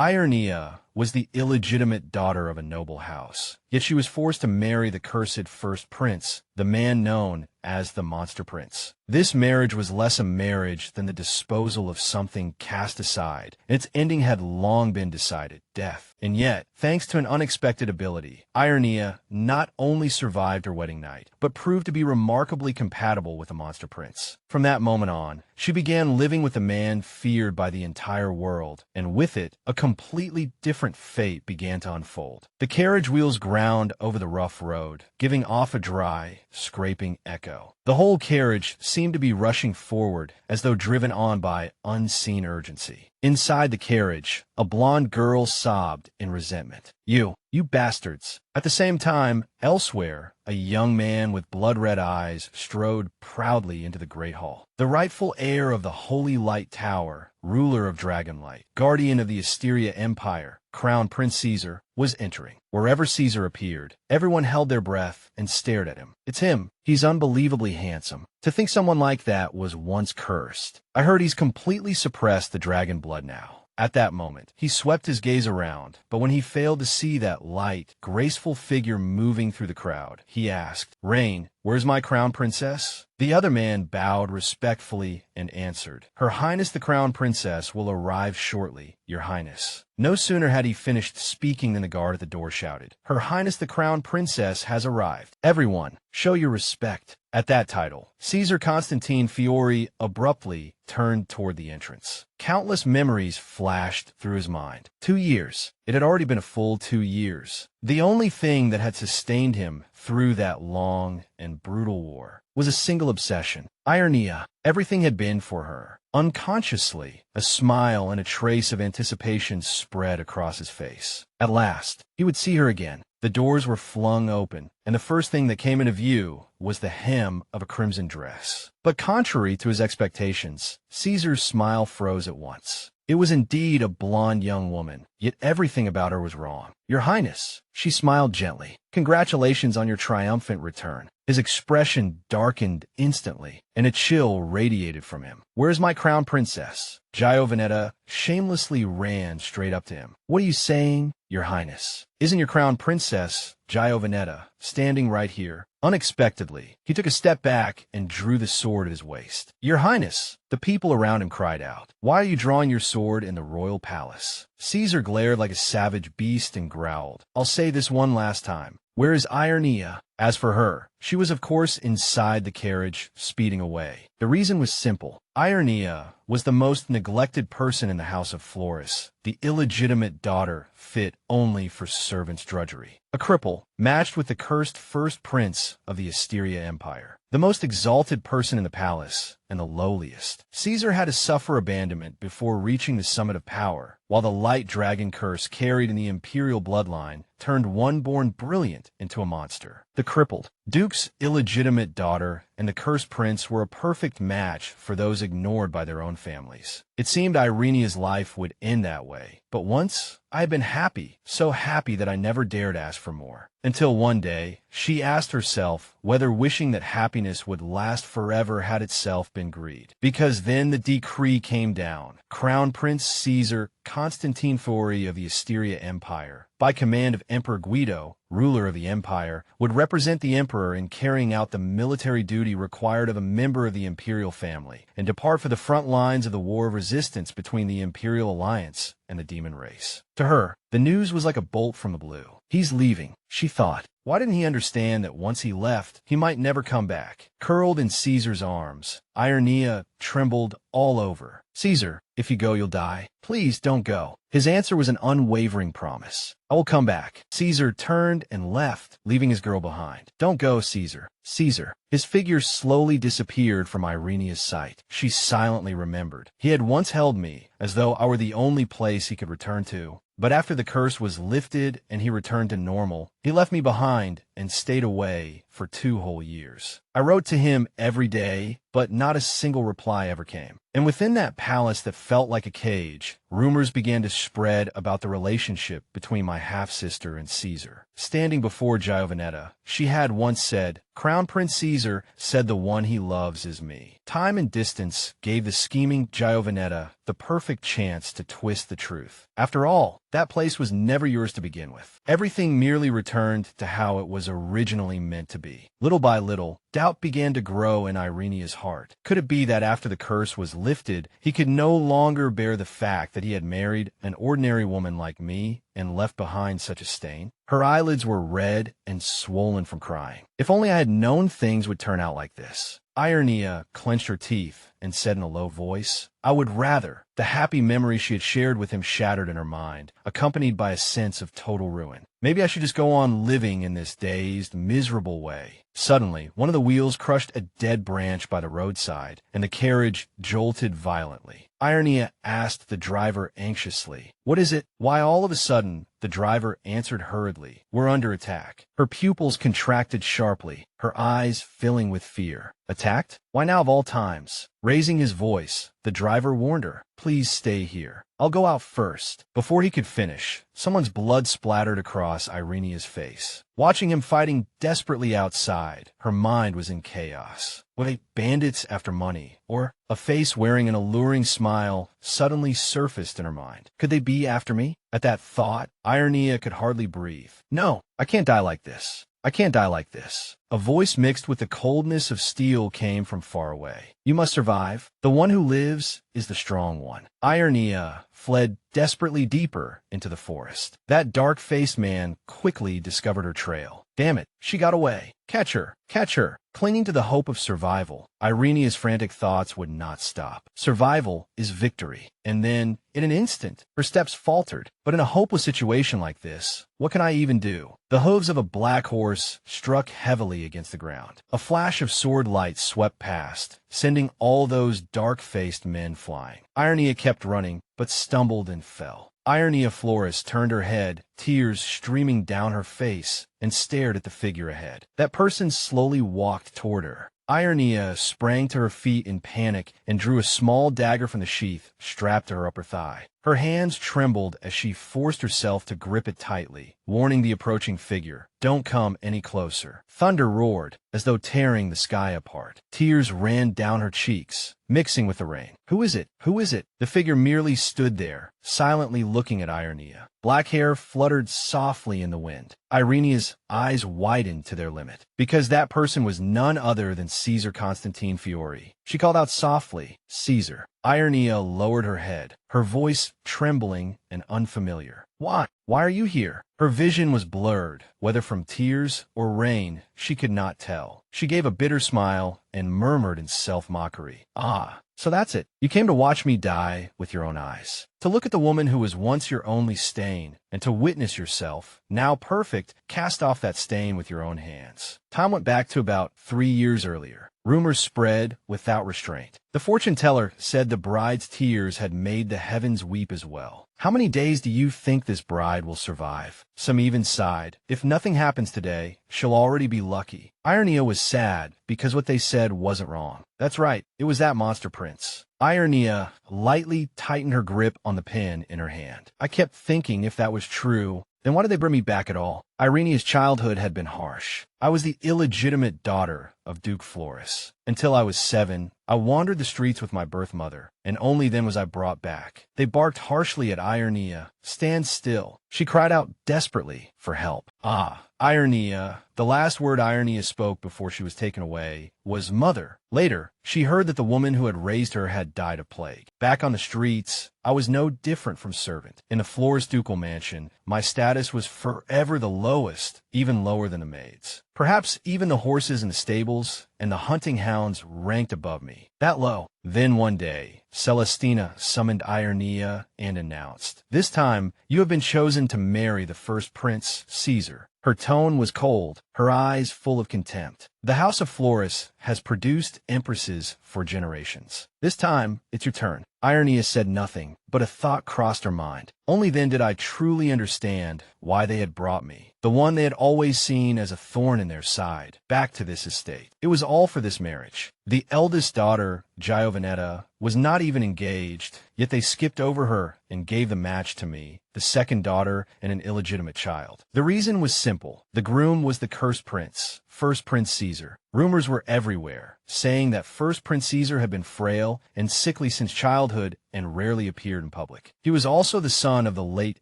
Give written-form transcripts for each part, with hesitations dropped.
Irenia was the illegitimate daughter of a noble house, yet she was forced to marry the cursed first prince, the man known as the Monster Prince. This marriage was less a marriage than the disposal of something cast aside, and its ending had long been decided, death. And yet, thanks to an unexpected ability, Irenia not only survived her wedding night, but proved to be remarkably compatible with the Monster Prince. From that moment on, she began living with a man feared by the entire world, and with it, a completely different fate began to unfold. The carriage wheels ground over the rough road, giving off a dry, scraping echo. The whole carriage seemed to be rushing forward as though driven on by unseen urgency. Inside the carriage, a blonde girl sobbed in resentment. You bastards. At the same time, elsewhere, a young man with blood-red eyes strode proudly into the great hall. The rightful heir of the Holy Light Tower, ruler of Dragonlight, guardian of the Asteria Empire, Crown Prince Caesar, was entering. Wherever Caesar appeared, everyone held their breath and stared at him. It's him. He's unbelievably handsome. To think someone like that was once cursed. I heard he's completely suppressed the dragon blood now. At that moment, he swept his gaze around, but when he failed to see that light, graceful figure moving through the crowd, he asked, "Rain, where's my crown princess?" The other man bowed respectfully and answered, "Her Highness the Crown Princess will arrive shortly, Your Highness." No sooner had he finished speaking than the guard at the door shouted, "Her Highness the Crown Princess has arrived. Everyone, show your respect." At that title, Caesar Constantine Fiori abruptly turned toward the entrance. Countless memories flashed through his mind. 2 years. It had already been a full 2 years. The only thing that had sustained him through that long and brutal war was a single obsession. Irenia. Everything had been for her. Unconsciously, a smile and a trace of anticipation spread across his face. At last, he would see her again. The doors were flung open, and the first thing that came into view was the hem of a crimson dress. But contrary to his expectations, Caesar's smile froze at once. It was indeed a blonde young woman, yet everything about her was wrong. "Your Highness," she smiled gently. "Congratulations on your triumphant return." His expression darkened instantly, and a chill radiated from him. "Where's my crown princess?" Giovinetta shamelessly ran straight up to him. "What are you saying, Your Highness? Isn't your crown princess, Giovinetta, standing right here?" Unexpectedly, he took a step back and drew the sword at his waist. "Your Highness!" The people around him cried out. "Why are you drawing your sword in the royal palace?" Caesar glared like a savage beast and growled, "I'll say this one last time. Where is Irenia?" As for her, she was of course inside the carriage, speeding away. The reason was simple. Irenia was the most neglected person in the House of Floris, the illegitimate daughter fit only for servants' drudgery. A cripple, matched with the cursed first prince of the Asteria Empire. The most exalted person in the palace, and the lowliest. Caesar had to suffer abandonment before reaching the summit of power, while the light dragon curse carried in the imperial bloodline turned one born brilliant into a monster. The crippled, Duke's illegitimate daughter and the cursed prince were a perfect match for those ignored by their own families. It seemed Irenia's life would end that way, but once I had been happy, so happy that I never dared ask for more. Until one day, she asked herself whether wishing that happiness would last forever had itself been greed. Because then the decree came down. Crown Prince Caesar Constantine Fiori of the Asteria Empire, by command of Emperor Guido, ruler of the empire, would represent the emperor in carrying out the military duty required of a member of the imperial family, and depart for the front lines of the war of resistance between the imperial alliance and the demon race. To her, the news was like a bolt from the blue. He's leaving, she thought. Why didn't he understand that once he left, he might never come back? Curled in Caesar's arms, Irenia trembled all over. "Caesar, if you go, you'll die. Please don't go." His answer was an unwavering promise. "I will come back." Caesar turned and left, leaving his girl behind. "Don't go, Caesar. Caesar." His figure slowly disappeared from Irenia's sight. She silently remembered. "He had once held me, as though I were the only place he could return to. But after the curse was lifted and he returned to normal, he left me behind and stayed away for 2 whole years. I wrote to him every day, but not a single reply ever came. And within that palace that felt like a cage, rumors began to spread about the relationship between my half-sister and Caesar. Standing before Giovanetta, she had once said, "Crown Prince Caesar said the one he loves is me." Time and distance gave the scheming Giovanetta the perfect chance to twist the truth. After all, that place was never yours to begin with. Everything merely returned to how it was originally meant to be. Little by little, doubt began to grow in Irenia's heart. Could it be that after the curse was lifted, he could no longer bear the fact that he had married an ordinary woman like me and left behind such a stain? Her eyelids were red and swollen from crying. If only I had known things would turn out like this. Irenia clenched her teeth and said in a low voice, "I would rather." The happy memory she had shared with him shattered in her mind, accompanied by a sense of total ruin. Maybe I should just go on living in this dazed, miserable way. Suddenly, one of the wheels crushed a dead branch by the roadside, and the carriage jolted violently. Irenia asked the driver anxiously, "What is it?" Why, all of a sudden, the driver answered hurriedly, "We're under attack." Her pupils contracted sharply, her eyes filling with fear. Attacked? Why now of all times? Raising his voice, the driver warned her, "Please stay here. I'll go out first." Before he could finish, someone's blood splattered across Irenia's face. Watching him fighting desperately outside, her mind was in chaos. Were they bandits after money? Or a face wearing an alluring smile suddenly surfaced in her mind. Could they be after me? At that thought, Irenia could hardly breathe. "No, I can't die like this. I can't die like this." A voice mixed with the coldness of steel came from far away. "You must survive. The one who lives is the strong one." Irenia fled desperately deeper into the forest. That dark-faced man quickly discovered her trail. Damn it, she got away. Catch her, catch her. Clinging to the hope of survival, Irenia's frantic thoughts would not stop. Survival is victory. And then, in an instant, her steps faltered. But in a hopeless situation like this, what can I even do? The hooves of a black horse struck heavily against the ground. A flash of sword light swept past, sending all those dark-faced men flying. Irenia kept running, but stumbled and fell. House Floris turned her head, tears streaming down her face, and stared at the figure ahead. That person slowly walked toward her. Irenia sprang to her feet in panic and drew a small dagger from the sheath strapped to her upper thigh. Her hands trembled as she forced herself to grip it tightly, warning the approaching figure, "Don't come any closer." Thunder roared, as though tearing the sky apart. Tears ran down her cheeks, mixing with the rain. "Who is it? Who is it?" The figure merely stood there, silently looking at Irenia. Black hair fluttered softly in the wind. Irenia's eyes widened to their limit, because that person was none other than Caesar Constantine Fiori. She called out softly, "Caesar." Irenia lowered her head, her voice trembling and unfamiliar. "Why? Why are you here?" Her vision was blurred, whether from tears or rain, she could not tell. She gave a bitter smile and murmured in self-mockery, "Ah, so that's it. You came to watch me die with your own eyes. To look at the woman who was once your only stain, and to witness yourself, now perfect, cast off that stain with your own hands." Time went back to about 3 years earlier. Rumors spread without restraint. The fortune teller said the bride's tears had made the heavens weep as well. "How many days do you think this bride will survive?" Some even sighed. "If nothing happens today, she'll already be lucky." Irenia was sad because what they said wasn't wrong. That's right, it was that monster prince. Irenia lightly tightened her grip on the pen in her hand. "I kept thinking if that was true, then why did they bring me back at all?" Irenia's childhood had been harsh. I was the illegitimate daughter of Duke Floris. Until I was 7, I wandered the streets with my birth mother, and only then was I brought back. They barked harshly at Irenia. "Stand still." She cried out desperately for help. "Ah, Irenia." The last word Irenia spoke before she was taken away was "mother." Later, she heard that the woman who had raised her had died of plague. Back on the streets, I was no different from servant. In the Floris ducal mansion, my status was forever the lowest, even lower than the maids. Perhaps even the horses in the stables and the hunting hounds ranked above me. That low. Then one day, Celestina summoned Irenia and announced, "This time, you have been chosen to marry the first prince, Caesar." Her tone was cold, her her eyes full of contempt. The House of Floris has produced empresses for generations. This time, it's your turn. Irenia said nothing, but a thought crossed her mind. Only then did I truly understand why they had brought me, the one they had always seen as a thorn in their side, back to this estate. It was all for this marriage. The eldest daughter, Giovanetta, was not even engaged, yet they skipped over her and gave the match to me, the second daughter and an illegitimate child. The reason was simple. The groom was the cursed prince, first Prince Caesar. Rumors were everywhere, saying that first Prince Caesar had been frail and sickly since childhood and rarely appeared in public. He was also the son of the late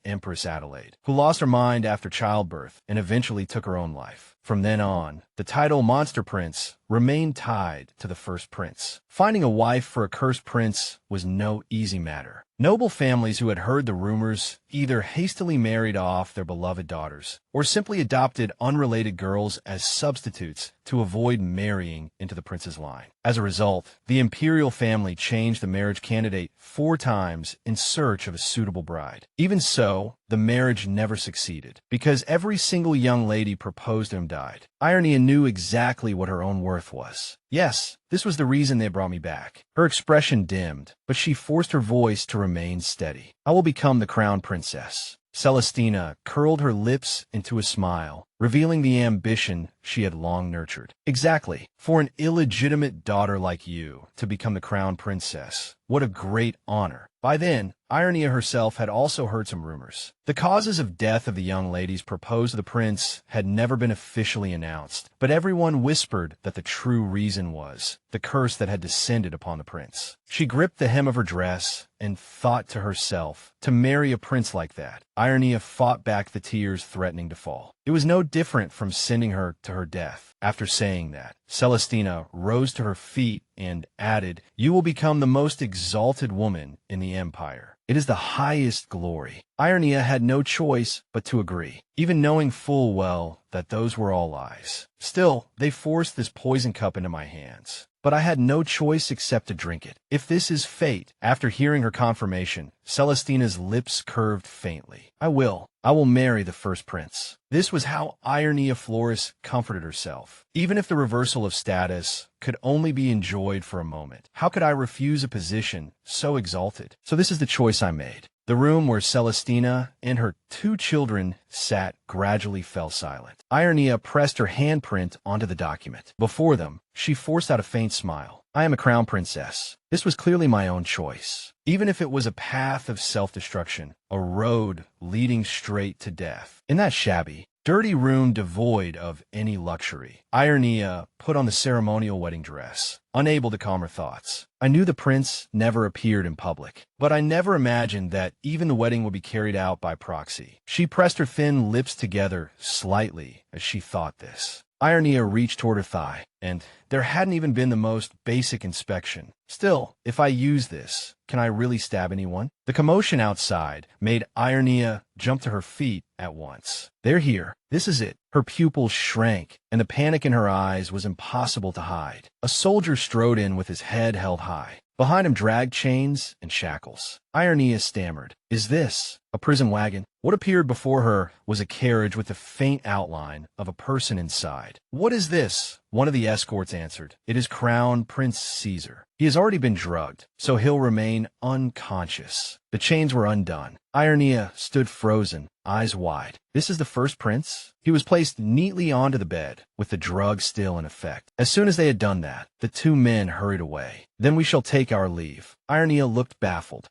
Empress Adelaide, who lost her mind after childbirth and eventually took her own life. From then on, the title Monster Prince remained tied to the first prince. Finding a wife for a cursed prince was no easy matter. Noble families who had heard the rumors either hastily married off their beloved daughters or simply adopted unrelated girls as substitutes to avoid marrying into the prince's line. As a result, the imperial family changed the marriage candidate 4 times in search of a suitable bride. Even so, the marriage never succeeded, because every single young lady proposed to him died. Irenia knew exactly what her own worth was. Yes, this was the reason they brought me back. Her expression dimmed, but she forced her voice to remain steady. I will become the crown princess. Celestina curled her lips into a smile, revealing the ambition she had long nurtured. Exactly. For an illegitimate daughter like you to become the crown princess, what a great honor. By then, Irenia herself had also heard some rumors. The causes of death of the young ladies proposed to the prince had never been officially announced, but everyone whispered that the true reason was the curse that had descended upon the prince. She gripped the hem of her dress and thought to herself, to marry a prince like that. Irenia fought back the tears threatening to fall. It was no different from sending her to her death. After saying that, Celestina rose to her feet and added, "You will become the most exalted woman in the empire. It is the highest glory." Irenia had no choice but to agree, even knowing full well that those were all lies. Still, they forced this poison cup into my hands. But I had no choice except to drink it. If this is fate, after hearing her confirmation, Celestina's lips curved faintly. I will marry the first prince. This was how Irenia Floris comforted herself. Even if the reversal of status could only be enjoyed for a moment, how could I refuse a position so exalted? So this is the choice I made. The room where Celestina and her 2 children sat gradually fell silent. Irenia pressed her handprint onto the document. Before them, she forced out a faint smile. I am a crown princess. This was clearly my own choice. Even if it was a path of self-destruction, a road leading straight to death. In that shabby, dirty room devoid of any luxury, Irenia put on the ceremonial wedding dress, unable to calm her thoughts. I knew the prince never appeared in public, but I never imagined that even the wedding would be carried out by proxy. She pressed her thin lips together slightly as she thought this. Irenia reached toward her thigh, and there hadn't even been the most basic inspection. Still, if I use this, can I really stab anyone? The commotion outside made Irenia jump to her feet at once. They're here. This is it. Her pupils shrank, and the panic in her eyes was impossible to hide. A soldier strode in with his head held high. Behind him dragged chains and shackles. Irenia stammered, "Is this a prison wagon?" What appeared before her was a carriage with the faint outline of a person inside. "What is this?" One of the escorts answered. "It is Crown Prince Caesar. He has already been drugged, so he'll remain unconscious." The chains were undone. Irenia stood frozen, eyes wide. This is the first prince? He was placed neatly onto the bed, with the drug still in effect. As soon as they had done that, the 2 men hurried away. "Then we shall take our leave." Irenia looked baffled.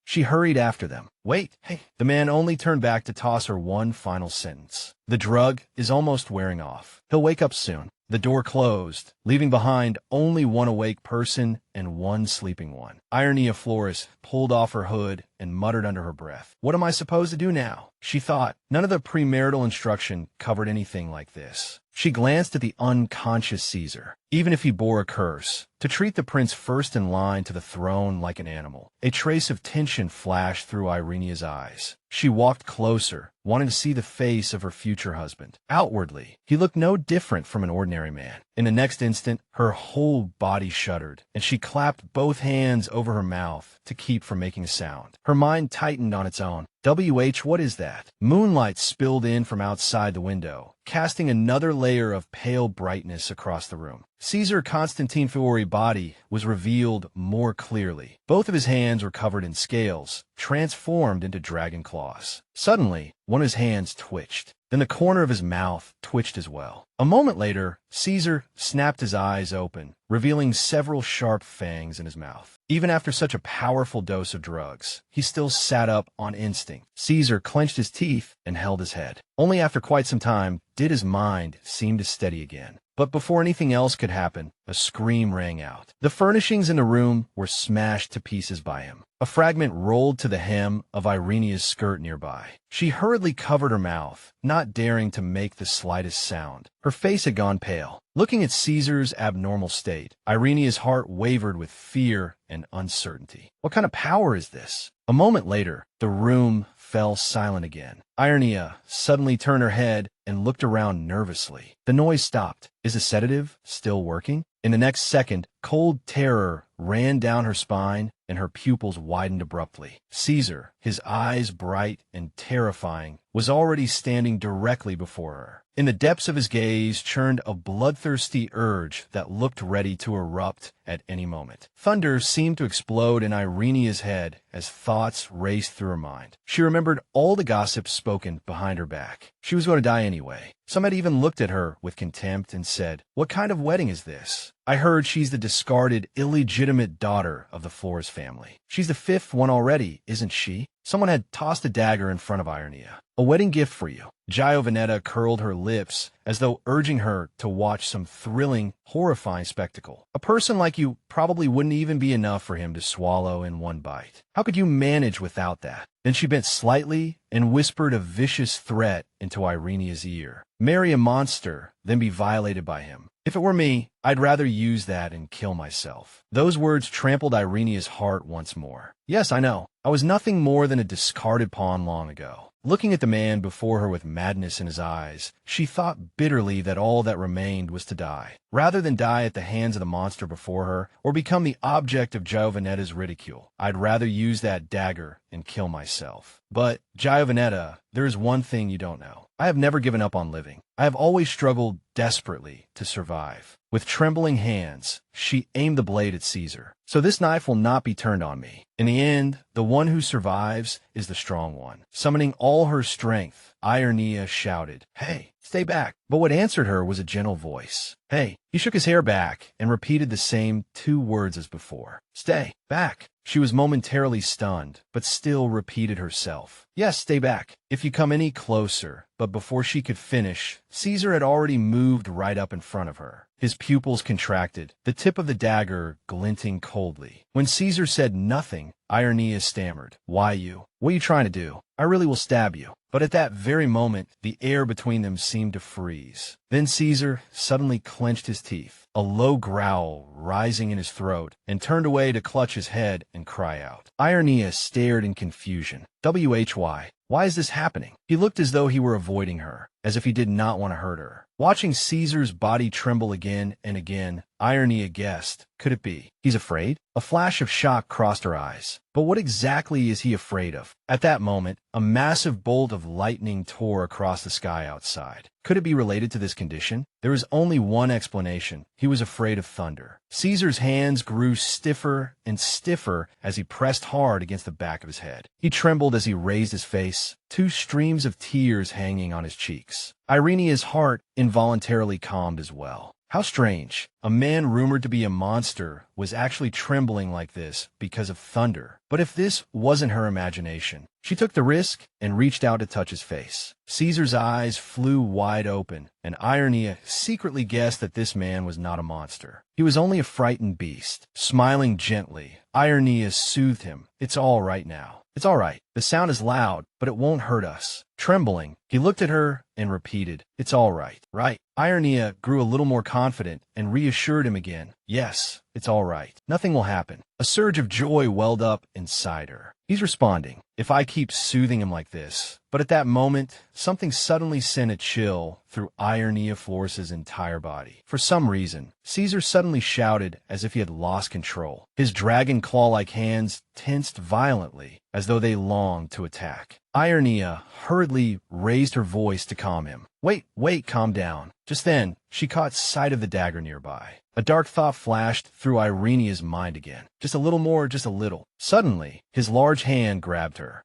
She hurried after them. "Wait, hey." The man only turned back to toss her one final sentence. "The drug is almost wearing off. He'll wake up soon." The door closed, leaving behind only one awake person and one sleeping one. Irenia Floris pulled off her hood and muttered under her breath, "What am I supposed to do now?" She thought. None of the premarital instruction covered anything like this. She glanced at the unconscious Caesar. Even if he bore a curse, to treat the prince first in line to the throne like an animal. A trace of tension flashed through Irenia's eyes. She walked closer, wanting to see the face of her future husband. Outwardly, he looked no different from an ordinary man. In the next instant, her whole body shuddered, and she clapped both hands over her mouth to keep from making a sound. Her mind tightened on its own. What is that? Moonlight spilled in from outside the window, casting another layer of pale brightness across the room. Caesar Constantine Fiori's body was revealed more clearly. Both of his hands were covered in scales, transformed into dragon claws. Suddenly, one of his hands twitched. Then the corner of his mouth twitched as well. A moment later, Caesar snapped his eyes open, revealing several sharp fangs in his mouth. Even after such a powerful dose of drugs, he still sat up on instinct. Caesar clenched his teeth and held his head. Only after quite some time did his mind seem to steady again. But before anything else could happen, a scream rang out. The furnishings in the room were smashed to pieces by him. A fragment rolled to the hem of Irenia's skirt nearby. She hurriedly covered her mouth, not daring to make the slightest sound. Her face had gone pale. Looking at Caesar's abnormal state, Irenia's heart wavered with fear and uncertainty. What kind of power is this? A moment later, the room fell silent again. Irenia suddenly turned her head and looked around nervously. The noise stopped. Is the sedative still working? In the next second, cold terror ran down her spine and her pupils widened abruptly. Caesar, his eyes bright and terrifying, was already standing directly before her. In the depths of his gaze churned a bloodthirsty urge that looked ready to erupt at any moment. Thunder seemed to explode in Irenia's head as thoughts raced through her mind. She remembered all the gossip spoken behind her back. She was going to die anyway. Some had even looked at her with contempt and said, "What kind of wedding is this? I heard she's the discarded, illegitimate daughter of the Floris family. She's the fifth one already, isn't she?" Someone had tossed a dagger in front of Irenia. "A wedding gift for you." Giovanetta curled her lips as though urging her to watch some thrilling, horrifying spectacle. A person like you probably wouldn't even be enough for him to swallow in one bite. How could you manage without that? Then she bent slightly and whispered a vicious threat into Irenia's ear. "Marry a monster, then be violated by him. If it were me, I'd rather use that and kill myself." Those words trampled Irenia's heart once more. Yes, I know. I was nothing more than a discarded pawn long ago. Looking at the man before her with madness in his eyes, she thought bitterly that all that remained was to die. Rather than die at the hands of the monster before her, or become the object of Giovanetta's ridicule, I'd rather use that dagger and kill myself. But, Giovanetta, there is one thing you don't know. I have never given up on living. I have always struggled desperately to survive. With trembling hands, she aimed the blade at Caesar. So this knife will not be turned on me. In the end, the one who survives is the strong one. Summoning all her strength, Irenia shouted, "Hey, stay back." But what answered her was a gentle voice. "Hey." He shook his hair back and repeated the same two words as before. "Stay back." She was momentarily stunned, but still repeated herself. "Yes, stay back. If you come any closer." But before she could finish, Caesar had already moved right up in front of her. His pupils contracted, the tip of the dagger glinting coldly. When Caesar said nothing, Irenia stammered, "Why you? What are you trying to do? I really will stab you." But at that very moment, the air between them seemed to freeze. Then Caesar suddenly clenched his teeth, a low growl rising in his throat, and turned away to clutch his head and cry out. Irenia stared in confusion. Why is this happening? He looked as though he were avoiding her, as if he did not want to hurt her. Watching Caesar's body tremble again and again, Irenia guessed, could it be? He's afraid? A flash of shock crossed her eyes. But what exactly is he afraid of? At that moment, a massive bolt of lightning tore across the sky outside. Could it be related to this condition? There is only one explanation. He was afraid of thunder. Caesar's hands grew stiffer and stiffer as he pressed hard against the back of his head. He trembled as he raised his face, two streams of tears hanging on his cheeks. Irenia's heart involuntarily calmed as well. How strange. A man rumored to be a monster was actually trembling like this because of thunder. But if this wasn't her imagination, she took the risk and reached out to touch his face. Caesar's eyes flew wide open, and Irenia secretly guessed that this man was not a monster. He was only a frightened beast. Smiling gently, Irenia soothed him. "It's all right now. It's all right. The sound is loud, but it won't hurt us." Trembling, he looked at her and repeated, "It's all right, right?" Irenia grew a little more confident and reassured him again. "Yes, it's all right. Nothing will happen." A surge of joy welled up inside her. He's responding. If I keep soothing him like this. But at that moment, something suddenly sent a chill through Irenia Floris's entire body. For some reason, Caesar suddenly shouted as if he had lost control. His dragon claw-like hands tensed violently, as though they longed to attack. Irenia hurriedly raised her voice to calm him. Wait, calm down. Just then, she caught sight of the dagger nearby. A dark thought flashed through Irenia's mind again. Just a little more, just a little. Suddenly, his large hand grabbed her.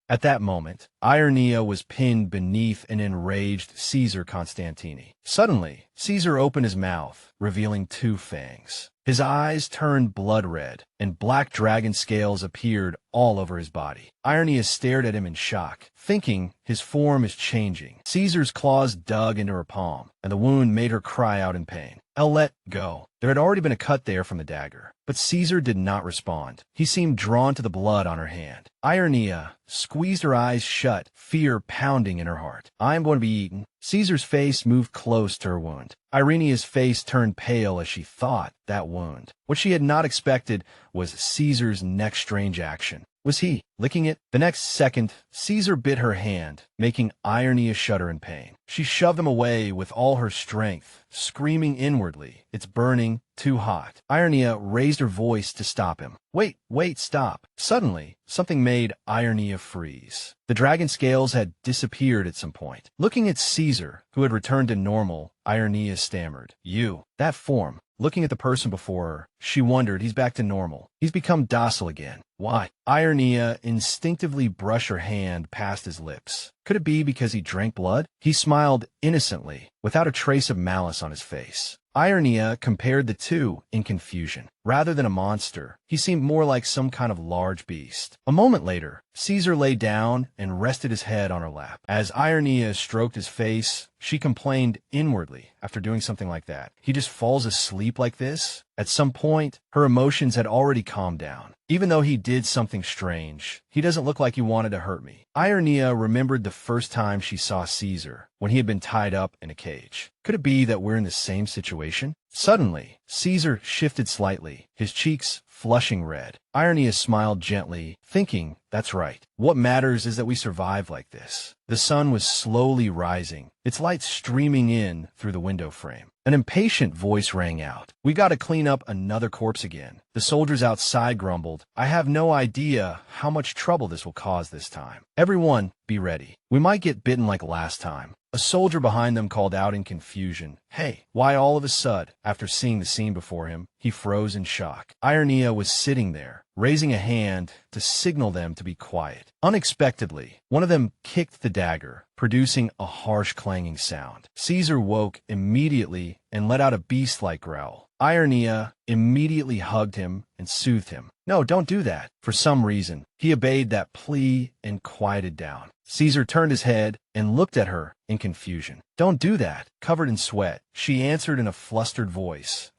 At that moment, Irenia was pinned beneath an enraged Caesar Constantini. Suddenly, Caesar opened his mouth, revealing two fangs. His eyes turned blood red, and black dragon scales appeared all over his body. Irenia stared at him in shock, thinking his form is changing. Caesar's claws dug into her palm, and the wound made her cry out in pain. "Elle, let go." There had already been a cut there from the dagger, but Caesar did not respond. He seemed drawn to the blood on her hand. Irenia squeezed her eyes shut, fear pounding in her heart. "I am going to be eaten." Caesar's face moved close to her wound. Irenia's face turned pale as she thought that wound. What she had not expected was Caesar's next strange action. Was he licking it? The next second, Caesar bit her hand, making Irenia shudder in pain. She shoved him away with all her strength, screaming inwardly, "It's burning, too hot." Irenia raised her voice to stop him. Wait, stop." Suddenly, something made Irenia freeze. The dragon scales had disappeared at some point. Looking at Caesar, who had returned to normal, Irenia stammered, "You, that form." Looking at the person before her, she wondered, he's back to normal. He's become docile again. Why? Irenia instinctively brushed her hand past his lips. Could it be because he drank blood? He smiled innocently, without a trace of malice on his face. Irenia compared the two in confusion. Rather than a monster, he seemed more like some kind of large beast. A moment later, Caesar lay down and rested his head on her lap. As Irenia stroked his face, she complained inwardly after doing something like that. He just falls asleep like this? At some point, her emotions had already calmed down. Even though he did something strange, he doesn't look like he wanted to hurt me. Irenia remembered the first time she saw Caesar, when he had been tied up in a cage. Could it be that we're in the same situation? Suddenly, Caesar shifted slightly, his cheeks flushing red. Irenia smiled gently, thinking, that's right. What matters is that we survive like this. The sun was slowly rising, its light streaming in through the window frame. An impatient voice rang out. "We gotta clean up another corpse again." The soldiers outside grumbled, "I have no idea how much trouble this will cause this time. Everyone, be ready. We might get bitten like last time." A soldier behind them called out in confusion, "Hey!" Why all of a sudden, after seeing the scene before him, he froze in shock. Irenia was sitting there, raising a hand to signal them to be quiet. Unexpectedly, one of them kicked the dagger, producing a harsh clanging sound. Caesar woke immediately and let out a beast-like growl. Irenia immediately hugged him and soothed him. "No, don't do that." For some reason, he obeyed that plea and quieted down. Caesar turned his head and looked at her in confusion. "Don't do that." Covered in sweat, she answered in a flustered voice,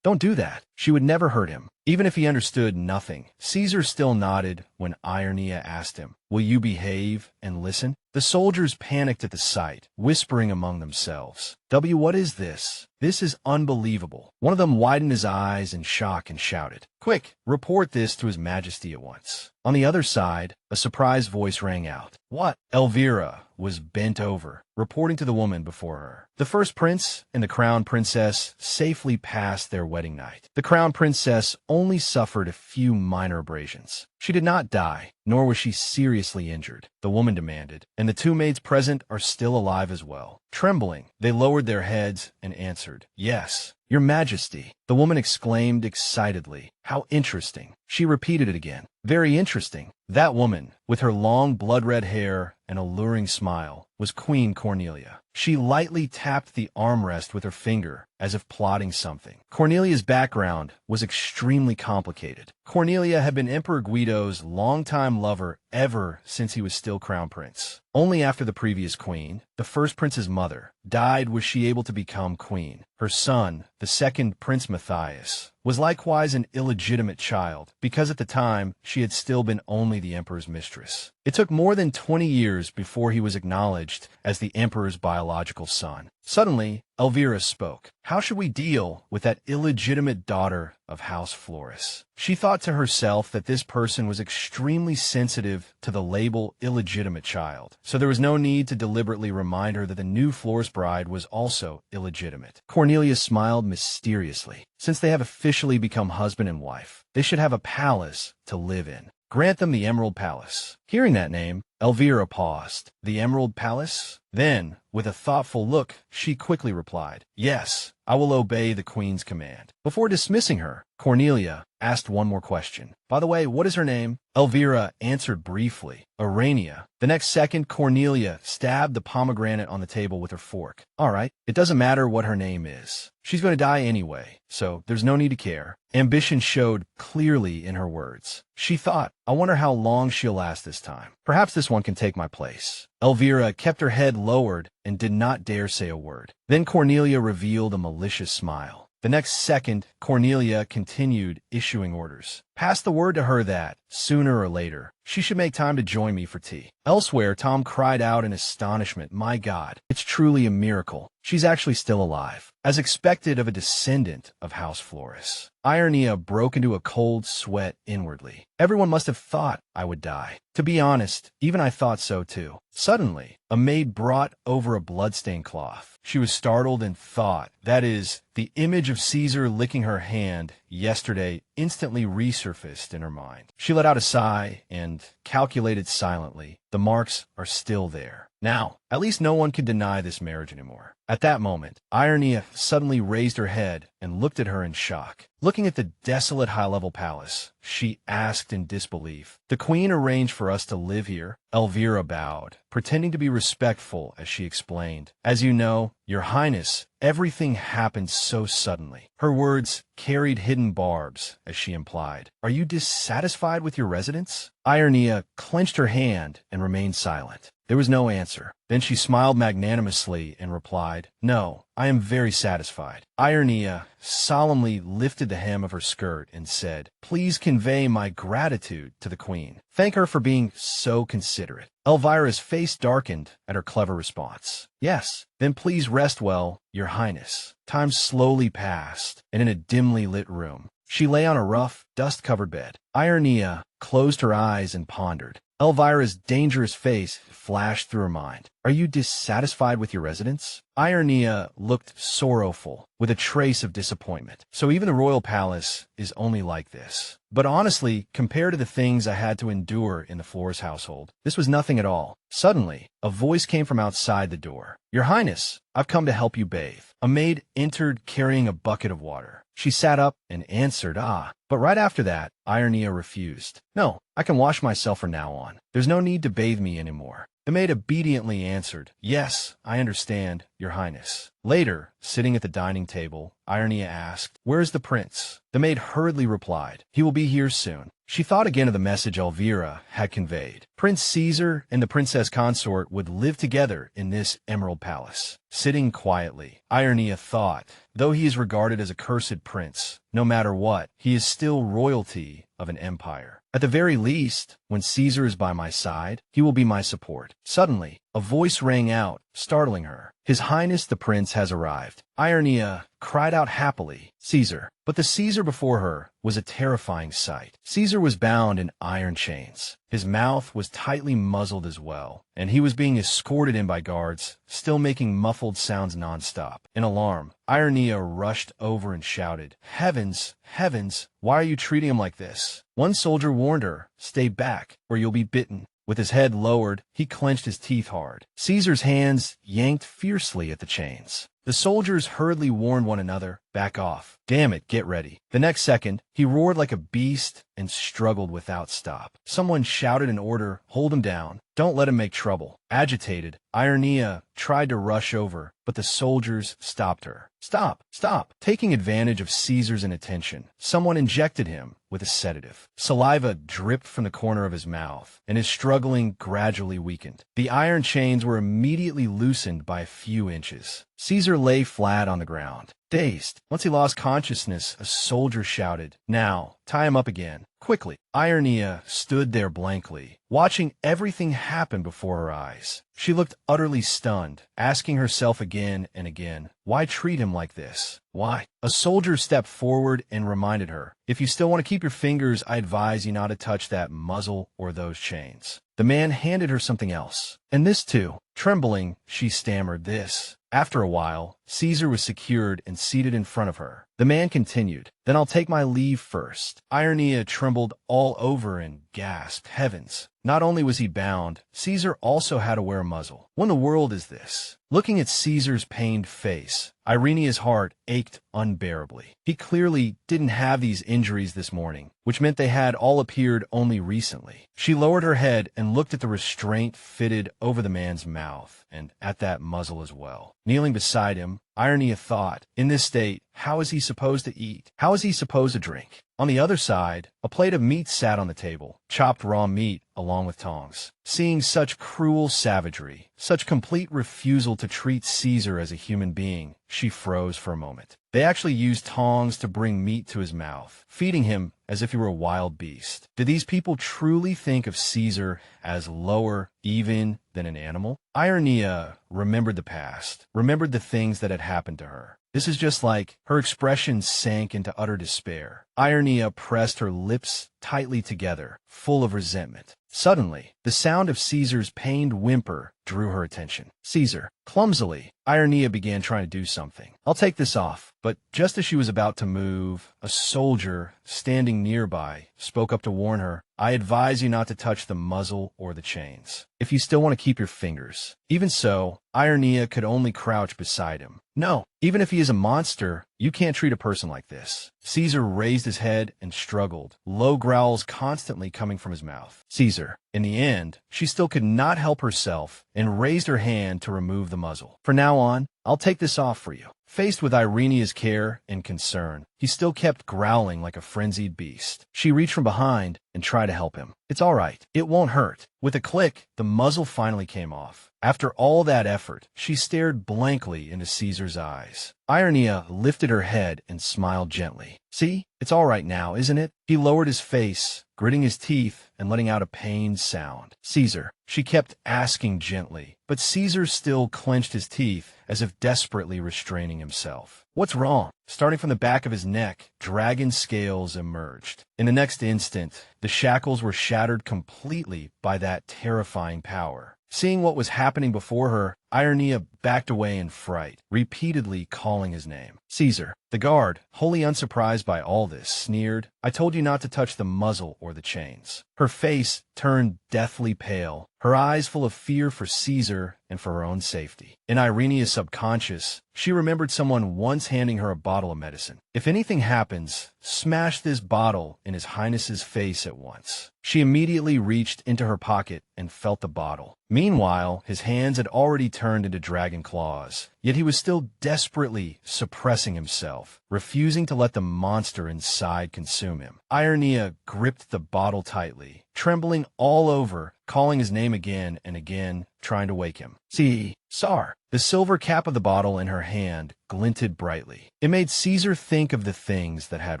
"Don't do that." She would never hurt him, even if he understood nothing. Caesar still nodded when Irenia asked him, "Will you behave and listen?" The soldiers panicked at the sight, whispering among themselves, What is this? This is unbelievable." One of them widened his eyes in shock and shouted, "Quick, report this to His Majesty at once." On the other side, a surprised voice rang out. "What?" Elvira was bent over, reporting to the woman before her. The first prince and the crown princess safely passed their wedding night. The crown princess only suffered a few minor abrasions. She did not die, nor was she seriously injured, the woman demanded, and the two maids present are still alive as well. Trembling, they lowered their heads and answered, "Yes, Your Majesty." The woman exclaimed excitedly, "How interesting." She repeated it again, "Very interesting." That woman, with her long blood-red hair and alluring smile, was Queen Cornelia. She lightly tapped the armrest with her finger, as if plotting something. Cornelia's background was extremely complicated. Cornelia had been Emperor Guido's longtime lover ever since he was still crown prince. Only after the previous queen, the first prince's mother, died was she able to become queen. Her son, the second Prince Matthias, was likewise an illegitimate child, because at the time she had still been only the emperor's mistress. It took more than 20 years before he was acknowledged as the emperor's biological son. Suddenly, Elvira spoke. How should we deal with that illegitimate daughter of House Floris? She thought to herself that this person was extremely sensitive to the label illegitimate child, so there was no need to deliberately remind her that the new Floris bride was also illegitimate. Cornelia smiled mysteriously. Since they have officially become husband and wife, they should have a palace to live in. grant them the Emerald Palace. Hearing that name, Elvira paused. The Emerald Palace? Then, with a thoughtful look, she quickly replied, yes, I will obey the Queen's command. Before dismissing her, Cornelia asked one more question. By the way, what is her name? Elvira answered briefly, Irenia. The next second, Cornelia stabbed the pomegranate on the table with her fork. All right, it doesn't matter what her name is. She's going to die anyway, so there's no need to care. Ambition showed clearly in her words. She thought, I wonder how long she'll last this time. Perhaps this one can take my place. Elvira kept her head lowered and did not dare say a word. Then Cornelia revealed a malicious smile. The next second, Cornelia continued issuing orders. Pass the word to her that, sooner or later, she should make time to join me for tea. Elsewhere, Tom cried out in astonishment, my God, it's truly a miracle. She's actually still alive. As expected of a descendant of House Floris, Irenia broke into a cold sweat inwardly. Everyone must have thought I would die. To be honest, even I thought so too. Suddenly, a maid brought over a bloodstained cloth. She was startled and thought, that is, the image of Caesar licking her hand yesterday instantly resurfaced in her mind. She let out a sigh and calculated silently. The marks are still there. Now, at least no one can deny this marriage anymore. At that moment, Irenia suddenly raised her head and looked at her in shock. Looking at the desolate high-level palace, she asked in disbelief, the Queen arranged for us to live here? Elvira bowed, pretending to be respectful as she explained, as you know, Your Highness, everything happened so suddenly. Her words carried hidden barbs, as she implied. Are you dissatisfied with your residence? Irenia clenched her hand and remained silent. There was no answer. Then she smiled magnanimously and replied, no, I am very satisfied. Irenia solemnly lifted the hem of her skirt and said, please convey my gratitude to the Queen. Thank her for being so considerate. Elvira's face darkened at her clever response. Yes, then please rest well, Your Highness. Time slowly passed, and in a dimly lit room, she lay on a rough, dust-covered bed. Irenia closed her eyes and pondered. Elvira's dangerous face flashed through her mind. Are you dissatisfied with your residence? Irenia looked sorrowful, with a trace of disappointment. So even the royal palace is only like this. But honestly, compared to the things I had to endure in the Floris household, this was nothing at all. Suddenly, a voice came from outside the door. Your Highness, I've come to help you bathe. A maid entered carrying a bucket of water. She sat up and answered, but right after that, Irenia refused. No, I can wash myself from now on. There's no need to bathe me anymore. The maid obediently answered, yes, I understand, Your Highness. Later, sitting at the dining table, Irenia asked, where is the prince? The maid hurriedly replied, he will be here soon. She thought again of the message Elvira had conveyed. Prince Caesar and the princess consort would live together in this Emerald Palace. Sitting quietly, Irenia thought, though he is regarded as a cursed prince, no matter what, he is still royalty of an empire. At the very least, when Caesar is by my side, he will be my support. Suddenly, a voice rang out, startling her. His Highness the Prince has arrived. Irenia cried out happily, Caesar. But the Caesar before her was a terrifying sight. Caesar was bound in iron chains. His mouth was tightly muzzled as well, and he was being escorted in by guards, still making muffled sounds nonstop. In alarm, Irenia rushed over and shouted, heavens, heavens, why are you treating him like this? One soldier warned her, stay back, or you'll be bitten. With his head lowered, he clenched his teeth hard. Caesar's hands yanked fiercely at the chains. The soldiers hurriedly warned one another, back off. Damn it, get ready. The next second, he roared like a beast and struggled without stop. Someone shouted an order, hold him down. Don't let him make trouble. Agitated, Irenia tried to rush over, but the soldiers stopped her. Stop, stop. Taking advantage of Caesar's inattention, someone injected him with a sedative. Saliva dripped from the corner of his mouth, and his struggling gradually weakened. The iron chains were immediately loosened by a few inches. Caesar lay flat on the ground, dazed. Once he lost consciousness, a soldier shouted, now, tie him up again, quickly. Irenia stood there blankly, watching everything happen before her eyes. She looked utterly stunned, asking herself again and again, why treat him like this? Why? A soldier stepped forward and reminded her, if you still want to keep your fingers, I advise you not to touch that muzzle or those chains. The man handed her something else, and this too. Trembling, she stammered this. After a while, Caesar was secured and seated in front of her. The man continued, "Then I'll take my leave first." Irenia trembled all over and gasped, "Heavens!" Not only was he bound, Caesar also had to wear a muzzle. What in the world is this? Looking at Caesar's pained face, Irenia's heart ached unbearably. He clearly didn't have these injuries this morning, which meant they had all appeared only recently. She lowered her head and looked at the restraint fitted over the man's mouth, and at that muzzle as well. Kneeling beside him, Irenia thought, in this state, how is he supposed to eat? How is he supposed to drink? On the other side, a plate of meat sat on the table, chopped raw meat along with tongs. Seeing such cruel savagery, such complete refusal to treat Caesar as a human being, she froze for a moment. They actually used tongs to bring meat to his mouth, feeding him as if he were a wild beast. Did these people truly think of Caesar as lower even than an animal? Irenia remembered the past, remembered the things that had happened to her. This is just like her expression sank into utter despair. Irenia pressed her lips tightly together, full of resentment. Suddenly, the sound of Caesar's pained whimper drew her attention. Caesar. Clumsily, Irenia began trying to do something. "I'll take this off." But just as she was about to move, a soldier standing nearby spoke up to warn her, "I advise you not to touch the muzzle or the chains, if you still want to keep your fingers." Even so, Irenia could only crouch beside him. "No, even if he is a monster, you can't treat a person like this." Caesar raised his head and struggled, low growls constantly coming from his mouth. Caesar. In the end, she still could not help herself and raised her hand to remove the muzzle. "From now on, I'll take this off for you." Faced with Irenia's care and concern, he still kept growling like a frenzied beast. She reached from behind and tried to help him. "It's all right. It won't hurt." With a click, the muzzle finally came off. After all that effort, she stared blankly into Caesar's eyes. Irenia lifted her head and smiled gently. "See? It's all right now, isn't it?" He lowered his face, gritting his teeth and letting out a pained sound. "Caesar," she kept asking gently, but Caesar still clenched his teeth as if desperately restraining himself. "What's wrong?" Starting from the back of his neck, dragon scales emerged. In the next instant, the shackles were shattered completely by that terrifying power. Seeing what was happening before her, Irenia backed away in fright, repeatedly calling his name. "Caesar." The guard, wholly unsurprised by all this, sneered, "I told you not to touch the muzzle or the chains." Her face turned deathly pale, her eyes full of fear for Caesar and for her own safety. In Irenia's subconscious, she remembered someone once handing her a bottle of medicine. "If anything happens, smash this bottle in His Highness's face at once." She immediately reached into her pocket and felt the bottle. Meanwhile, his hands had already turned into dragon claws, yet he was still desperately suppressing himself, refusing to let the monster inside consume him. Irenia gripped the bottle tightly, trembling all over, calling his name again and again, trying to wake him. "Caesar." The silver cap of the bottle in her hand glinted brightly. It made Caesar think of the things that had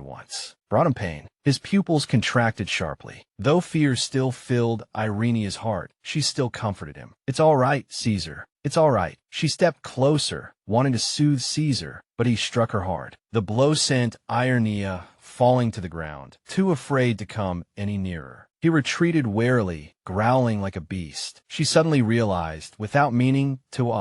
once brought him pain. His pupils contracted sharply. Though fear still filled Irenia's heart, she still comforted him. "It's all right, Caesar. It's all right." She stepped closer, wanting to soothe Caesar, but he struck her hard. The blow sent Irenia falling to the ground, too afraid to come any nearer. He retreated warily, growling like a beast. She suddenly realized, without meaning to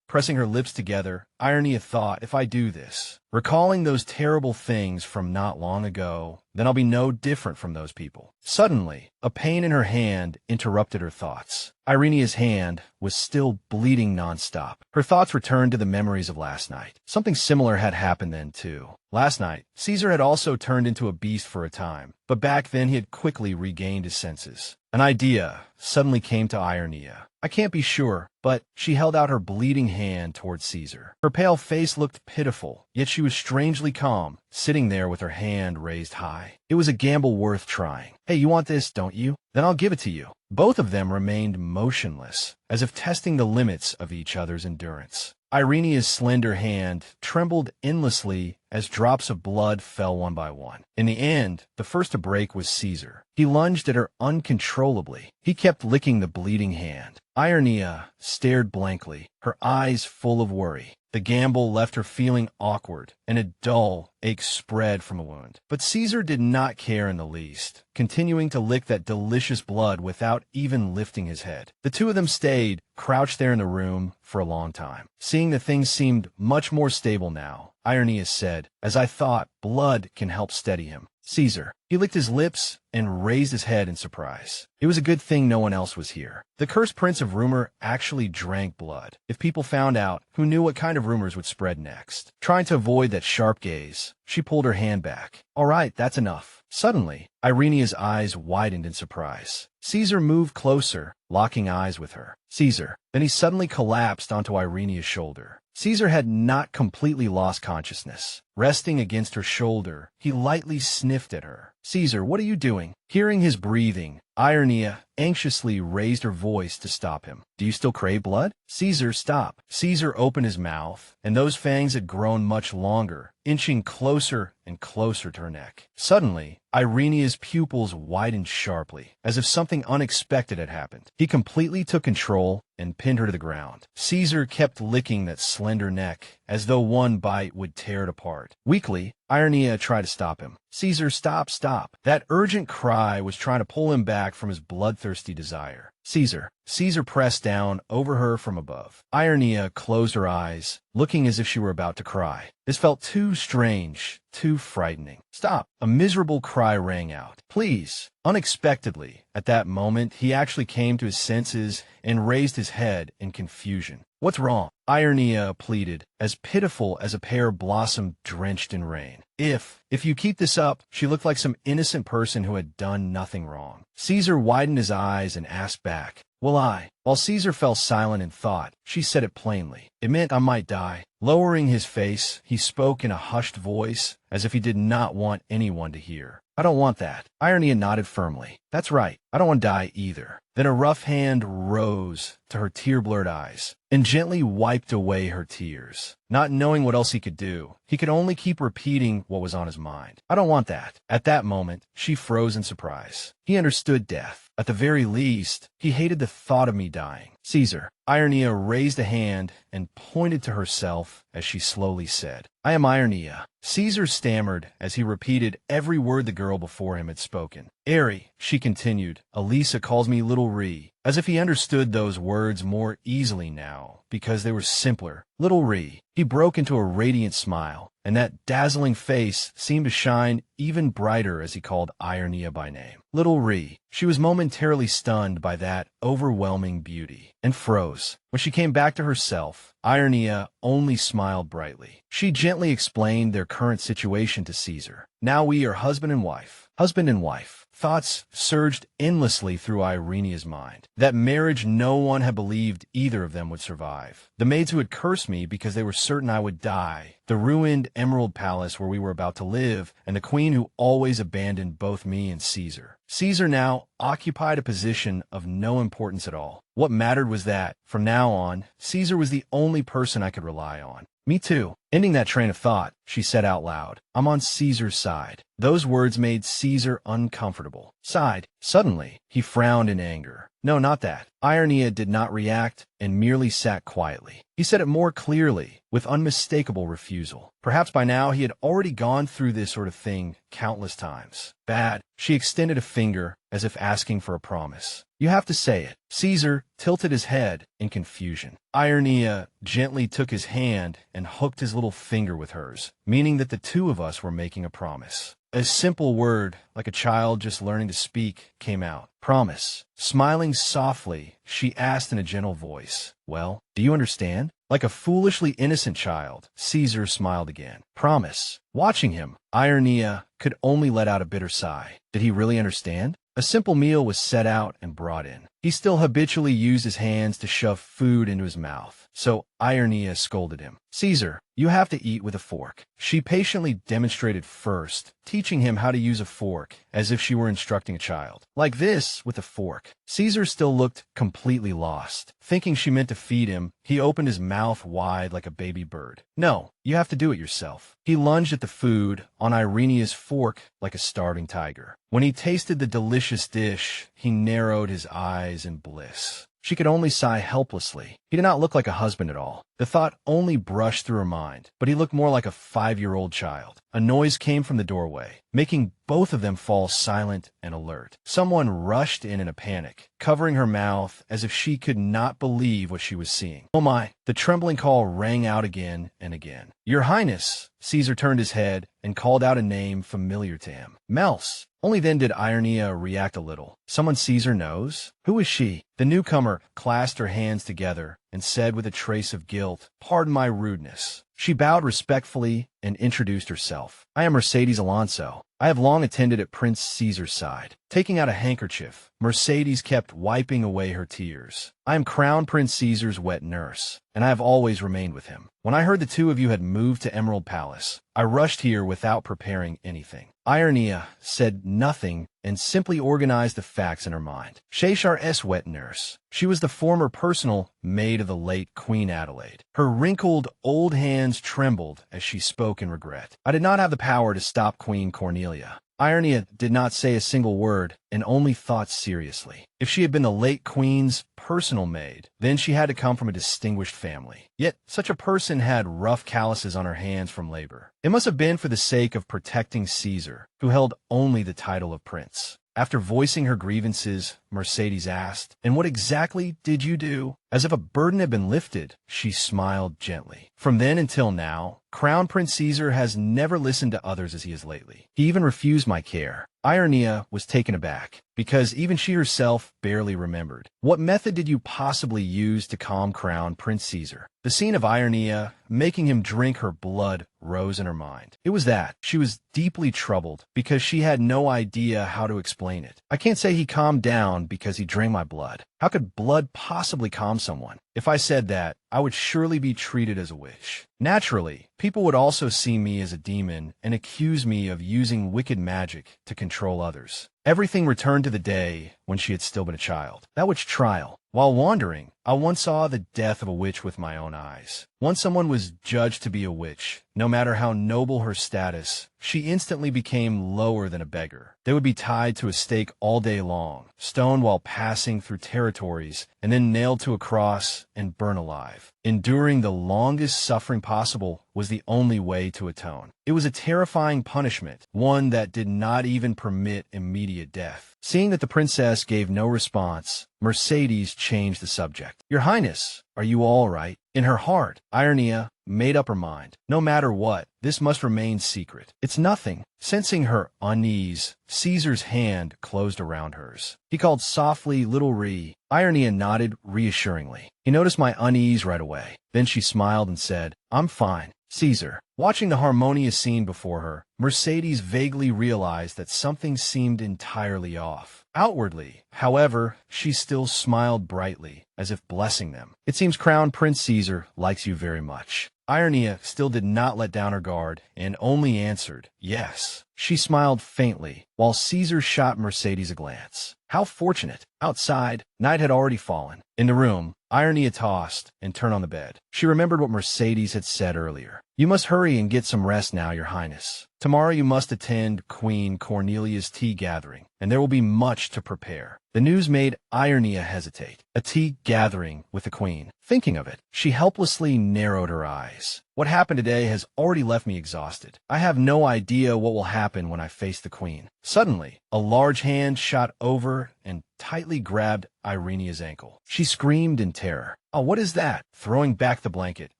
pressing her lips together, Irenia thought, "If I do this, recalling those terrible things from not long ago, then I'll be no different from those people." Suddenly, a pain in her hand interrupted her thoughts. Irenia's hand was still bleeding nonstop. Her thoughts returned to the memories of last night. Something similar had happened then, too. Last night, Caesar had also turned into a beast for a time, but back then he had quickly regained his senses. An idea suddenly came to Irenia. "I can't be sure," but she held out her bleeding hand towards Caesar. Her pale face looked pitiful, yet she was strangely calm, sitting there with her hand raised high. It was a gamble worth trying. "Hey, you want this, don't you? Then I'll give it to you." Both of them remained motionless, as if testing the limits of each other's endurance. Irenia's slender hand trembled endlessly as drops of blood fell one by one. In the end, the first to break was Caesar. He lunged at her uncontrollably. He kept licking the bleeding hand. Irenia stared blankly, her eyes full of worry. The gamble left her feeling awkward, and a dull ache spread from the wound. But Caesar did not care in the least, continuing to lick that delicious blood without even lifting his head. The two of them stayed, crouched there in the room, for a long time. Seeing that things seemed much more stable now, Irenia said, "As I thought, blood can help steady him." Caesar. He licked his lips and raised his head in surprise. It was a good thing no one else was here. The cursed prince of rumor actually drank blood. If people found out, who knew what kind of rumors would spread next? Trying to avoid that sharp gaze, she pulled her hand back. "All right, that's enough." Suddenly, Irenia's eyes widened in surprise. Caesar moved closer, locking eyes with her. Caesar. Then he suddenly collapsed onto Irenia's shoulder. Caesar had not completely lost consciousness. Resting against her shoulder, he lightly sniffed at her. "Caesar, what are you doing?" Hearing his breathing, Irenia anxiously raised her voice to stop him. "Do you still crave blood?" "Caesar, stop." Caesar opened his mouth, and those fangs had grown much longer, inching closer and closer to her neck. Suddenly, Irenia's pupils widened sharply, as if something unexpected had happened. He completely took control and pinned her to the ground. Caesar kept licking that slender neck, as though one bite would tear it apart. Weakly, Irenia tried to stop him. "Caesar, stop, stop." That urgent cry was trying to pull him back from his bloodthirsty desire. "Caesar." Caesar pressed down over her from above. Irenia closed her eyes, looking as if she were about to cry. This felt too strange, too frightening. "Stop." A miserable cry rang out. "Please." Unexpectedly, at that moment, he actually came to his senses and raised his head in confusion. "What's wrong?" Irenia pleaded, as pitiful as a pear blossom drenched in rain. If you keep this up," she looked like some innocent person who had done nothing wrong. Caesar widened his eyes and asked back, "Will I?" While Caesar fell silent in thought, she said it plainly. "It meant I might die." Lowering his face, he spoke in a hushed voice, as if he did not want anyone to hear. "I don't want that." Irenia nodded firmly. "That's right. I don't want to die either." Then a rough hand rose to her tear-blurred eyes and gently wiped away her tears. Not knowing what else he could do, he could only keep repeating what was on his mind. "I don't want that." At that moment, she froze in surprise. He understood death. At the very least, he hated the thought of me dying. "Caesar." Irenia raised a hand and pointed to herself as she slowly said, "I am Irenia." Caesar stammered as he repeated every word the girl before him had spoken. "Eri," she continued, "Elisa calls me Little Ree," as if he understood those words more easily now, because they were simpler. Little Ree. He broke into a radiant smile, and that dazzling face seemed to shine even brighter as he called Irenia by name. Little Ree. She was momentarily stunned by that overwhelming beauty, and froze. When she came back to herself, Irenia only smiled brightly. She gently explained their current situation to Caesar. "Now we are husband and wife." Husband and wife. Thoughts surged endlessly through Irenia's mind. That marriage no one had believed either of them would survive. The maids who had cursed me because they were certain I would die. The ruined Emerald Palace where we were about to live, and the queen who always abandoned both me and Caesar. Caesar now occupied a position of no importance at all. What mattered was that, from now on, Caesar was the only person I could rely on. "Me too." Ending that train of thought, she said out loud, "I'm on Caesar's side." Those words made Caesar uncomfortable. Side. Suddenly, he frowned in anger. "No, not that." Irenia did not react and merely sat quietly. He said it more clearly, with unmistakable refusal. Perhaps by now he had already gone through this sort of thing countless times. "Bad." She extended a finger as if asking for a promise. "You have to say it." Caesar tilted his head in confusion. Irenia gently took his hand and hooked his little finger with hers, meaning that the two of us were making a promise. A simple word, like a child just learning to speak, came out. "Promise." Smiling softly, she asked in a gentle voice, "Well, do you understand?" Like a foolishly innocent child, Caesar smiled again. "Promise." Watching him, Irenia could only let out a bitter sigh. Did he really understand? A simple meal was set out and brought in. He still habitually used his hands to shove food into his mouth, so Irenia scolded him. "Caesar, you have to eat with a fork." She patiently demonstrated first, teaching him how to use a fork as if she were instructing a child. "Like this, with a fork." Caesar still looked completely lost. Thinking she meant to feed him, he opened his mouth wide like a baby bird. "No, you have to do it yourself." He lunged at the food on Irenia's fork like a starving tiger. When he tasted the delicious dish, he narrowed his eyes in bliss. She could only sigh helplessly. He did not look like a husband at all. The thought only brushed through her mind, but he looked more like a 5-year-old child. A noise came from the doorway, making both of them fall silent and alert. Someone rushed in a panic, covering her mouth as if she could not believe what she was seeing. "Oh my!" The trembling call rang out again and again. "Your Highness!" Caesar turned his head and called out a name familiar to him. "Mels." Only then did Irenia react a little. Someone Caesar knows? Who is she? The newcomer clasped her hands together and said with a trace of guilt, "Pardon my rudeness." She bowed respectfully and introduced herself. "I am Mercedes Alonso. I have long attended at Prince Caesar's side." Taking out a handkerchief, Mercedes kept wiping away her tears. "I am Crown Prince Caesar's wet nurse, and I have always remained with him. When I heard the two of you had moved to Emerald Palace, I rushed here without preparing anything." Irenia said nothing and simply organized the facts in her mind. Sheshar's wet nurse. She was the former personal maid of the late Queen Adelaide. Her wrinkled, old hands trembled as she spoke in regret. "I did not have the power to stop Queen Cornelia." Irenia did not say a single word and only thought seriously. If she had been the late queen's personal maid, then she had to come from a distinguished family. Yet such a person had rough calluses on her hands from labor. It must have been for the sake of protecting Caesar, who held only the title of prince. After voicing her grievances, Mercedes asked, "And what exactly did you do?" As if a burden had been lifted, she smiled gently. "From then until now, Crown Prince Caesar has never listened to others as he has lately. He even refused my care." Irenia was taken aback, because even she herself barely remembered. "What method did you possibly use to calm Crown Prince Caesar?" The scene of Irenia making him drink her blood rose in her mind. It was that. She was deeply troubled, because she had no idea how to explain it. "I can't say he calmed down because he drank my blood. How could blood possibly calm someone? If I said that, I would surely be treated as a witch. Naturally, people would also see me as a demon and accuse me of using wicked magic to control others." Everything returned to the day when she had still been a child. That witch trial. While wandering, I once saw the death of a witch with my own eyes. Once someone was judged to be a witch, no matter how noble her status, she instantly became lower than a beggar. They would be tied to a stake all day long, stoned while passing through territories, and then nailed to a cross and burned alive. Enduring the longest suffering possible was the only way to atone. It was a terrifying punishment, one that did not even permit immediate death. Seeing that the princess gave no response, Mercedes changed the subject. "Your Highness, are you all right?" In her heart, Irenia made up her mind. No matter what, this must remain secret. "It's nothing." Sensing her unease, Caesar's hand closed around hers. He called softly, "Little Ree." Irenia nodded reassuringly. He noticed my unease right away. Then she smiled and said, "I'm fine." Caesar. Watching the harmonious scene before her, Mercedes vaguely realized that something seemed entirely off. Outwardly, however, she still smiled brightly, as if blessing them. "It seems Crown Prince Caesar likes you very much." Irenia still did not let down her guard and only answered, "Yes." She smiled faintly, while Caesar shot Mercedes a glance. How fortunate! Outside, night had already fallen. In the room, Irenia tossed and turned on the bed. She remembered what Mercedes had said earlier. "You must hurry and get some rest now, Your Highness. Tomorrow you must attend Queen Cornelia's tea gathering, and there will be much to prepare." The news made Irenia hesitate. A tea gathering with the queen. Thinking of it, she helplessly narrowed her eyes. What happened today has already left me exhausted. I have no idea what will happen when I face the queen. Suddenly, a large hand shot over and tightly grabbed Irenia's ankle. She screamed in terror. "Oh, what is that?" Throwing back the blanket,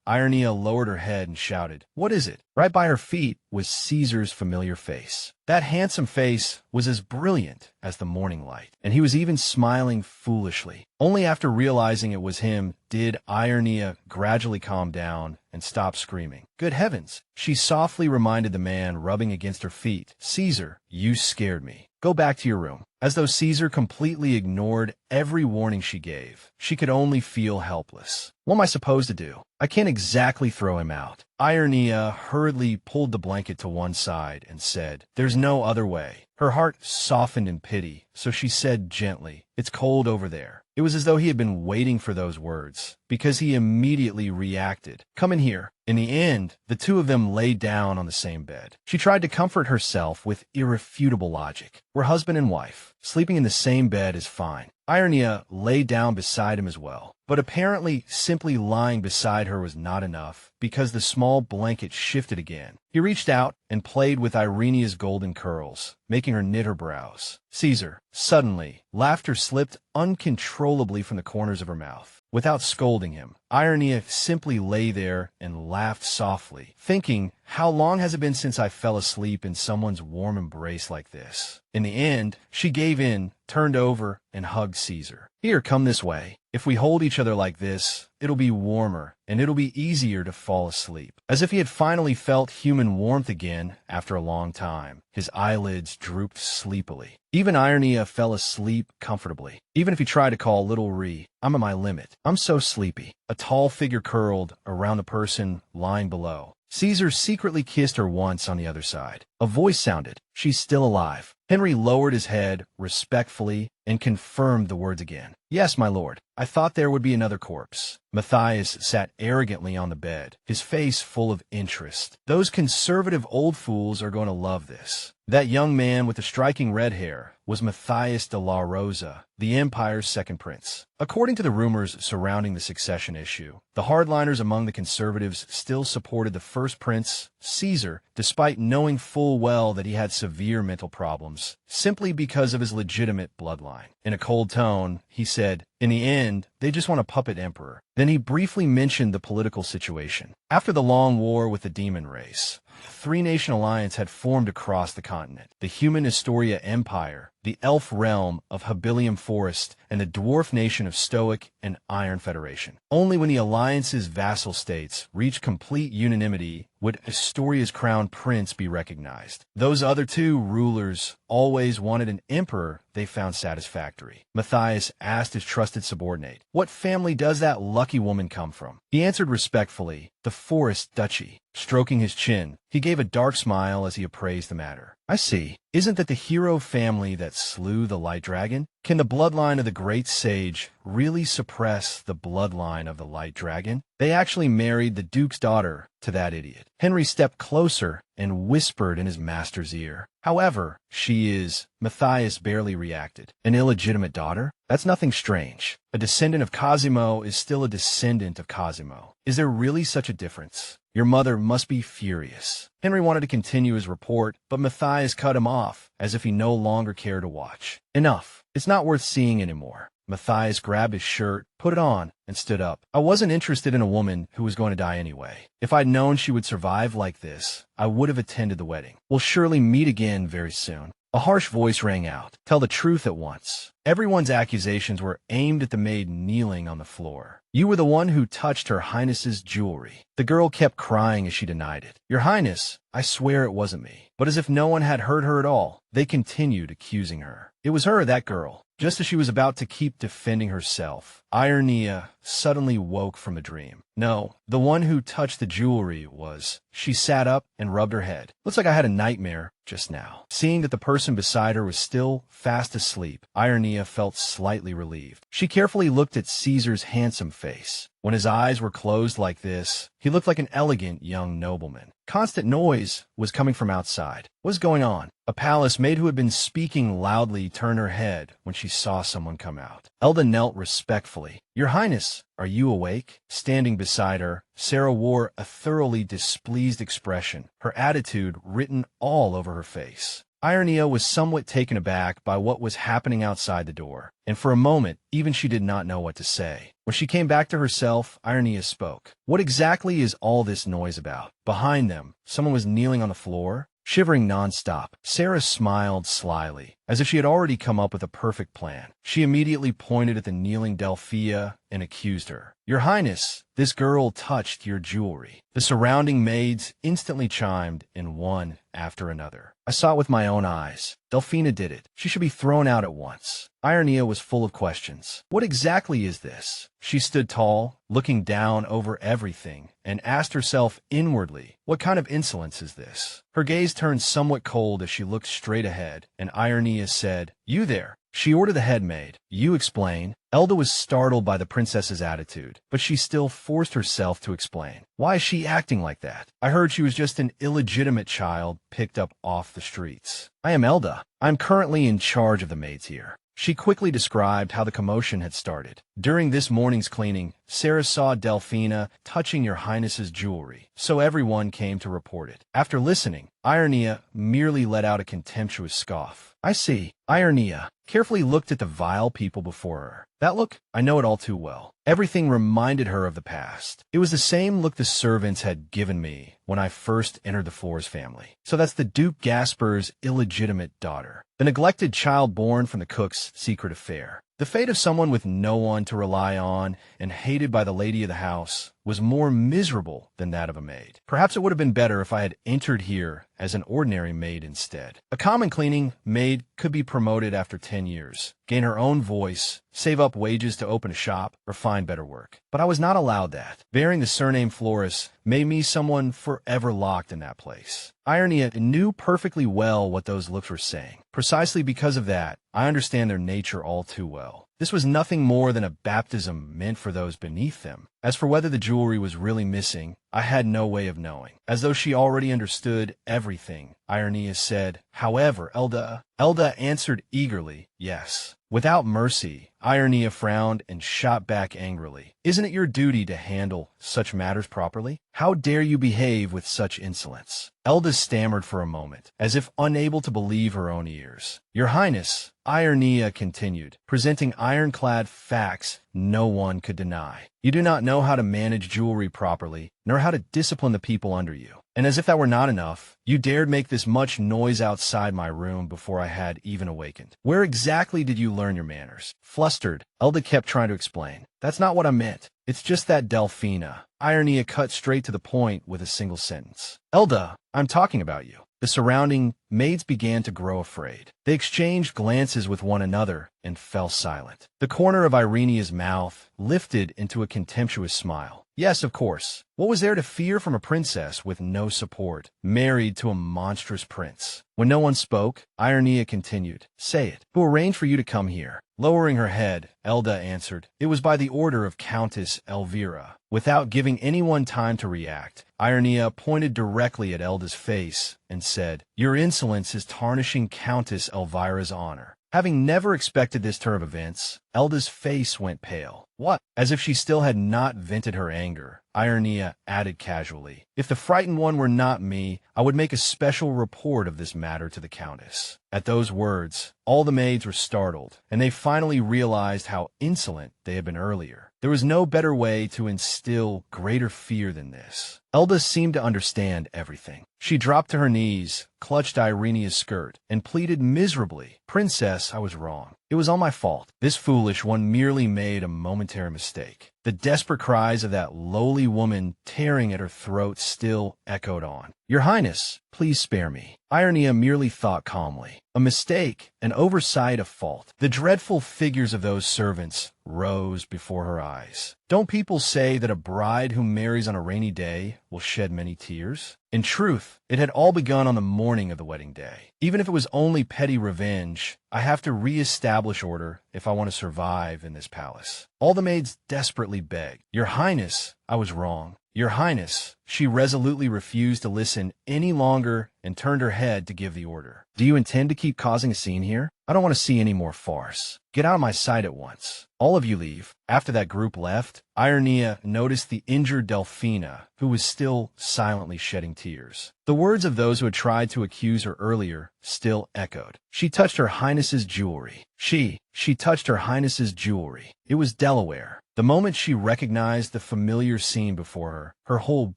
Irenia lowered her head and shouted, "What is it?" Right by her feet was Caesar's familiar face. That handsome face was as brilliant as the morning light, and he was even smiling foolishly. Only after realizing it was him did Irenia gradually calm down and stop screaming. "Good heavens!" She softly reminded the man rubbing against her feet. "Caesar, you scared me." Go back to your room. As though Caesar completely ignored every warning she gave, she could only feel helpless. What am I supposed to do? I can't exactly throw him out. Irenia hurriedly pulled the blanket to one side and said, "There's no other way." Her heart softened in pity, so she said gently, "It's cold over there." It was as though he had been waiting for those words, because he immediately reacted. "Come in here." In the end, the two of them lay down on the same bed. She tried to comfort herself with irrefutable logic. We're husband and wife. Sleeping in the same bed is fine. Irenia lay down beside him as well. But apparently, simply lying beside her was not enough, because the small blanket shifted again. He reached out and played with Irenia's golden curls, making her knit her brows. Caesar. Suddenly, laughter slipped uncontrollably from the corners of her mouth. Without scolding him, Irenia simply lay there and laughed softly, thinking, how long has it been since I fell asleep in someone's warm embrace like this? In the end, she gave in, turned over, and hugged Caesar. Here, come this way. If we hold each other like this, it'll be warmer, and it'll be easier to fall asleep. As if he had finally felt human warmth again after a long time, his eyelids drooped sleepily. Even Irenia fell asleep comfortably. Even if he tried to call little Ree, I'm at my limit. I'm so sleepy. A tall figure curled around the person lying below. Caesar secretly kissed her once on the other side. A voice sounded, "She's still alive." Henry lowered his head respectfully and confirmed the words again. "Yes, my lord. I thought there would be another corpse." Matthias sat arrogantly on the bed, his face full of interest. Those conservative old fools are going to love this. That young man with the striking red hair was Matthias de la Rosa, the Empire's second prince. According to the rumors surrounding the succession issue, the hardliners among the conservatives still supported the first prince, Caesar, despite knowing full well that he had severe mental problems, simply because of his legitimate bloodline. In a cold tone, he said, "In the end, they just want a puppet emperor." Then he briefly mentioned the political situation. After the long war with the demon race, a three-nation alliance had formed across the continent: the human Astoria Empire, the elf realm of Habilium Forest, and the dwarf nation of Stoic and Iron Federation. Only when the alliance's vassal states reached complete unanimity would Astoria's crown prince be recognized. Those other two rulers always wanted an emperor they found satisfactory. Matthias asked his trusted subordinate, "What family does that lucky woman come from?" He answered respectfully, "The Forest Duchy." Stroking his chin, he gave a dark smile as he appraised the matter. "I see. Isn't that the hero family that slew the Light Dragon? Can the bloodline of the great sage really suppress the bloodline of the Light Dragon? They actually married the Duke's daughter to that idiot." Henry stepped closer and whispered in his master's ear, "However, she is..." Matthias barely reacted. "An illegitimate daughter? That's nothing strange. A descendant of Cosimo is still a descendant of Cosimo. Is there really such a difference? Your mother must be furious." Henry wanted to continue his report, but Matthias cut him off, as if he no longer cared to watch. "Enough. It's not worth seeing anymore." Matthias grabbed his shirt, put it on, and stood up. "I wasn't interested in a woman who was going to die anyway. If I'd known she would survive like this, I would have attended the wedding. We'll surely meet again very soon." A harsh voice rang out, "Tell the truth at once." Everyone's accusations were aimed at the maid kneeling on the floor. "You were the one who touched Her Highness's jewelry." The girl kept crying as she denied it. "Your Highness, I swear it wasn't me." But as if no one had heard her at all, they continued accusing her. "It was her, that girl." Just as she was about to keep defending herself, Irenia suddenly woke from a dream. "No, the one who touched the jewelry was..." She sat up and rubbed her head. "Looks like I had a nightmare just now." Seeing that the person beside her was still fast asleep, Irenia felt slightly relieved. She carefully looked at Caesar's handsome face. When his eyes were closed like this, he looked like an elegant young nobleman. Constant noise was coming from outside. What was going on? A palace maid who had been speaking loudly turned her head when she saw someone come out. Elda knelt respectfully. "Your Highness, are you awake?" Standing beside her, Sarah wore a thoroughly displeased expression, her attitude written all over her face. Irenia was somewhat taken aback by what was happening outside the door, and for a moment, even she did not know what to say. When she came back to herself, Irenia spoke. "What exactly is all this noise about?" Behind them, someone was kneeling on the floor, shivering nonstop. Sarah smiled slyly. as if she had already come up with a perfect plan. She immediately pointed at the kneeling Delphia and accused her. "Your Highness, this girl touched your jewelry." The surrounding maids instantly chimed in one after another. "I saw it with my own eyes. Delphina did it. She should be thrown out at once." Irenia was full of questions. "What exactly is this?" She stood tall, looking down over everything, and asked herself inwardly, "What kind of insolence is this?" Her gaze turned somewhat cold as she looked straight ahead, and Irenia said, "You there." She ordered the head maid. "You explain." Elda was startled by the princess's attitude, but she still forced herself to explain. "Why is she acting like that? I heard she was just an illegitimate child picked up off the streets." "I am Elda. I'm currently in charge of the maids here." She quickly described how the commotion had started. "During this morning's cleaning, Sarah saw Delphina touching your Highness's jewelry, so everyone came to report it." After listening, Irenia merely let out a contemptuous scoff. "I see." Irenia carefully looked at the vile people before her. That look, I know it all too well. Everything reminded her of the past. It was the same look the servants had given me when I first entered the Floris family. So that's the Duke Gasper's illegitimate daughter. The neglected child born from the cook's secret affair. The fate of someone with no one to rely on and hated by the lady of the house was more miserable than that of a maid. Perhaps it would have been better if I had entered here as an ordinary maid instead. A common cleaning maid could be promoted after 10 years, gain her own voice, save up wages to open a shop, or find better work. But I was not allowed that. Bearing the surname Floris made me someone forever locked in that place. Irenia knew perfectly well what those looks were saying. Precisely because of that, I understand their nature all too well. This was nothing more than a baptism meant for those beneath them. As for whether the jewelry was really missing, I had no way of knowing. As though she already understood everything, Irenia said, "However, Elda answered eagerly, "Yes." Without mercy, Irenia frowned and shot back angrily. "Isn't it your duty to handle such matters properly? How dare you behave with such insolence?" Elda stammered for a moment, as if unable to believe her own ears. "Your Highness," Irenia continued, presenting ironclad facts no one could deny. "You do not know how to manage jewelry properly, nor how to discipline the people under you. And as if that were not enough, you dared make this much noise outside my room before I had even awakened. Where exactly did you learn your manners?" Flustered, Elda kept trying to explain. "That's not what I meant. It's just that Delphina." Irenia cut straight to the point with a single sentence. "Elda, I'm talking about you." The surrounding maids began to grow afraid. They exchanged glances with one another and fell silent. The corner of Irenia's mouth lifted into a contemptuous smile. Yes, of course. What was there to fear from a princess with no support, married to a monstrous prince? When no one spoke, Irenia continued, "Say it. Who arranged for you to come here?" Lowering her head, Elda answered, "It was by the order of Countess Elvira." Without giving anyone time to react, Irenia pointed directly at Elda's face and said, "Your insolence is tarnishing Countess Elvira's honor." Having never expected this turn of events, Elda's face went pale. "What?" As if she still had not vented her anger, Irenia added casually, "If the frightened one were not me, I would make a special report of this matter to the Countess." At those words, all the maids were startled, and they finally realized how insolent they had been earlier. There was no better way to instill greater fear than this. Elda seemed to understand everything. She dropped to her knees, clutched Irenia's skirt, and pleaded miserably, "Princess, I was wrong. It was all my fault. This foolish one merely made a momentary mistake." The desperate cries of that lowly woman tearing at her throat still echoed on. "Your Highness, please spare me." Irenia merely thought calmly. A mistake, an oversight, a fault. The dreadful figures of those servants rose before her eyes. Don't people say that a bride who marries on a rainy day will shed many tears? In truth, it had all begun on the morning of the wedding day. Even if it was only petty revenge, I have to re-establish order if I want to survive in this palace. All the maids desperately begged, "Your Highness, I was wrong. Your Highness." She resolutely refused to listen any longer and turned her head to give the order. "Do you intend to keep causing a scene here? I don't want to see any more farce. Get out of my sight at once. All of you leave." After that group left, Irenia noticed the injured Delphina, who was still silently shedding tears. The words of those who had tried to accuse her earlier still echoed. She touched her Highness's jewelry. She touched her Highness's jewelry. It was Delaware. The moment she recognized the familiar scene before her, her whole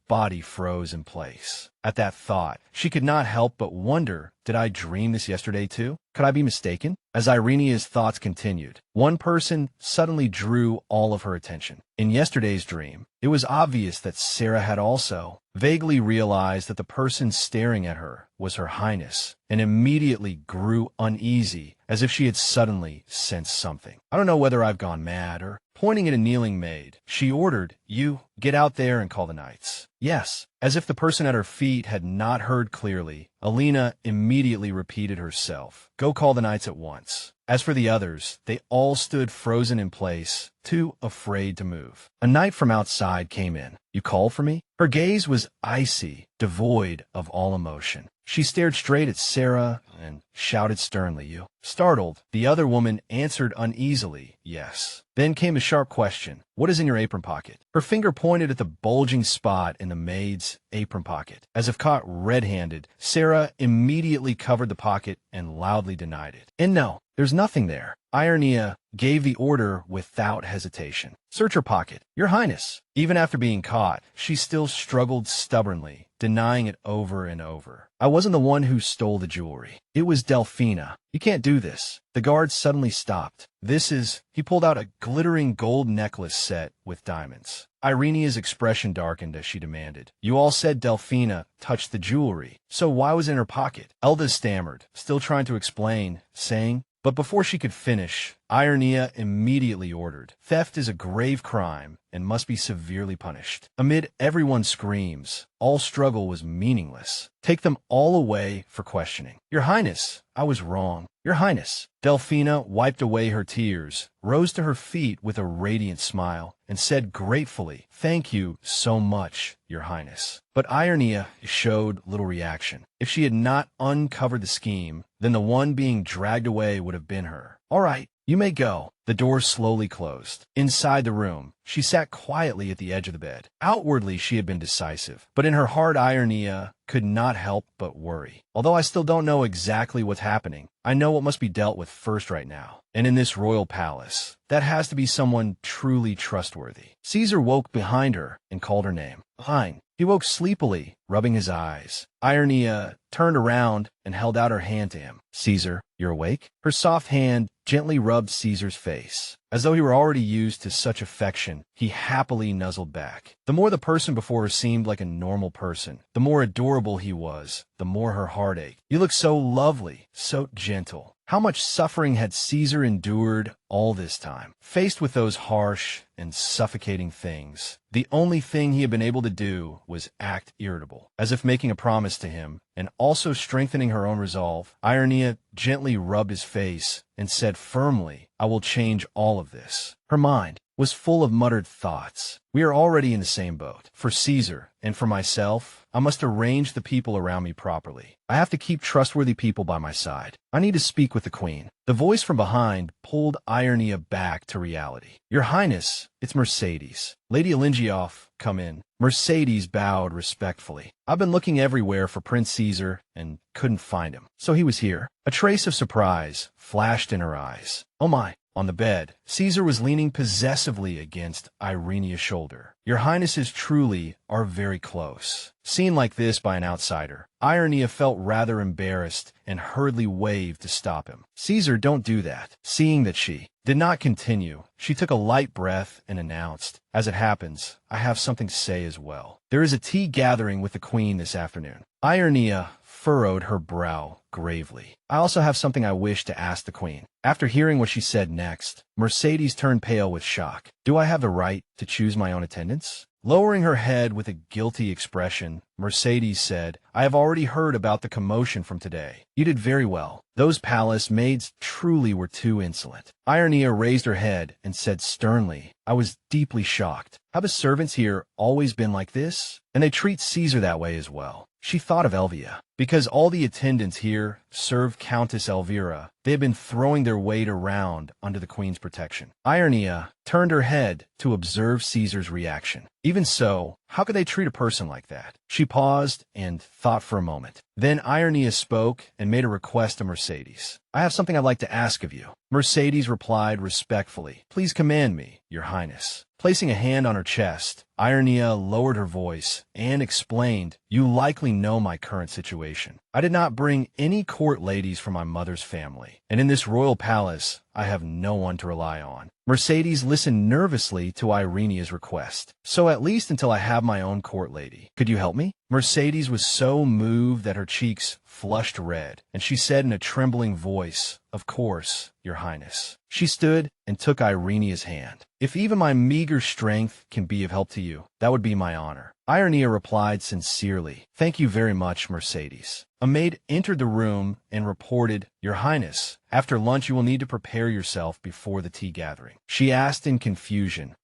body body froze in place. At that thought, she could not help but wonder, did I dream this yesterday too? Could I be mistaken? As Irenia's thoughts continued, one person suddenly drew all of her attention. In yesterday's dream, it was obvious that Sarah had also vaguely realized that the person staring at her was Her Highness, and immediately grew uneasy as if she had suddenly sensed something. I don't know whether I've gone mad or... Pointing at a kneeling maid, she ordered, "You, get out there and call the knights." Yes, as if the person at her feet had not heard clearly, Alina immediately repeated herself, "Go call the knights at once." As for the others, they all stood frozen in place, too afraid to move. A knight from outside came in. "You called for me?" Her gaze was icy, devoid of all emotion. She stared straight at Sarah and shouted sternly, "You." Startled, the other woman answered uneasily, "Yes." Then came a sharp question, "What is in your apron pocket?" Her finger pointed at the bulging spot in the maid's apron pocket. As if caught red-handed, Sarah immediately covered the pocket and loudly denied it. "And no, there's nothing there." Irenia gave the order without hesitation. "Search her pocket, Your Highness." Even after being caught, she still struggled stubbornly, denying it over and over. "I wasn't the one who stole the jewelry. It was Delphina. You can't do this." The guard suddenly stopped. "This is..." He pulled out a glittering gold necklace set with diamonds. Irenia's expression darkened as she demanded, "You all said Delphina touched the jewelry, so why was it in her pocket?" Elda stammered, still trying to explain, saying... But before she could finish, Irenia immediately ordered, "Theft is a grave crime and must be severely punished." Amid everyone's screams, all struggle was meaningless. "Take them all away for questioning." "Your Highness, I was wrong." "Your Highness." Delphina wiped away her tears, rose to her feet with a radiant smile, and said gratefully, "Thank you so much, Your Highness." But Irenia showed little reaction. If she had not uncovered the scheme, then the one being dragged away would have been her. "All right, you may go." The door slowly closed. Inside the room, she sat quietly at the edge of the bed. Outwardly, she had been decisive, but in her heart, Irenia could not help but worry. "Although I still don't know exactly what's happening, I know what must be dealt with first right now. And in this royal palace, that has to be someone truly trustworthy." Caesar woke behind her and called her name. "Fine." He woke sleepily, rubbing his eyes. Irenia turned around and held out her hand to him. "Caesar, you're awake?" Her soft hand gently rubbed Caesar's face. As though he were already used to such affection, he happily nuzzled back. The more the person before her seemed like a normal person, the more adorable he was, the more her heart ached. "You look so lovely, so gentle." How much suffering had Caesar endured all this time? Faced with those harsh and suffocating things, the only thing he had been able to do was act irritable, as if making a promise to him, and also strengthening her own resolve. Irenia gently rubbed his face and said firmly, "I will change all of this." Her mind was full of muttered thoughts. "We are already in the same boat. For Caesar, and for myself, I must arrange the people around me properly. I have to keep trustworthy people by my side. I need to speak with the queen." The voice from behind pulled Irenia back to reality. "Your Highness, it's Mercedes." "Lady Elingioff, come in." Mercedes bowed respectfully. "I've been looking everywhere for Prince Caesar and couldn't find him. So he was here." A trace of surprise flashed in her eyes. "Oh my." On the bed, Caesar was leaning possessively against Irenia's shoulder. "Your Highnesses truly are very close." Seen like this by an outsider, Irenia felt rather embarrassed and hurriedly waved to stop him. "Caesar, don't do that." Seeing that she did not continue, she took a light breath and announced, "As it happens, I have something to say as well. There is a tea gathering with the queen this afternoon." Irenia furrowed her brow gravely. "I also have something I wish to ask the queen." After hearing what she said next, Mercedes turned pale with shock. "Do I have the right to choose my own attendants?" Lowering her head with a guilty expression, Mercedes said, "I have already heard about the commotion from today. You did very well. Those palace maids truly were too insolent." Irenia raised her head and said sternly, "I was deeply shocked. Have the servants here always been like this? And they treat Caesar that way as well." She thought of Elvia. Because all the attendants here served Countess Elvira, they had been throwing their weight around under the queen's protection. Irenia turned her head to observe Caesar's reaction. Even so, how could they treat a person like that? She paused and thought for a moment. Then Irenia spoke and made a request to Mercedes. I have something I'd like to ask of you. Mercedes replied respectfully. Please command me, Your Highness. Placing a hand on her chest, Irenia lowered her voice and explained, You likely know my current situation. I did not bring any court ladies from my mother's family, and in this royal palace, I have no one to rely on. Mercedes listened nervously to Irenia's request. So at least until I have my own court lady. Could you help me? Mercedes was so moved that her cheeks flushed red, and she said in a trembling voice, Of course, Your Highness. She stood and took Irenia's hand. If even my meager strength can be of help to you, that would be my honor. Irenia replied sincerely, Thank you very much, Mercedes. A maid entered the room and reported, Your Highness, after lunch you will need to prepare yourself before the tea gathering. She asked in confusion,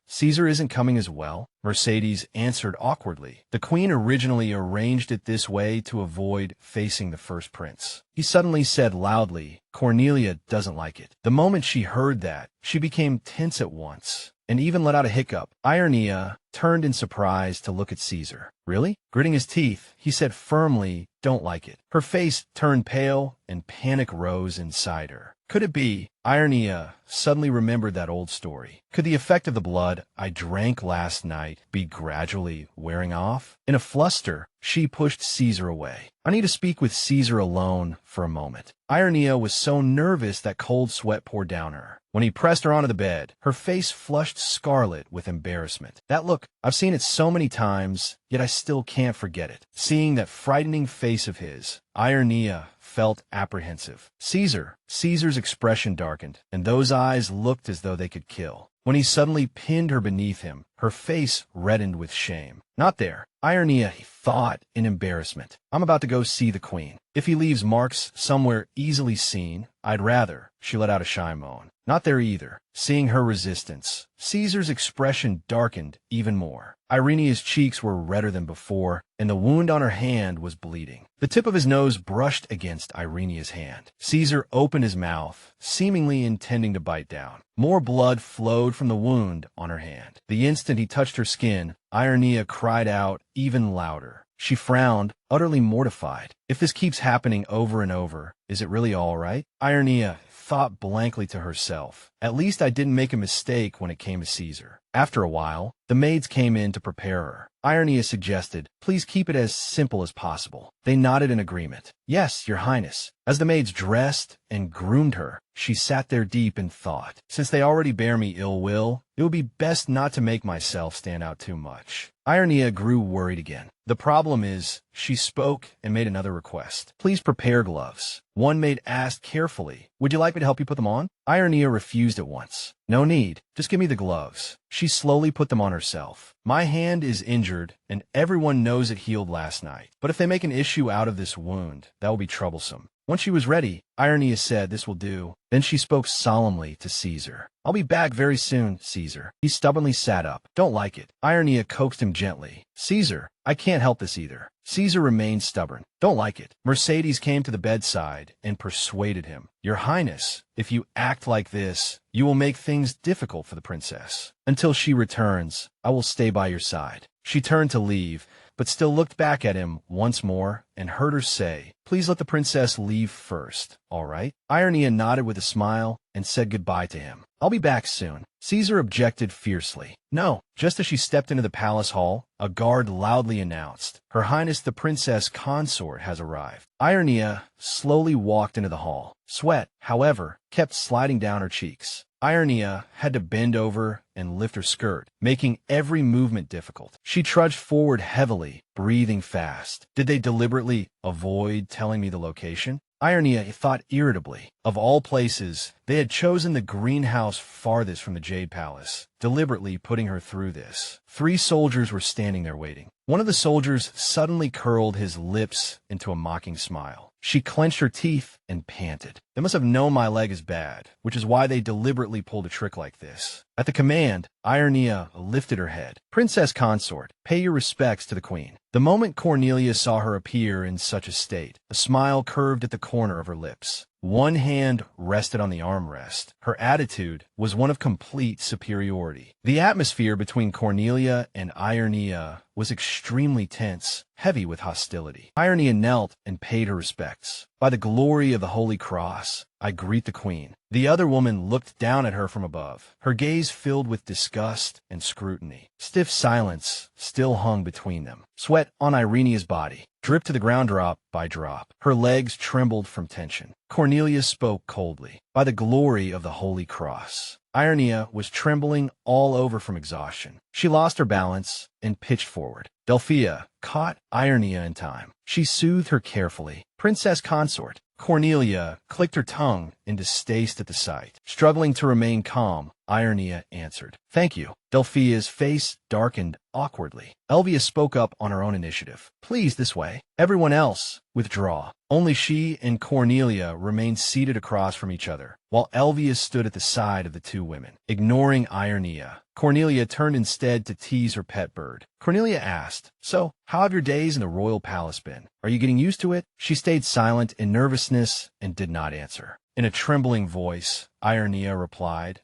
Caesar isn't coming as well? Mercedes answered awkwardly. The queen originally arranged it this way to avoid facing the first prince. He suddenly said loudly, Cornelia doesn't like it. The moment she heard that, she became tense at once, and even let out a hiccup. Irenia turned in surprise to look at Caesar. Really? Gritting his teeth, he said firmly, Don't like it. Her face turned pale, and panic rose inside her. Could it be? Irenia suddenly remembered that old story. Could the effect of the blood I drank last night be gradually wearing off? In a fluster, she pushed Caesar away. I need to speak with Caesar alone for a moment. Irenia was so nervous that cold sweat poured down her. When he pressed her onto the bed, her face flushed scarlet with embarrassment. That look, I've seen it so many times, yet I still can't forget it. Seeing that frightening face of his, Irenia felt apprehensive. Caesar's expression darkened, and those eyes looked as though they could kill. When he suddenly pinned her beneath him, her face reddened with shame. Not there. Irenia thought in embarrassment. I'm about to go see the queen. If he leaves marks somewhere easily seen, I'd rather. She let out a shy moan. Not there either. Seeing her resistance, Caesar's expression darkened even more. Irenia's cheeks were redder than before, and the wound on her hand was bleeding. The tip of his nose brushed against Irenia's hand. Caesar opened his mouth, seemingly intending to bite down. More blood flowed from the wound on her hand. The instant he touched her skin, Irenia cried out even louder. She frowned, utterly mortified. If this keeps happening over and over, is it really all right? Irenia thought blankly to herself. At least I didn't make a mistake when it came to Caesar. After a while, the maids came in to prepare her. Irenia suggested, Please keep it as simple as possible. They nodded in agreement. Yes, Your Highness. As the maids dressed and groomed her, she sat there deep in thought. Since they already bear me ill will, it would be best not to make myself stand out too much. Irenia grew worried again. The problem is, she spoke and made another request. Please prepare gloves. One maid asked carefully, Would you like me to help you put them on? Irenia refused at once. No need. Just give me the gloves. She slowly put them on herself. My hand is injured, and everyone knows it healed last night. But if they make an issue out of this wound, that will be troublesome. Once she was ready, Irenia said this will do. Then she spoke solemnly to Caesar. I'll be back very soon, Caesar. He stubbornly sat up. Don't like it. Irenia coaxed him gently. Caesar, I can't help this either. Caesar remained stubborn. Don't like it. Mercedes came to the bedside and persuaded him. Your Highness, if you act like this, you will make things difficult for the princess. Until she returns, I will stay by your side. She turned to leave, but still looked back at him once more and heard her say, Please let the princess leave first, all right? Irenia nodded with a smile and said goodbye to him. I'll be back soon. Caesar objected fiercely. No. Just as she stepped into the palace hall, a guard loudly announced, Her Highness the Princess Consort has arrived. Irenia slowly walked into the hall. Sweat, however, kept sliding down her cheeks. Irenia had to bend over and lift her skirt, making every movement difficult. She trudged forward heavily, breathing fast. Did they deliberately avoid telling me the location? Irenia thought irritably. Of all places, they had chosen the greenhouse farthest from the Jade Palace, deliberately putting her through this. 3 soldiers were standing there waiting. One of the soldiers suddenly curled his lips into a mocking smile. She clenched her teeth and panted. They must have known my leg is bad, which is why they deliberately pulled a trick like this. At the command, Irenia lifted her head. Princess consort, pay your respects to the queen. The moment Cornelia saw her appear in such a state, a smile curved at the corner of her lips. One hand rested on the armrest. Her attitude was one of complete superiority. The atmosphere between Cornelia and Irenia was extremely tense, heavy with hostility. Irenia knelt and paid her respects. By the glory of the Holy Cross, I greet the queen. The other woman looked down at her from above, her gaze filled with disgust and scrutiny. Stiff silence still hung between them. Sweat on Irenia's body dripped to the ground drop by drop. Her legs trembled from tension. Cornelia spoke coldly. By the glory of the Holy Cross. Irenia was trembling all over from exhaustion. She lost her balance and pitched forward. Delphia caught Irenia in time. She soothed her carefully. Princess consort. Cornelia clicked her tongue in distaste at the sight. Struggling to remain calm, Irenia answered, "Thank you." Delphia's face darkened awkwardly. Elvia spoke up on her own initiative. "Please, this way." Everyone else, withdraw. Only she and Cornelia remained seated across from each other, while Elvia stood at the side of the two women. Ignoring Irenia, Cornelia turned instead to tease her pet bird. Cornelia asked, "So, how have your days in the royal palace been? Are you getting used to it?" She stayed silent in nervousness and did not answer. In a trembling voice, Irenia replied,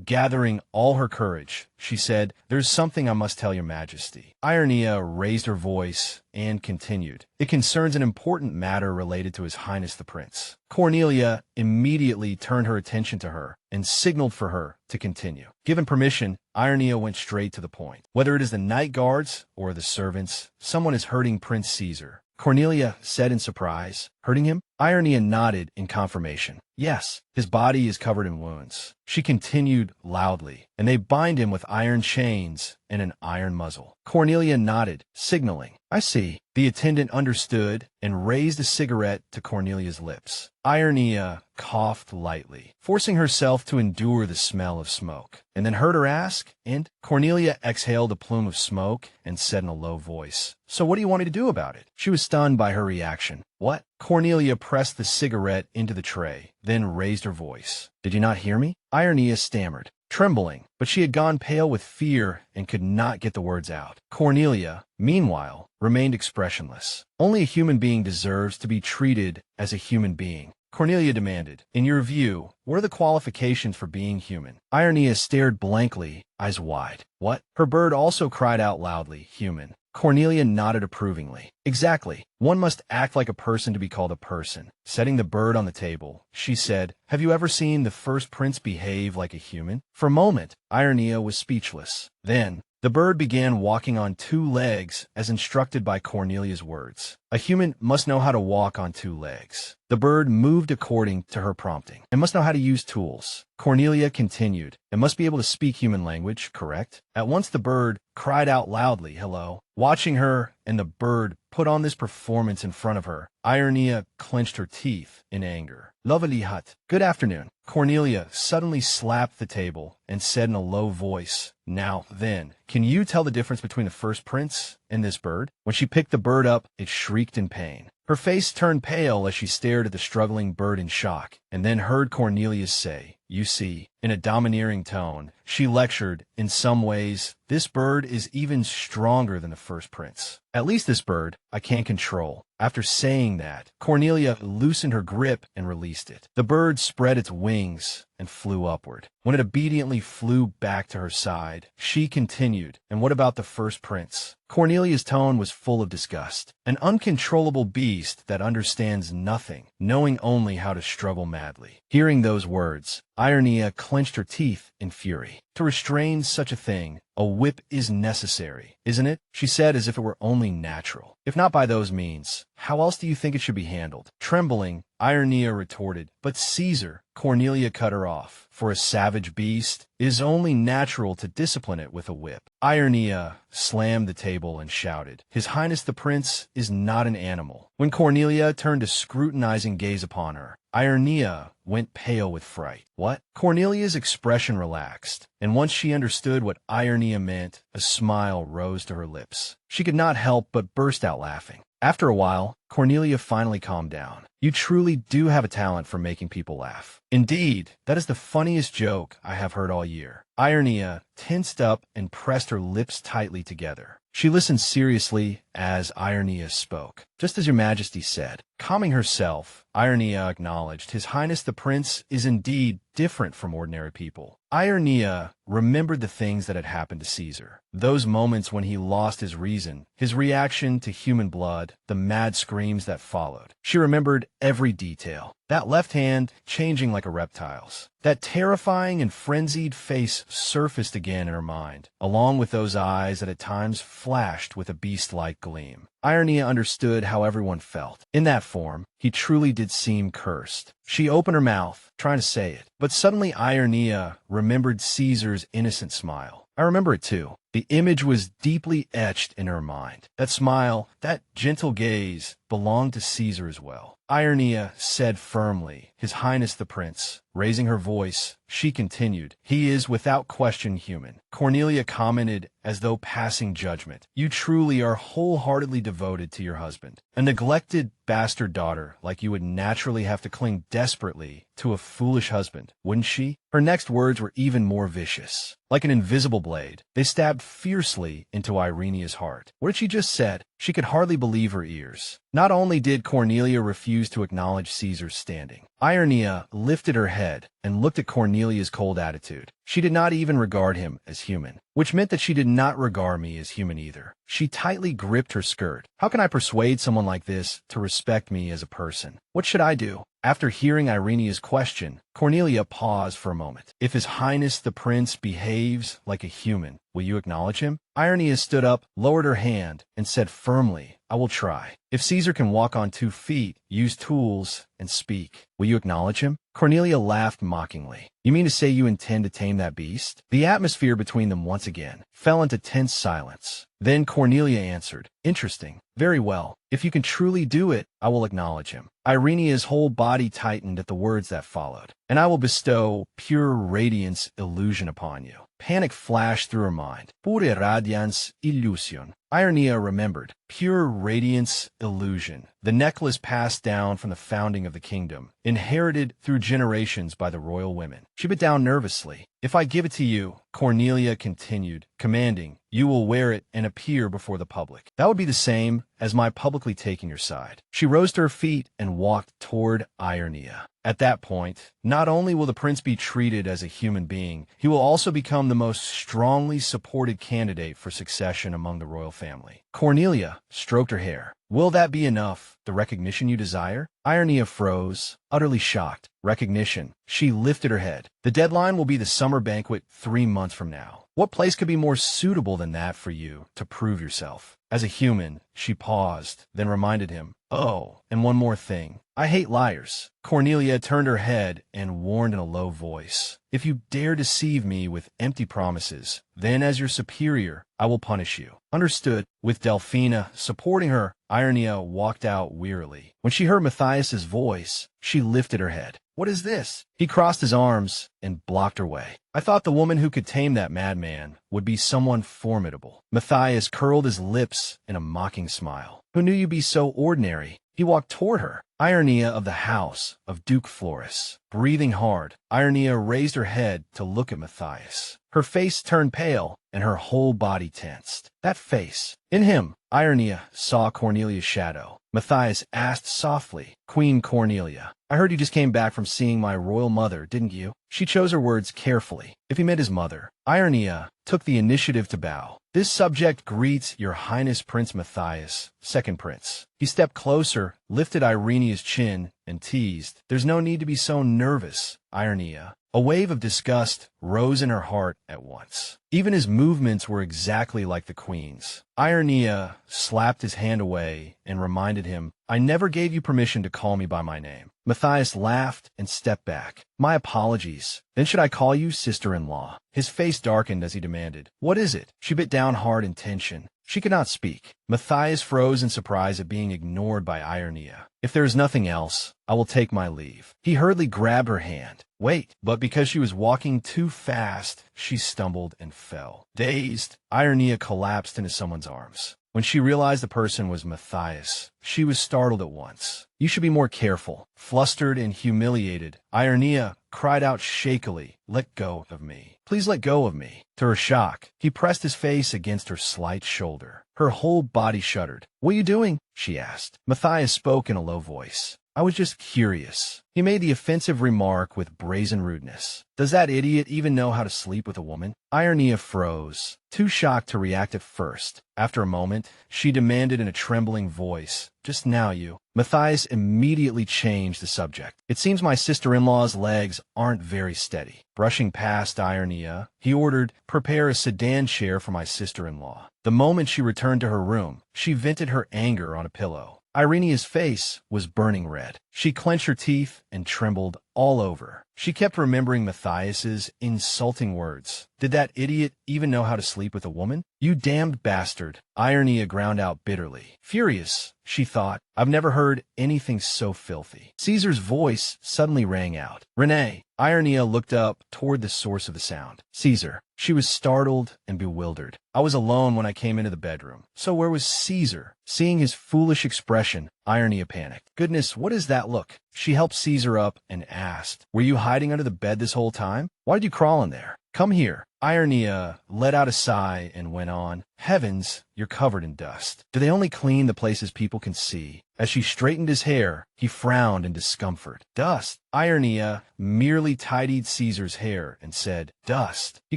Gathering all her courage, she said, "There's something I must tell your majesty." Irenia raised her voice and continued, "It concerns an important matter related to His Highness the Prince." Cornelia immediately turned her attention to her and signaled for her to continue. Given permission, Irenia went straight to the point. "Whether it is the night guards or the servants, someone is hurting Prince Caesar." Cornelia said in surprise, "Hurting him?" Irenia nodded in confirmation. "Yes, his body is covered in wounds." She continued loudly, "And they bind him with iron chains and an iron muzzle." Cornelia nodded, signaling, "I see." The attendant understood and raised a cigarette to Cornelia's lips. Irenia coughed lightly, forcing herself to endure the smell of smoke, and then heard her ask, "And?" Cornelia exhaled a plume of smoke and said in a low voice, "So what do you want me to do about it?" She was stunned by her reaction. "What?" Cornelia pressed the cigarette into the tray, then raised her voice. "Did you not hear me?" Irenia stammered, trembling, but she had gone pale with fear and could not get the words out. Cornelia, meanwhile, remained expressionless. "Only a human being deserves to be treated as a human being." Cornelia demanded, "In your view, what are the qualifications for being human?" Irenia stared blankly, eyes wide. "What?" Her bird also cried out loudly, "Human." Cornelia nodded approvingly. "Exactly. One must act like a person to be called a person." Setting the bird on the table, she said, "Have you ever seen the first prince behave like a human?" For a moment, Irenia was speechless. Then, the bird began walking on two legs as instructed by Cornelia's words. A human must know how to walk on two legs. The bird moved according to her prompting. It must know how to use tools. Cornelia continued, "It must be able to speak human language, correct?" At once the bird cried out loudly, "Hello." Watching her and the bird put on this performance in front of her, Irenia clenched her teeth in anger. "Lovely hut. Good afternoon." Cornelia suddenly slapped the table and said in a low voice, "Now, then, can you tell the difference between the first prince and this bird?" When she picked the bird up, it shrieked in pain. Her face turned pale as she stared at the struggling bird in shock, and then heard Cornelia say, "You see," in a domineering tone. She lectured, "In some ways, this bird is even stronger than the first prince. At least this bird I can't control." After saying that, Cornelia loosened her grip and released it. The bird spread its wings and flew upward. When it obediently flew back to her side, she continued, "And what about the first prince?" Cornelia's tone was full of disgust. "An uncontrollable beast that understands nothing, knowing only how to struggle madly." Hearing those words, Irenia clenched her teeth in fury. "To restrain such a thing, a whip is necessary, isn't it?" she said as if it were only natural. "If not by those means, how else do you think it should be handled?" Trembling, Irenia retorted, "But Caesar," Cornelia cut her off. "For a savage beast, it is only natural to discipline it with a whip." Irenia slammed the table and shouted, "His Highness the Prince is not an animal." When Cornelia turned a scrutinizing gaze upon her, Irenia went pale with fright. "What?" Cornelia's expression relaxed, and once she understood what Irenia meant, a smile rose to her lips. She could not help but burst out laughing. After a while, Cornelia finally calmed down. You truly do have a talent for making people laugh. Indeed, that is the funniest joke I have heard all year. Irenia tensed up and pressed her lips tightly together. She listened seriously as Irenia spoke. Just as your majesty said. Calming herself, Irenia acknowledged, His Highness the Prince is indeed different from ordinary people. Irenia remembered the things that had happened to Caesar. Those moments when he lost his reason, his reaction to human blood, the mad screams that followed. She remembered every detail. That left hand changing like a reptile's. That terrifying and frenzied face surfaced again in her mind, along with those eyes that at times flashed with a beast-like gleam. Irenia understood how everyone felt. In that form, he truly did seem cursed. She opened her mouth, trying to say it, but suddenly Irenia remembered Caesar's innocent smile. I remember it too. The image was deeply etched in her mind. That smile, that gentle gaze, belonged to Caesar as well. Irenia said firmly, His Highness the Prince. Raising her voice, she continued, He is without question human. Cornelia commented as though passing judgment. You truly are wholeheartedly devoted to your husband. A neglected bastard daughter like you would naturally have to cling desperately to a foolish husband, wouldn't she? Her next words were even more vicious. Like an invisible blade, they stabbed fiercely into Irenia's heart. What had she just said? She could hardly believe her ears. Not only did Cornelia refuse to acknowledge Caesar's standing, Irenia lifted her head and looked at Cornelia's cold attitude. She did not even regard him as human, which meant that she did not regard me as human either. She tightly gripped her skirt. How can I persuade someone like this to respect me as a person? What should I do? After hearing Irenia's question, Cornelia paused for a moment. If His Highness the Prince behaves like a human, will you acknowledge him? Irenia stood up, lowered her hand, and said firmly, I will try. If Caesar can walk on 2 feet, use tools, and speak, will you acknowledge him? Cornelia laughed mockingly. You mean to say you intend to tame that beast? The atmosphere between them once again fell into tense silence. Then Cornelia answered, Interesting. Very well. If you can truly do it, I will acknowledge him. Irenia's whole body tightened at the words that followed. And I will bestow pure radiance illusion upon you. Panic flashed through her mind. Pure radiance illusion. Irenia remembered. Pure radiance illusion. The necklace passed down from the founding of the kingdom, inherited through generations by the royal women. She bit down nervously. If I give it to you, Cornelia continued, commanding, you will wear it and appear before the public. That would be the same as my publicly taking your side. She rose to her feet and walked toward Irenia. At that point, not only will the prince be treated as a human being, he will also become the most strongly supported candidate for succession among the royal family. Cornelia stroked her hair. Will that be enough, the recognition you desire? Irenia froze, utterly shocked. Recognition. She lifted her head. The deadline will be the summer banquet 3 months from now. What place could be more suitable than that for you to prove yourself? As a human, she paused, then reminded him, Oh, and one more thing. I hate liars. Cornelia turned her head and warned in a low voice. If you dare deceive me with empty promises, then as your superior, I will punish you. Understood. With Delphina supporting her, Irenia walked out wearily. When she heard Matthias's voice, she lifted her head. What is this? He crossed his arms and blocked her way. I thought the woman who could tame that madman would be someone formidable. Matthias curled his lips in a mocking smile. Who knew you'd be so ordinary? He walked toward her. Irenia of the house of Duke Floris. Breathing hard, Irenia raised her head to look at Matthias. Her face turned pale, and her whole body tensed. That face. In him, Irenia saw Cornelia's shadow. Matthias asked softly, Queen Cornelia, I heard you just came back from seeing my royal mother, didn't you? She chose her words carefully. If he meant his mother, Irenia took the initiative to bow. This subject greets your Highness Prince Matthias, second prince. He stepped closer, lifted Irenia's chin, and teased, There's no need to be so nervous, Irenia. A wave of disgust rose in her heart at once. Even his movements were exactly like the queen's. Irenia slapped his hand away and reminded him, I never gave you permission to call me by my name. Matthias laughed and stepped back. My apologies. Then should I call you sister-in-law? His face darkened as he demanded, What is it? She bit down hard in tension. She could not speak. Matthias froze in surprise at being ignored by Irenia. If there is nothing else, I will take my leave. He hurriedly grabbed her hand. Wait, but because she was walking too fast, she stumbled and fell. Dazed, Irenia collapsed into someone's arms. When she realized the person was Matthias, she was startled at once. You should be more careful. Flustered and humiliated, Irenia cried out shakily, "Let go of me. Please let go of me." To her shock, he pressed his face against her slight shoulder. Her whole body shuddered. "What are you doing?" she asked. Matthias spoke in a low voice. "I was just curious." He made the offensive remark with brazen rudeness. Does that idiot even know how to sleep with a woman? Irenia froze, too shocked to react at first. After a moment, she demanded in a trembling voice, "Just now, you." Matthias immediately changed the subject. "It seems my sister-in-law's legs aren't very steady." Brushing past Irenia, he ordered, "Prepare a sedan chair for my sister-in-law." The moment she returned to her room, she vented her anger on a pillow. Irenia's face was burning red. She clenched her teeth and trembled all over. She kept remembering Matthias's insulting words. Did that idiot even know how to sleep with a woman? "You damned bastard," Irenia ground out bitterly. Furious, she thought, "I've never heard anything so filthy." Caesar's voice suddenly rang out. "Renee." Irenia looked up toward the source of the sound. "Caesar." She was startled and bewildered. "I was alone when I came into the bedroom. So where was Caesar?" Seeing his foolish expression, Irenia panicked. "Goodness, what is that look?" She helped Caesar up and asked, "Were you hiding under the bed this whole time? Why did you crawl in there? Come here." Irenia let out a sigh and went on, "Heavens, you're covered in dust. Do they only clean the places people can see?" As she straightened his hair, he frowned in discomfort. "Dust." Irenia merely tidied Caesar's hair and said, "Dust." He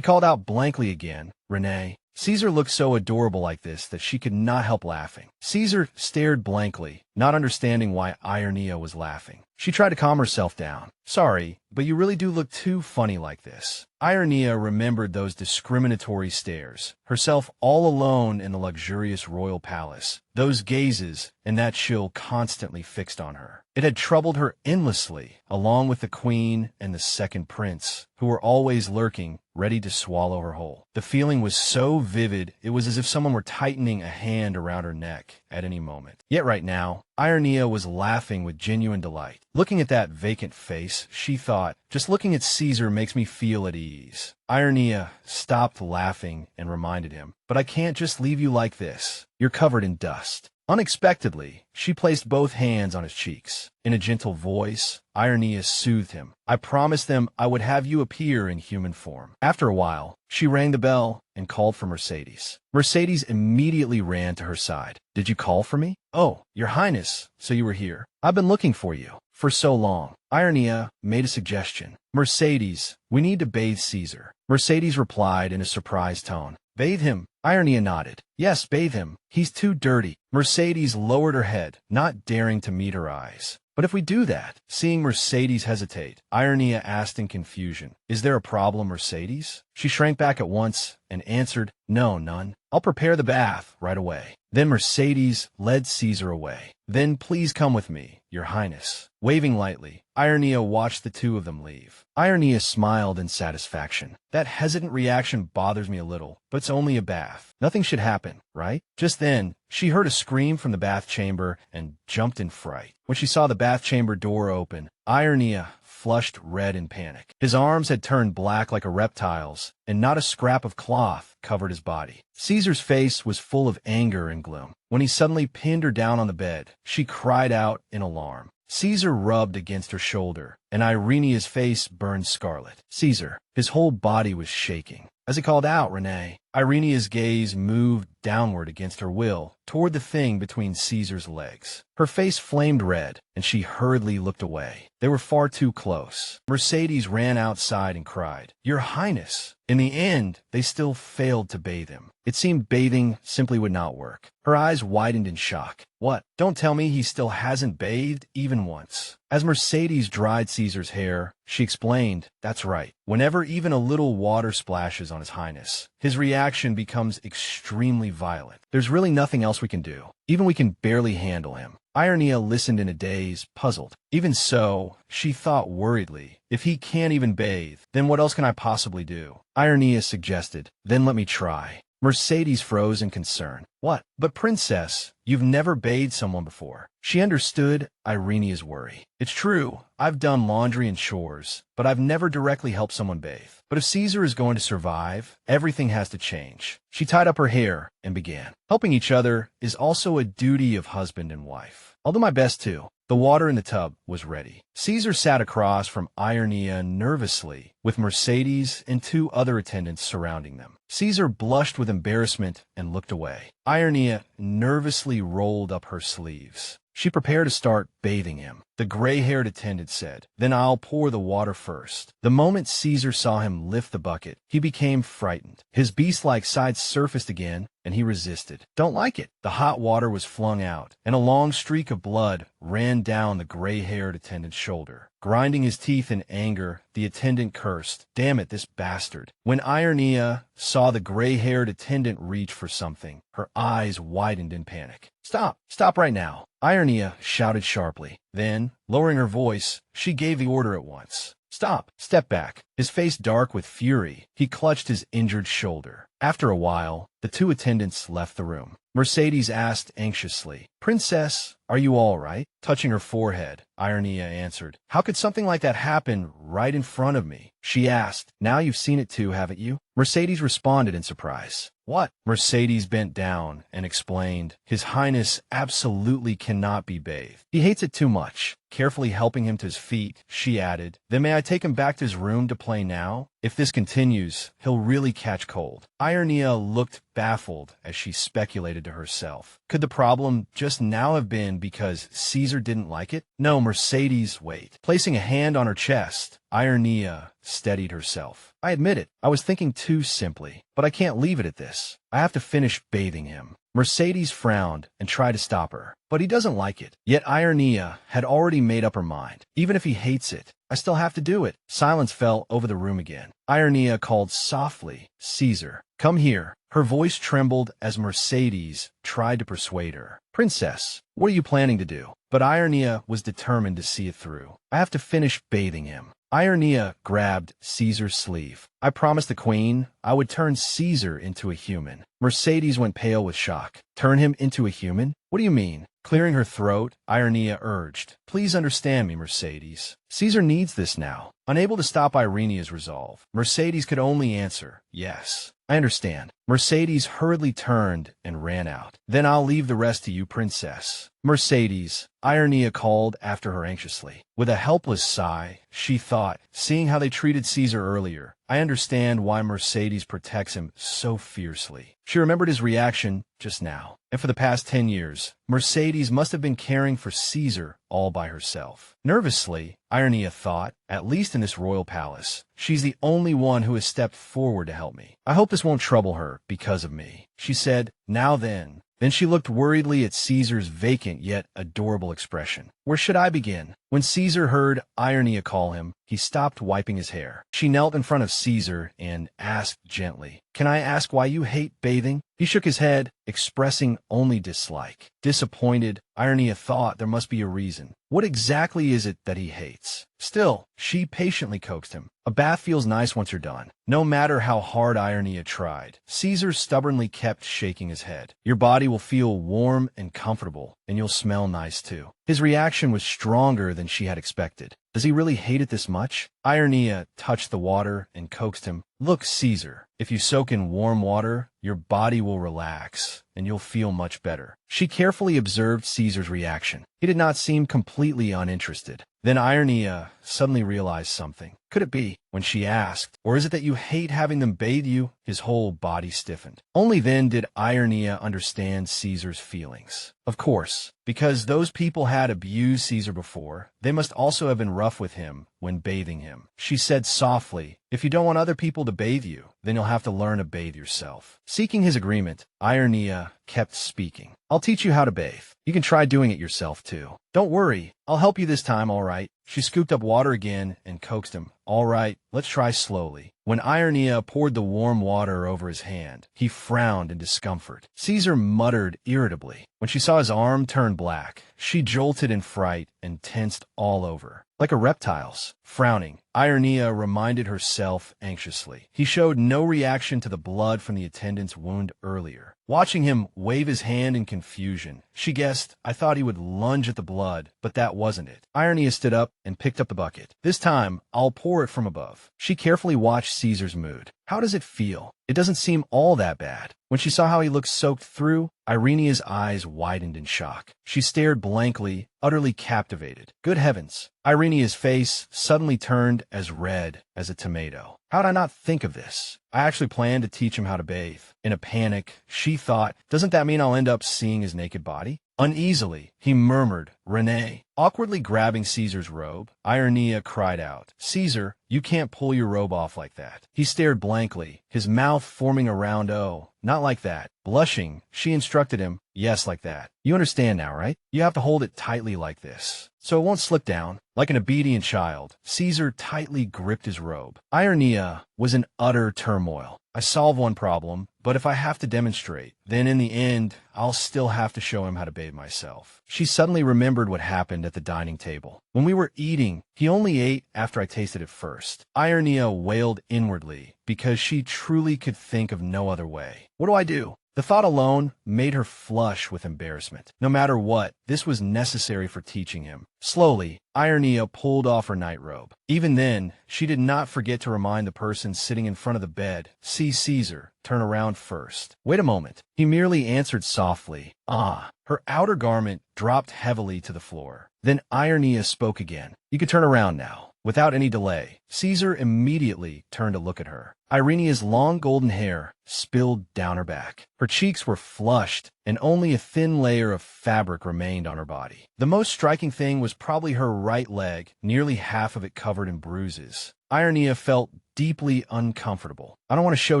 called out blankly again, "Renee." Caesar looked so adorable like this that she could not help laughing. Caesar stared blankly, not understanding why Irenia was laughing. She tried to calm herself down. "Sorry, but you really do look too funny like this." Irenia remembered those discriminatory stares, herself all alone in the luxurious royal palace, those gazes and that chill constantly fixed on her. It had troubled her endlessly, along with the queen and the second prince, who were always lurking, ready to swallow her whole. The feeling was so vivid, it was as if someone were tightening a hand around her neck at any moment. Yet right now, Irenia was laughing with genuine delight. Looking at that vacant face, she thought, just looking at Caesar makes me feel at ease. Irenia stopped laughing and reminded him, "But I can't just leave you like this. You're covered in dust." Unexpectedly, she placed both hands on his cheeks. In a gentle voice, Irenia soothed him. "I promised them I would have you appear in human form." After a while, she rang the bell and called for Mercedes. Mercedes immediately ran to her side. "Did you call for me?" "Oh, Your Highness, so you were here. I've been looking for you for so long." Irenia made a suggestion. "Mercedes, we need to bathe Caesar." Mercedes replied in a surprised tone. "Bathe him?" Irenia nodded. "Yes, bathe him. He's too dirty." Mercedes lowered her head, not daring to meet her eyes. "But if we do that?" Seeing Mercedes hesitate, Irenia asked in confusion, "Is there a problem, Mercedes?" She shrank back at once and answered, "No, none. I'll prepare the bath right away." Then Mercedes led Caesar away. "Then please come with me, Your Highness." Waving lightly, Irenia watched the two of them leave. Irenia smiled in satisfaction. "That hesitant reaction bothers me a little, but it's only a bath. Nothing should happen, right?" Just then, she heard a scream from the bath chamber and jumped in fright. When she saw the bath chamber door open, Irenia flushed red in panic. His arms had turned black like a reptile's, and not a scrap of cloth covered his body. Caesar's face was full of anger and gloom. When he suddenly pinned her down on the bed, she cried out in alarm. Caesar rubbed against her shoulder, and Irenia's face burned scarlet. Caesar, his whole body was shaking. As he called out, "Renee," Irenia's gaze moved downward against her will, toward the thing between Caesar's legs. Her face flamed red, and she hurriedly looked away. They were far too close. Mercedes ran outside and cried, "Your Highness!" In the end, they still failed to bathe him. It seemed bathing simply would not work. Her eyes widened in shock. "What? Don't tell me he still hasn't bathed even once." As Mercedes dried Caesar's hair, she explained, "That's right. Whenever even a little water splashes on His Highness, his reaction becomes extremely violent. There's really nothing else we can do. Even we can barely handle him." Irenia listened in a daze, puzzled. Even so, she thought worriedly, if he can't even bathe, then what else can I possibly do? Irenia suggested, "Then let me try." Mercedes froze in concern. What? But princess, you've never bathed someone before. She understood Irenia's worry. It's true, I've done laundry and chores, but I've never directly helped someone bathe. But if Caesar is going to survive, everything has to change. She tied up her hair and began. Helping each other is also a duty of husband and wife. I'll do my best too. The water in the tub was ready. Caesar sat across from Irenia nervously, with Mercedes and two other attendants surrounding them. Caesar blushed with embarrassment and looked away. Irenia nervously rolled up her sleeves. She prepared to start bathing him. The gray-haired attendant said, "Then I'll pour the water first." The moment Caesar saw him lift the bucket, he became frightened. His beast-like side surfaced again, and he resisted. "Don't like it." The hot water was flung out, and a long streak of blood ran down the gray-haired attendant's shoulder. Grinding his teeth in anger, the attendant cursed, "Damn it, this bastard." When Irenia saw the gray-haired attendant reach for something, her eyes widened in panic. "Stop! Stop right now!" Irenia shouted sharply. Then, lowering her voice, she gave the order at once. "Stop! Step back." His face dark with fury, he clutched his injured shoulder. After a while, the two attendants left the room. Mercedes asked anxiously, "Princess, are you all right?" Touching her forehead, Irenia answered, "How could something like that happen right in front of me?" She asked, "Now you've seen it too, haven't you?" Mercedes responded in surprise. "What?" Mercedes bent down and explained, "His Highness absolutely cannot be bathed. He hates it too much." Carefully helping him to his feet, she added, "Then may I take him back to his room to play now? If this continues, he'll really catch cold." Irenia looked baffled as she speculated to herself. Could the problem just now have been because Caesar didn't like it? No, Mercedes, wait. Placing a hand on her chest, Irenia steadied herself. "I admit it, I was thinking too simply, but I can't leave it at this. I have to finish bathing him." Mercedes frowned and tried to stop her, but he doesn't like it. Yet Irenia had already made up her mind. Even if he hates it, I still have to do it. Silence fell over the room again. Irenia called softly, "Caesar, come here." Her voice trembled as Mercedes tried to persuade her. "Princess, what are you planning to do?" But Irenia was determined to see it through. "I have to finish bathing him." Irenia grabbed Caesar's sleeve. "I promised the queen I would turn Caesar into a human." Mercedes went pale with shock. "Turn him into a human? What do you mean?" Clearing her throat, Irenia urged, "Please understand me, Mercedes. Caesar needs this now." Unable to stop Irenia's resolve, Mercedes could only answer, "Yes, I understand." Mercedes hurriedly turned and ran out. "Then I'll leave the rest to you, Princess." "Mercedes," Irenia called after her anxiously. With a helpless sigh, she thought, seeing how they treated Caesar earlier, I understand why Mercedes protects him so fiercely. She remembered his reaction just now. And for the past 10 years, Mercedes must have been caring for Caesar all by herself. Nervously, Irenia thought, at least in this royal palace, she's the only one who has stepped forward to help me. I hope this won't trouble her because of me. She said, "Now then." Then she looked worriedly at Caesar's vacant yet adorable expression. "Where should I begin?" When Caesar heard Irenia call him, he stopped wiping his hair. She knelt in front of Caesar and asked gently, "Can I ask why you hate bathing?" He shook his head, expressing only dislike. Disappointed, Irenia thought there must be a reason. What exactly is it that he hates? Still, she patiently coaxed him. "A bath feels nice once you're done." No matter how hard Irenia tried, Caesar stubbornly kept shaking his head. "Your body will feel warm and comfortable, and you'll smell nice too." His reaction was stronger than she had expected. Does he really hate it this much? Irenia touched the water and coaxed him. "Look, Caesar, if you soak in warm water, your body will relax, and you'll feel much better." She carefully observed Caesar's reaction. He did not seem completely uninterested. Then Irenia suddenly realized something. Could it be, when she asked, "Or is it that you hate having them bathe you?" His whole body stiffened. Only then did Irenia understand Caesar's feelings. Of course, because those people had abused Caesar before, they must also have been rough with him when bathing him. She said softly, "If you don't want other people to bathe you, then you'll have to learn to bathe yourself." Seeking his agreement, Irenia kept speaking. "I'll teach you how to bathe. You can try doing it yourself too. Don't worry, I'll help you this time, all right?" She scooped up water again and coaxed him. "All right, let's try slowly." When Irenia poured the warm water over his hand, he frowned in discomfort. Caesar muttered irritably. When she saw his arm turn black, she jolted in fright and tensed all over. like a reptile's. Frowning, Irenia reminded herself anxiously. He showed no reaction to the blood from the attendant's wound earlier. Watching him wave his hand in confusion, she guessed, I thought he would lunge at the blood, but that wasn't it. Irenia stood up and picked up the bucket. This time, I'll pour it from above. She carefully watched Caesar's mood. How does it feel? It doesn't seem all that bad. When she saw how he looked soaked through, Irenia's eyes widened in shock. She stared blankly, utterly captivated. Good heavens. Irenia's face suddenly turned as red as a tomato. How'd I not think of this? I actually planned to teach him how to bathe. In a panic, she thought, doesn't that mean I'll end up seeing his naked body? Uneasily, he murmured, Renee. Awkwardly grabbing Caesar's robe, Irenia cried out, Caesar, you can't pull your robe off like that. He stared blankly, his mouth forming a round O. Not like that. Blushing, she instructed him, yes, like that. You understand now, right? You have to hold it tightly like this, so it won't slip down. Like an obedient child, Caesar tightly gripped his robe. Irenia was in utter turmoil. I solve one problem, but if I have to demonstrate, then in the end, I'll still have to show him how to bathe myself. She suddenly remembered what happened at the dining table. When we were eating, he only ate after I tasted it first. Irenia wailed inwardly because she truly could think of no other way. What do I do? The thought alone made her flush with embarrassment. No matter what, this was necessary for teaching him. Slowly, Irenia pulled off her nightrobe. Even then, she did not forget to remind the person sitting in front of the bed, see Caesar, turn around first. Wait a moment. He merely answered softly, ah. Her outer garment dropped heavily to the floor. Then Irenia spoke again. You can turn around now. Without any delay, Caesar immediately turned to look at her. Irenia's long golden hair spilled down her back. Her cheeks were flushed, and only a thin layer of fabric remained on her body. The most striking thing was probably her right leg, nearly half of it covered in bruises. Irenia felt deeply uncomfortable. I don't want to show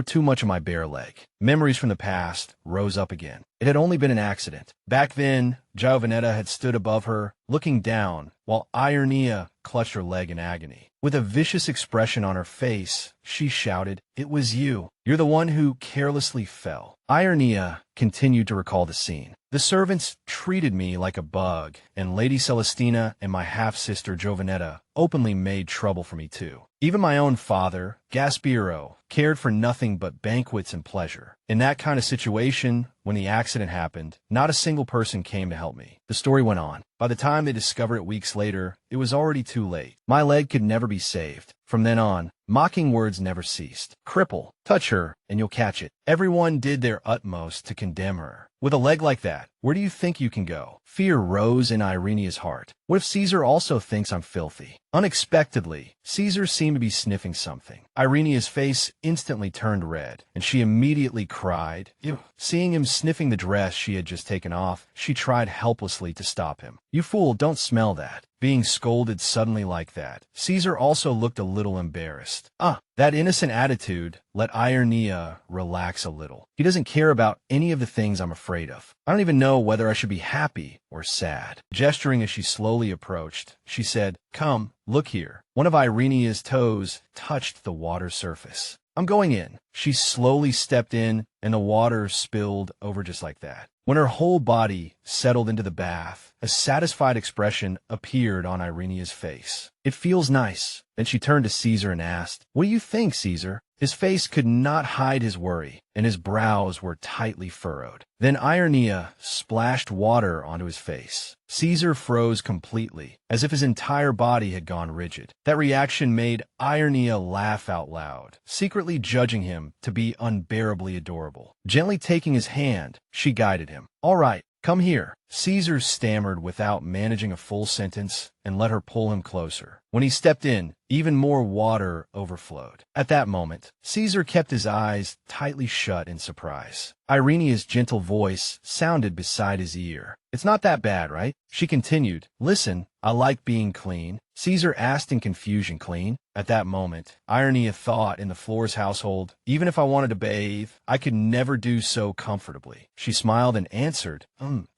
too much of my bare leg. Memories from the past rose up again. It had only been an accident. Back then, Giovanetta had stood above her, looking down, while Irenia clutched her leg in agony. With a vicious expression on her face, she shouted, "It was you. You're the one who carelessly fell." Irenia continued to recall the scene. The servants treated me like a bug, and Lady Celestina and my half-sister Giovanetta openly made trouble for me too. Even my own father, Gaspiro, cared for nothing but banquets and pleasure. In that kind of situation, when the accident happened, not a single person came to help me. The story went on. By the time they discovered it weeks later, it was already too late. My leg could never be saved. From then on, mocking words never ceased. Cripple, touch her, and you'll catch it. Everyone did their utmost to condemn her. With a leg like that, where do you think you can go? Fear rose in Irenia's heart. What if Caesar also thinks I'm filthy? Unexpectedly, Caesar seemed to be sniffing something. Irenia's face instantly turned red, and she immediately cried. Ew. Seeing him sniffing the dress she had just taken off, she tried helplessly to stop him. You fool, don't smell that. Being scolded suddenly like that, Caesar also looked a little embarrassed. That innocent attitude let Irenia relax a little. He doesn't care about any of the things I'm afraid of. I don't even know whether I should be happy or sad. Gesturing as she slowly approached, she said, "Come, look here." One of Irenia's toes touched the water surface. "I'm going in." She slowly stepped in, and the water spilled over just like that. When her whole body settled into the bath, a satisfied expression appeared on Irenia's face. "It feels nice." Then she turned to Caesar and asked, "What do you think, Caesar?" His face could not hide his worry, and his brows were tightly furrowed. Then Irenia splashed water onto his face. Caesar froze completely, as if his entire body had gone rigid. That reaction made Irenia laugh out loud, secretly judging him to be unbearably adorable. Gently taking his hand, she guided him. "All right, come here." Caesar stammered without managing a full sentence and let her pull him closer. When he stepped in, even more water overflowed. At that moment, Caesar kept his eyes tightly shut in surprise. Irenia's gentle voice sounded beside his ear. "It's not that bad, right?" She continued, "Listen, I like being clean." Caesar asked in confusion, "Clean?" At that moment, Irenia thought in the Floris household, even if I wanted to bathe, I could never do so comfortably. She smiled and answered,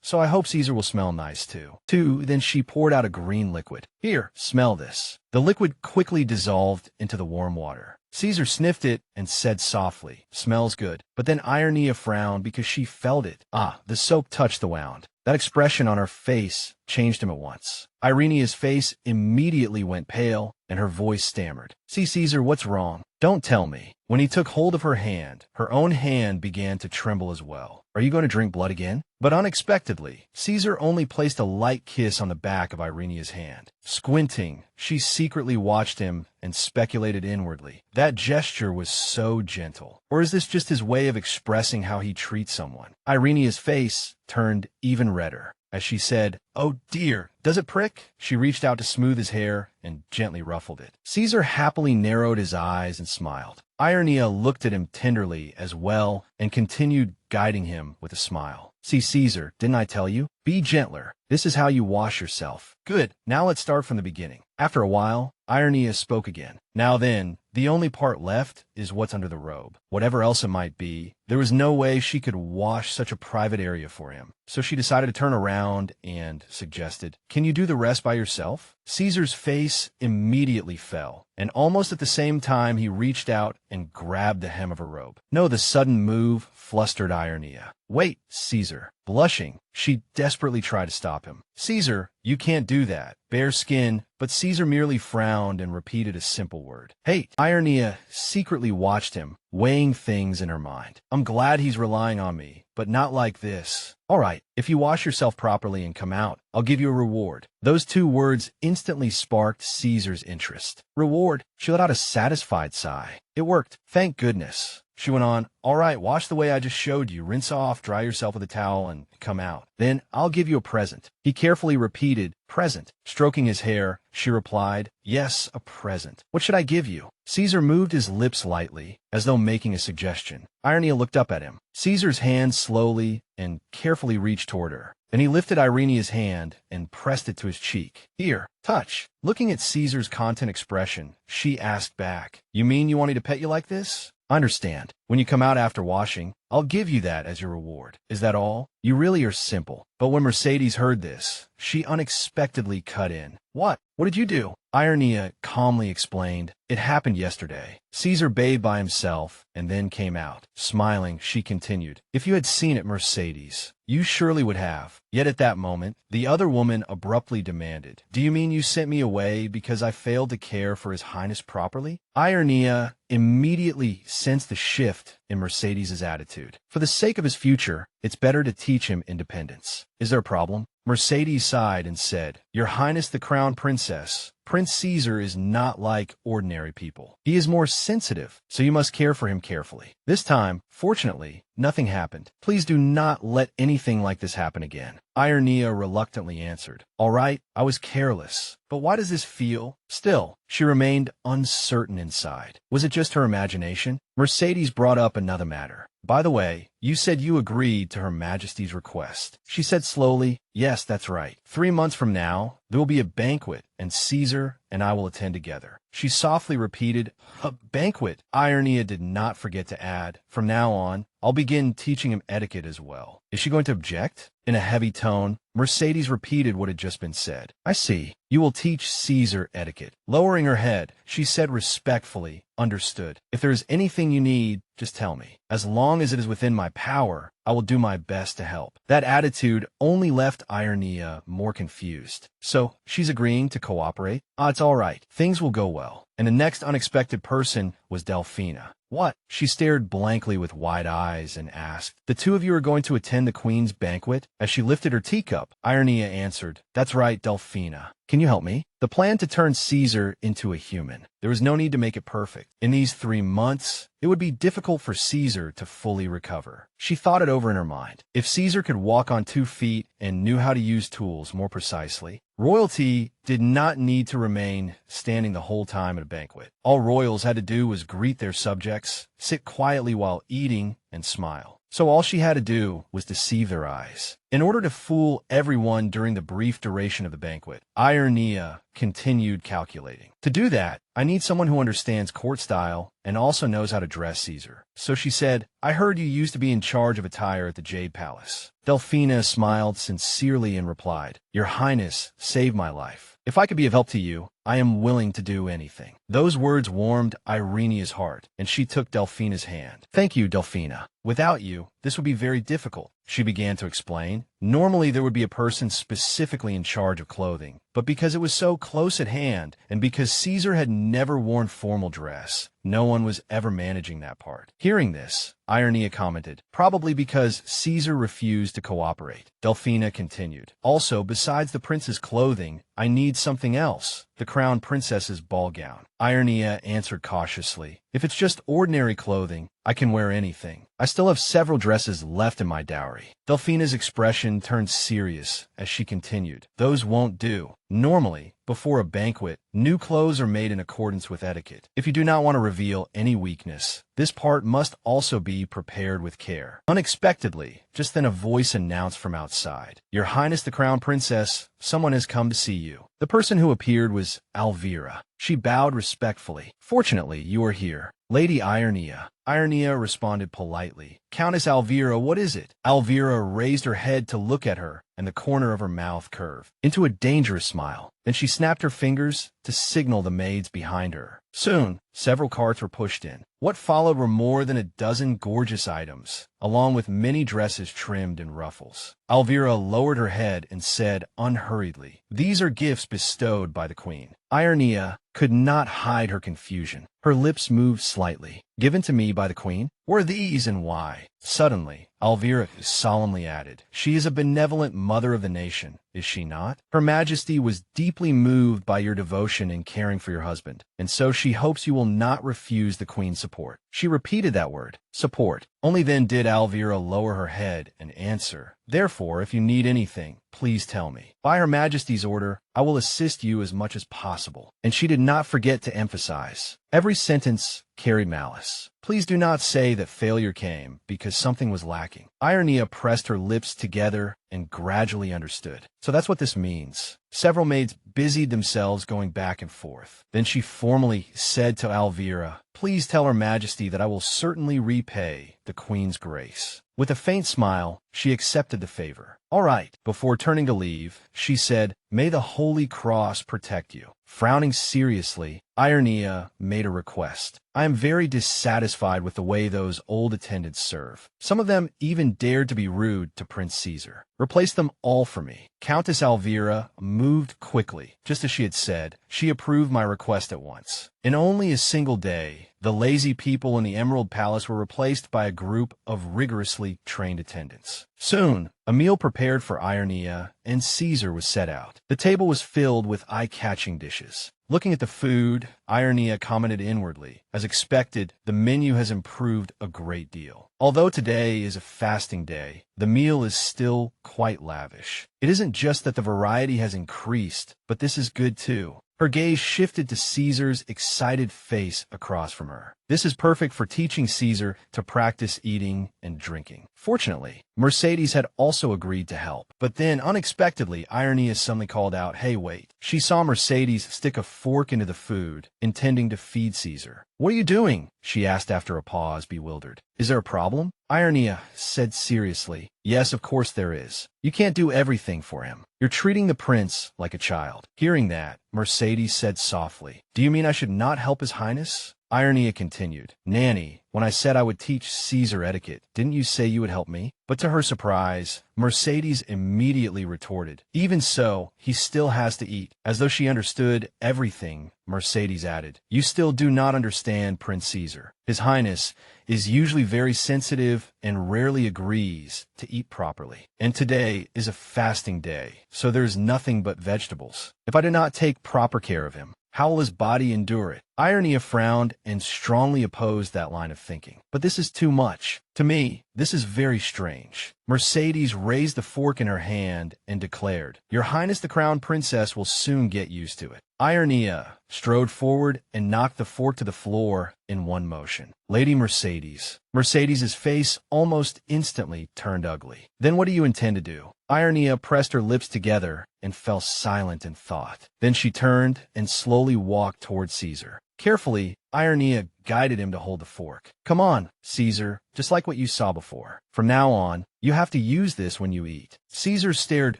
So I hope Caesar will smell nice too." Then she poured out a green liquid. "Here, smell this." The liquid quickly dissolved into the warm water. Caesar sniffed it and said softly, "Smells good." But then Irenia frowned because she felt it. The soap touched the wound. That expression on her face changed him at once. Irenia's face immediately went pale, and her voice stammered. "See, Caesar, what's wrong? Don't tell me." When he took hold of her hand, her own hand began to tremble as well. "Are you going to drink blood again?" But unexpectedly, Caesar only placed a light kiss on the back of Irenia's hand. Squinting, she secretly watched him and speculated inwardly. That gesture was so gentle. Or is this just his way of expressing how he treats someone? Irenia's face turned even redder as she said, "Oh dear, does it prick?" She reached out to smooth his hair and gently ruffled it. Caesar happily narrowed his eyes and smiled. Irenia looked at him tenderly as well and continued guiding him with a smile. "See, Caesar, didn't I tell you? Be gentler. This is how you wash yourself." "Good. Now let's start from the beginning." After a while, Irenia spoke again. "Now then, the only part left is what's under the robe. Whatever else it might be, there was no way she could wash such a private area for him. So she decided to turn around and suggested, 'Can you do the rest by yourself?'" Caesar's face immediately fell, and almost at the same time he reached out and grabbed the hem of her robe. No, the sudden move flustered Irenia. "Wait, Caesar." Blushing, she desperately tried to stop him. "Caesar, you can't do that. Bare skin." But Caesar merely frowned and repeated a simple word. "Hey." Irenia secretly watched him, weighing things in her mind. "I'm glad he's relying on me, but not like this. All right, if you wash yourself properly and come out, I'll give you a reward." Those two words instantly sparked Caesar's interest. "Reward?" She let out a satisfied sigh. "It worked. Thank goodness." She went on, "All right, wash the way I just showed you. Rinse off, dry yourself with a towel, and come out. Then I'll give you a present." He carefully repeated, "Present." Stroking his hair, she replied, "Yes, a present. What should I give you?" Caesar moved his lips lightly, as though making a suggestion. Irenia looked up at him. Caesar's hand slowly and carefully reached toward her. Then he lifted Irenia's hand and pressed it to his cheek. "Here, touch." Looking at Caesar's content expression, she asked back, "You mean you want me to pet you like this?" "I understand. When you come out after washing, I'll give you that as your reward." "Is that all? You really are simple." But when Mercedes heard this, she unexpectedly cut in. What did you do?" Irenia calmly explained, "It happened yesterday." Caesar bathed by himself and then came out. Smiling, she continued, "If you had seen it, Mercedes, you surely would have." Yet at that moment, the other woman abruptly demanded, "Do you mean you sent me away because I failed to care for His Highness properly?" Irenia immediately sensed the shift in Mercedes' attitude. For the sake of his future, it's better to teach him independence. "Is there a problem?" Mercedes sighed and said, "Your Highness the Crown Princess, Prince Caesar is not like ordinary people. He is more sensitive, so you must care for him carefully." This time, fortunately, nothing happened. "Please do not let anything like this happen again." Irenia reluctantly answered, "All right, I was careless. But why does this feel?" Still, she remained uncertain inside. Was it just her imagination? Mercedes brought up another matter. "By the way, you said you agreed to Her Majesty's request." She said slowly, "Yes, that's right. 3 months from now, there will be a banquet, and Caesar and I will attend together." She softly repeated, "A banquet." Irenia did not forget to add, "From now on, I'll begin teaching him etiquette as well." Is she going to object? In a heavy tone, Mercedes repeated what had just been said. "I see. You will teach Caesar etiquette." Lowering her head, she said respectfully, "Understood. If there is anything you need, just tell me. As long as it is within my power, I will do my best to help." That attitude only left Irenia more confused. So, she's agreeing to cooperate? It's all right. Things will go well. And the next unexpected person was Delphina. "What?" She stared blankly with wide eyes and asked, "The two of you are going to attend the Queen's banquet?" As she lifted her teacup, Irenia answered, "That's right, Delphina. Can you help me?" The plan to turn Caesar into a human. There was no need to make it perfect. In these 3 months, it would be difficult for Caesar to fully recover. She thought it over in her mind. If Caesar could walk on 2 feet and knew how to use tools more precisely, royalty did not need to remain standing the whole time at a banquet. All royals had to do was greet their subjects, sit quietly while eating, and smile. So all she had to do was deceive their eyes. In order to fool everyone during the brief duration of the banquet, Irenia continued calculating. To do that, I need someone who understands court style and also knows how to dress Caesar. So she said, "I heard you used to be in charge of attire at the Jade Palace." Delphina smiled sincerely and replied, "Your Highness saved my life. If I could be of help to you, I am willing to do anything." Those words warmed Irenia's heart, and she took Delphina's hand. "Thank you, Delphina. Without you, this would be very difficult," she began to explain. Normally, there would be a person specifically in charge of clothing, but because it was so close at hand, and because Caesar had never worn formal dress, no one was ever managing that part. Hearing this, Irenia commented, probably because Caesar refused to cooperate. Delphina continued, also, besides the prince's clothing, I need something else, the crown princess's ball gown. Irenia answered cautiously, if it's just ordinary clothing, I can wear anything. I still have several dresses left in my dowry. Delphina's expression turned serious as she continued, those won't do. Normally, before a banquet, new clothes are made in accordance with etiquette. If you do not want to reveal any weakness, this part must also be prepared with care. Unexpectedly, just then a voice announced from outside, Your Highness the Crown Princess, someone has come to see you. The person who appeared was Elvira. She bowed respectfully. Fortunately, you are here. Lady Irenia. Irenia responded politely. Countess Elvira, what is it? Elvira raised her head to look at her, and the corner of her mouth curved into a dangerous smile. Then she snapped her fingers to signal the maids behind her. Soon, several carts were pushed in. What followed were more than a dozen gorgeous items, along with many dresses trimmed in ruffles. Elvira lowered her head and said unhurriedly, These are gifts bestowed by the queen. Irenia could not hide her confusion. Her lips moved slightly. Given to me by the queen? Were these and why? Suddenly, Elvira solemnly added, She is a benevolent mother of the nation, is she not? Her Majesty was deeply moved by your devotion in caring for your husband, and so she hopes you will not refuse the queen's support. She repeated that word, support. Only then did Elvira lower her head and answer, Therefore, if you need anything, please tell me. By Her Majesty's order, I will assist you as much as possible. And she did not forget to emphasize, every sentence carried malice. Please do not say that failure came because something was lacking. Irenia pressed her lips together and gradually understood. So that's what this means. Several maids busied themselves going back and forth. Then she formally said to Elvira, Please tell Her Majesty that I will certainly repay the Queen's grace. With a faint smile, she accepted the favor. All right. Before turning to leave, she said, May the Holy Cross protect you. Frowning seriously, Irenia made a request. I am very dissatisfied with the way those old attendants serve. Some of them even dared to be rude to Prince Caesar. Replace them all for me. Countess Elvira moved quickly. Just as she had said, she approved my request at once. In only a single day, the lazy people in the Emerald Palace were replaced by a group of rigorously trained attendants. Soon, a meal prepared for Irenia and Caesar was set out. The table was filled with eye-catching dishes. Looking at the food, Irenia commented inwardly. As expected, the menu has improved a great deal. Although today is a fasting day, the meal is still quite lavish. It isn't just that the variety has increased, but this is good too. Her gaze shifted to Caesar's excited face across from her. This is perfect for teaching Caesar to practice eating and drinking. Fortunately, Mercedes had also agreed to help. But then, unexpectedly, Irenia suddenly called out, Hey, wait. She saw Mercedes stick a fork into the food, intending to feed Caesar. What are you doing? She asked after a pause, bewildered. Is there a problem? Irenia said seriously, Yes, of course there is. You can't do everything for him. You're treating the prince like a child. Hearing that, Mercedes said softly, Do you mean I should not help His Highness? Irenia continued, Nanny, when I said I would teach Caesar etiquette, didn't you say you would help me? But to her surprise, Mercedes immediately retorted, Even so, he still has to eat. As though she understood everything, Mercedes added, You still do not understand Prince Caesar. His Highness is usually very sensitive and rarely agrees to eat properly. And today is a fasting day, so there's nothing but vegetables. If I do not take proper care of him, how will his body endure it? Irenia frowned and strongly opposed that line of thinking. But this is too much. To me, this is very strange. Mercedes raised the fork in her hand and declared, Your Highness the Crown Princess will soon get used to it. Irenia strode forward and knocked the fork to the floor in one motion. Lady Mercedes. Mercedes's face almost instantly turned ugly. Then what do you intend to do? Irenia pressed her lips together and fell silent in thought. Then she turned and slowly walked toward Caesar. Carefully, Irenia guided him to hold the fork. Come on, Caesar, just like what you saw before. From now on, you have to use this when you eat. Caesar stared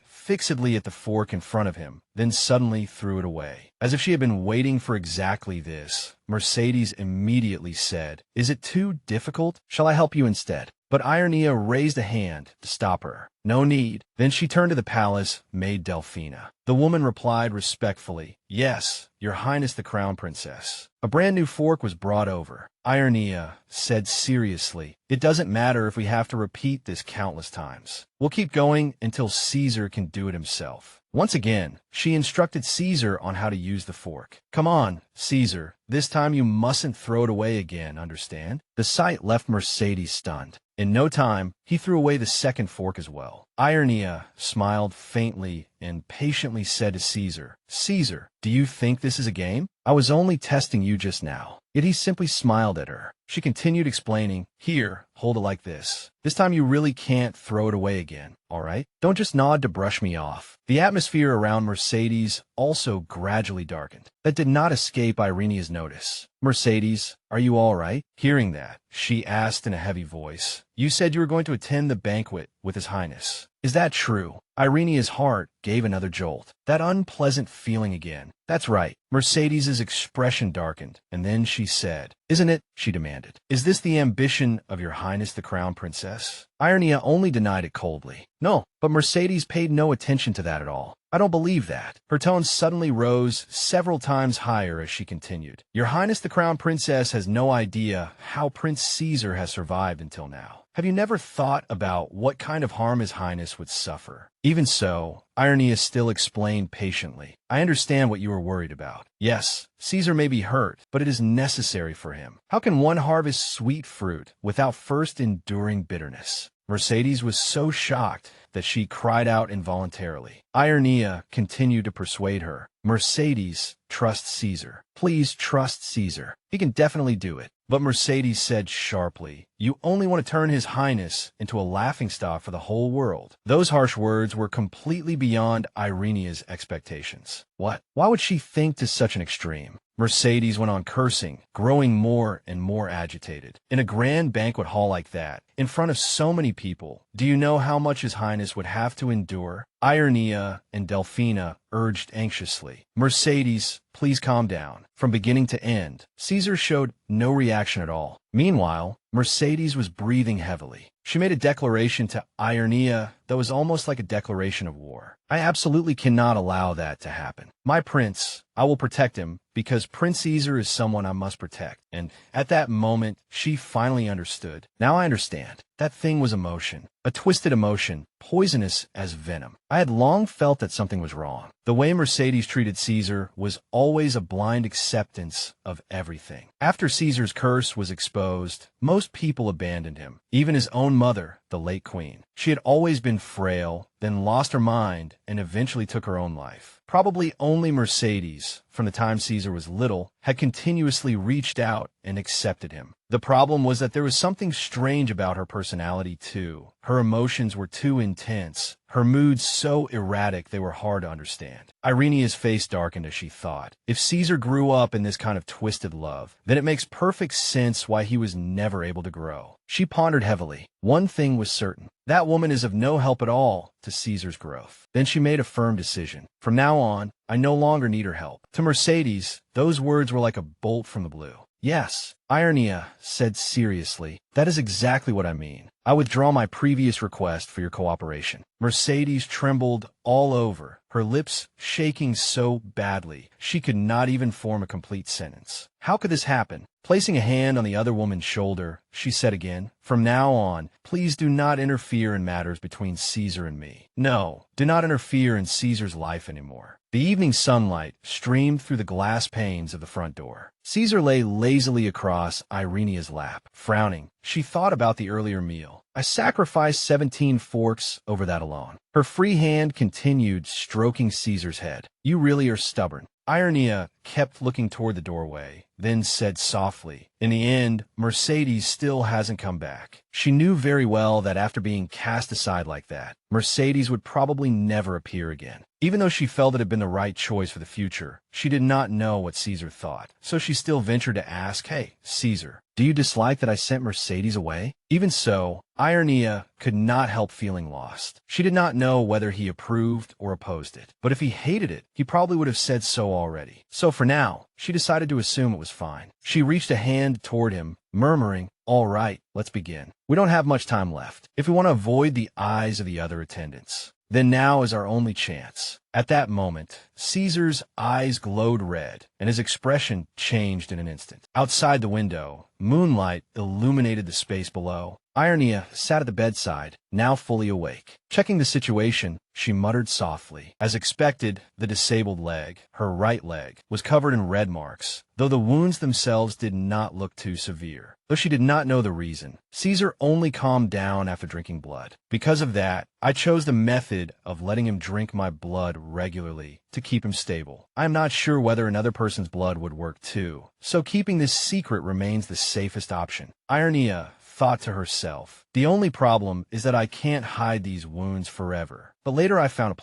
fixedly at the fork in front of him, then suddenly threw it away. As if she had been waiting for exactly this, Mercedes immediately said, Is it too difficult? Shall I help you instead? But Irenia raised a hand to stop her. No need. Then she turned to the palace maid Delphina. The woman replied respectfully, "Yes, Your Highness the Crown Princess." A brand new fork was brought over. Irenia said seriously, "It doesn't matter if we have to repeat this countless times. We'll keep going until Caesar can do it himself." Once again, she instructed Caesar on how to use the fork. "Come on, Caesar. This time you mustn't throw it away again, understand?" The sight left Mercedes stunned. In no time, he threw away the second fork as well. Irenia smiled faintly and patiently said to Caesar, "Caesar, do you think this is a game? I was only testing you just now." Yet he simply smiled at her. She continued explaining, "Here, hold it like this. This time you really can't throw it away again, all right? Don't just nod to brush me off." The atmosphere around Mercedes also gradually darkened. That did not escape Irenia's notice. "Mercedes, are you all right?" Hearing that, she asked in a heavy voice, "You said you were going to attend the banquet with His Highness. Is that true?" Irenia's heart gave another jolt. That unpleasant feeling again. "That's right." Mercedes's expression darkened, and then she said, "Isn't it?" she demanded. "Is this the ambition of Your Highness the Crown Princess?" Irenia only denied it coldly. "No," but Mercedes paid no attention to that at all. "I don't believe that." Her tone suddenly rose several times higher as she continued. "Your Highness the Crown Princess has no idea how Prince Caesar has survived until now. Have you never thought about what kind of harm His Highness would suffer?" Even so, Irenia still explained patiently, "I understand what you are worried about. Yes, Caesar may be hurt, but it is necessary for him. How can one harvest sweet fruit without first enduring bitterness?" Mercedes was so shocked that she cried out involuntarily. Irenia continued to persuade her. "Mercedes, trust Caesar. Please trust Caesar. He can definitely do it." But Mercedes said sharply, "You only want to turn His Highness into a laughingstock for the whole world." Those harsh words were completely beyond Irenia's expectations. What? Why would she think to such an extreme? Mercedes went on cursing, growing more and more agitated. In a grand banquet hall like that, in front of so many people, do you know how much His Highness would have to endure? Irenia and Delphina urged anxiously, "Mercedes, please calm down." From beginning to end, Caesar showed no reaction at all. Meanwhile, Mercedes was breathing heavily. She made a declaration to Irenia that was almost like a declaration of war. "I absolutely cannot allow that to happen. My prince, I will protect him because Prince Caesar is someone I must protect." And at that moment, she finally understood. "Now I understand. That thing was emotion. A twisted emotion, poisonous as venom. I had long felt that something was wrong. The way Mercedes treated Caesar was always a blind acceptance of everything. After Caesar's curse was exposed, most people abandoned him, even his own mother, the late queen. She had always been frail, then lost her mind, and eventually took her own life. Probably only Mercedes, from the time Caesar was little, had continuously reached out and accepted him. The problem was that there was something strange about her personality, too. Her emotions were too intense, her moods so erratic they were hard to understand. Irenia's face darkened as she thought, if Caesar grew up in this kind of twisted love, then it makes perfect sense why he was never able to grow. She pondered heavily. One thing was certain. That woman is of no help at all to Caesar's growth. Then she made a firm decision. From now on, I no longer need her help. To Mercedes, those words were like a bolt from the blue. "Yes," Irenia said seriously, "that is exactly what I mean. I withdraw my previous request for your cooperation." Mercedes trembled all over, her lips shaking so badly she could not even form a complete sentence. How could this happen? Placing a hand on the other woman's shoulder, she said again, "From now on, please do not interfere in matters between Caesar and me. No, do not interfere in Caesar's life anymore." The evening sunlight streamed through the glass panes of the front door. Caesar lay lazily across Irenia's lap. Frowning, she thought about the earlier meal. "I sacrificed 17 forks over that alone." Her free hand continued stroking Caesar's head. "You really are stubborn." Irenia kept looking toward the doorway, then said softly, "In the end, Mercedes still hasn't come back." She knew very well that after being cast aside like that, Mercedes would probably never appear again. Even though she felt it had been the right choice for the future, she did not know what Caesar thought. So she still ventured to ask, "Hey, Caesar, do you dislike that I sent Mercedes away?" Even so, Irenia could not help feeling lost. She did not know whether he approved or opposed it. But if he hated it, he probably would have said so already. So for now, she decided to assume it was was fine. She reached a hand toward him, murmuring, "All right, let's begin. We don't have much time left. If we want to avoid the eyes of the other attendants, then now is our only chance." At that moment, Caesar's eyes glowed red, and his expression changed in an instant. Outside the window, moonlight illuminated the space below. Irenia sat at the bedside, now fully awake. Checking the situation, she muttered softly. As expected, the disabled leg, her right leg, was covered in red marks, though the wounds themselves did not look too severe. Though she did not know the reason, Caesar only calmed down after drinking blood. Because of that, I chose the method of letting him drink my blood regularly to keep him stable. I am not sure whether another person's blood would work too, so keeping this secret remains the safest option. Irenia thought to herself, "The only problem is that I can't hide these wounds forever." But later I found a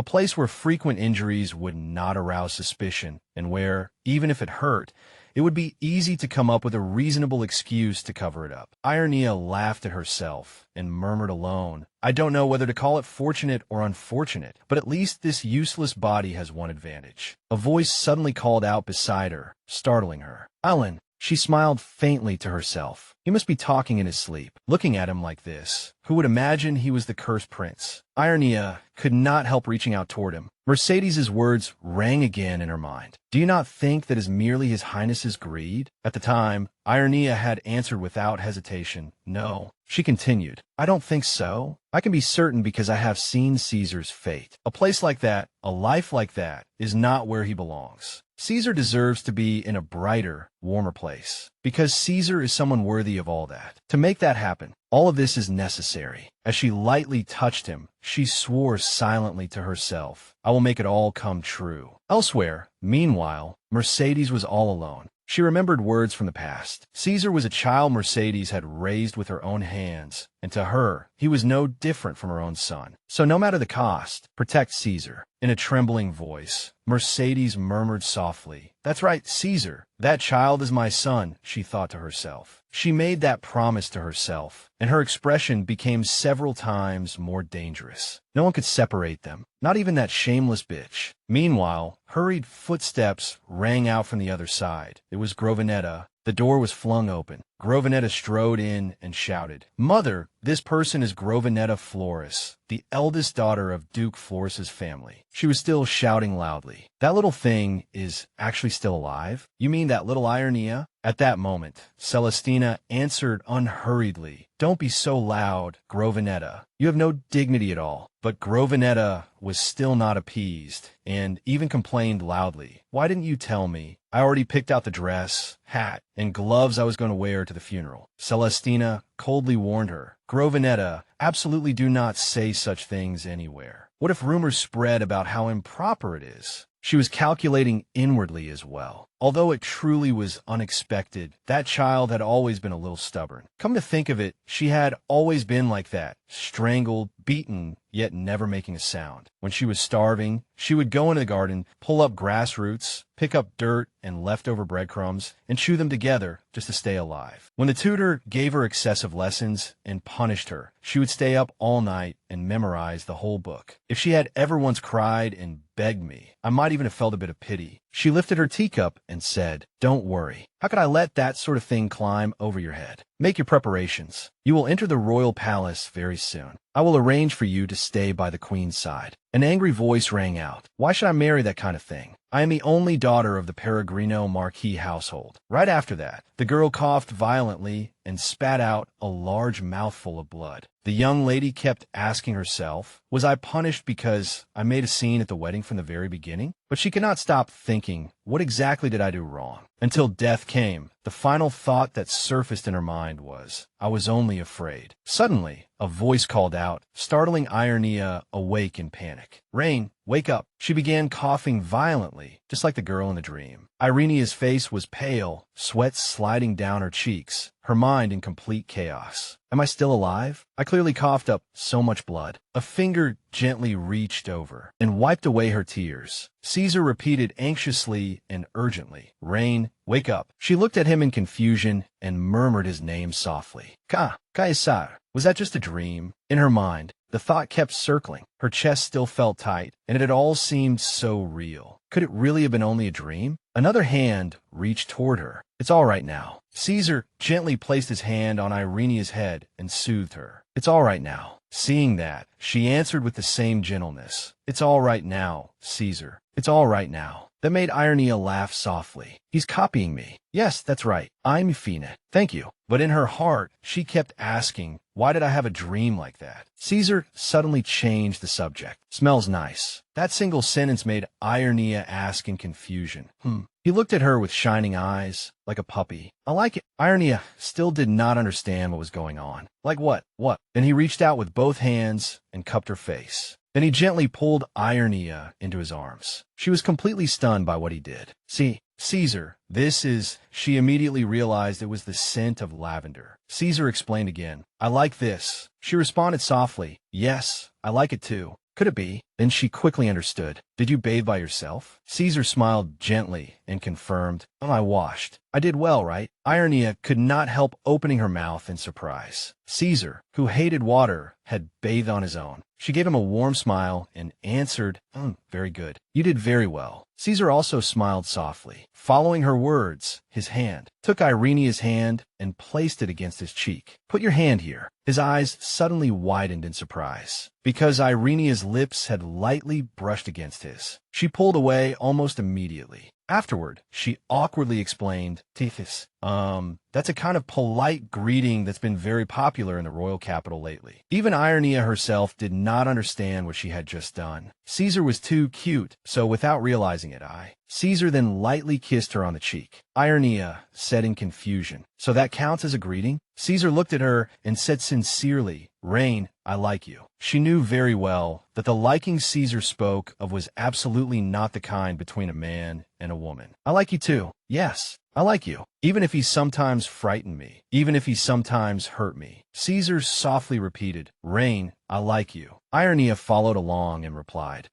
place where frequent injuries would not arouse suspicion, and where, even if it hurt, it would be easy to come up with a reasonable excuse to cover it up. Irenia laughed at herself and murmured alone, "I don't know whether to call it fortunate or unfortunate, but at least this useless body has one advantage." A voice suddenly called out beside her, startling her. "Alan." She smiled faintly to herself. He must be talking in his sleep. Looking at him like this, who would imagine he was the cursed prince? Irenia could not help reaching out toward him. Mercedes's words rang again in her mind. "Do you not think that is merely his highness's greed?" At the time, Irenia had answered without hesitation, "No." She continued, "I don't think so. I can be certain because I have seen Caesar's fate. A place like that, a life like that, is not where he belongs. Caesar deserves to be in a brighter, warmer place, because Caesar is someone worthy of all that. To make that happen, all of this is necessary." As she lightly touched him, she swore silently to herself, "I will make it all come true." Elsewhere, meanwhile, Mercedes was all alone. She remembered words from the past. Caesar was a child Mercedes had raised with her own hands, and to her, he was no different from her own son. So no matter the cost, protect Caesar. In a trembling voice, Mercedes murmured softly, "That's right, Caesar. That child is my son," she thought to herself. She made that promise to herself, and her expression became several times more dangerous. No one could separate them, not even that shameless bitch. Meanwhile, hurried footsteps rang out from the other side. It was Grovenetta. The door was flung open. Grovenetta strode in and shouted, "Mother, this person is Grovenetta Floris, the eldest daughter of Duke Floris's family." She was still shouting loudly. "That little thing is actually still alive? You mean that little Irenia?" At that moment, Celestina answered unhurriedly, "Don't be so loud, Grovenetta. You have no dignity at all." But Grovenetta was still not appeased, and even complained loudly, "Why didn't you tell me? I already picked out the dress, hat, and gloves I was going to wear to the funeral." Celestina coldly warned her, "Grovenetta, absolutely do not say such things anywhere. What if rumors spread about how improper it is?" She was calculating inwardly as well. Although it truly was unexpected, that child had always been a little stubborn. Come to think of it, she had always been like that, strangled, beaten, yet never making a sound. When she was starving, she would go into the garden, pull up grass roots, pick up dirt and leftover breadcrumbs, and chew them together just to stay alive. When the tutor gave her excessive lessons and punished her, she would stay up all night and memorize the whole book. If she had ever once cried and begged me, I might even have felt a bit of pity. She lifted her teacup and said, "Don't worry. How could I let that sort of thing climb over your head? Make your preparations. You will enter the royal palace very soon. I will arrange for you to stay by the queen's side." An angry voice rang out. "Why should I marry that kind of thing? I am the only daughter of the Peregrino Marquis household." Right after that, the girl coughed violently and spat out a large mouthful of blood. The young lady kept asking herself, was I punished because I made a scene at the wedding from the very beginning? But she could not stop thinking, what exactly did I do wrong? Until death came, the final thought that surfaced in her mind was, I was only afraid. Suddenly, a voice called out, startling Irenia awake in panic. "Rain, wake up." She began coughing violently, just like the girl in the dream. Irenia's face was pale, sweat sliding down her cheeks, her mind in complete chaos. Am I still alive? I clearly coughed up so much blood. A finger gently reached over and wiped away her tears. Caesar repeated anxiously and urgently, "Rain, wake up." She looked at him in confusion and murmured his name softly. Caesar. Was that just a dream? In her mind, the thought kept circling. Her chest still felt tight, and it had all seemed so real. Could it really have been only a dream? Another hand reached toward her. It's all right now. Caesar gently placed his hand on Irenia's head and soothed her. It's all right now. Seeing that, she answered with the same gentleness. It's all right now, Caesar. It's all right now. That made Irenia laugh softly. He's copying me. Yes, that's right. I'm Fina. Thank you. But in her heart, she kept asking, why did I have a dream like that? Caesar suddenly changed the subject. Smells nice. That single sentence made Irenia ask in confusion. He looked at her with shining eyes, like a puppy. I like it. Irenia still did not understand what was going on. Like what? What? Then he reached out with both hands and cupped her face. Then he gently pulled Irenia into his arms. She was completely stunned by what he did. See, Caesar, this is... She immediately realized it was the scent of lavender. Caesar explained again. I like this. She responded softly. Yes, I like it too. Could it be? Then she quickly understood. Did you bathe by yourself? Caesar smiled gently and confirmed. I washed. I did well, right? Irenia could not help opening her mouth in surprise. Caesar, who hated water, had bathed on his own. She gave him a warm smile and answered, very good. You did very well. Caesar also smiled softly. Following her words, his hand took Irenia's hand and placed it against his cheek. Put your hand here. His eyes suddenly widened in surprise, because Irenia's lips had lightly brushed against his. She pulled away almost immediately. Afterward, she awkwardly explained, Tethys, that's a kind of polite greeting that's been very popular in the royal capital lately. Even Irenia herself did not understand what she had just done. Caesar was too cute, so without realizing it, Caesar then lightly kissed her on the cheek. Irenia said in confusion, so that counts as a greeting? Caesar looked at her and said sincerely, Rain, I like you. She knew very well that the liking Caesar spoke of was absolutely not the kind between a man and a woman. I like you too. Yes, I like you. Even if he sometimes frightened me. Even if he sometimes hurt me. Caesar softly repeated, Rain, I like you. Irenia followed along and replied,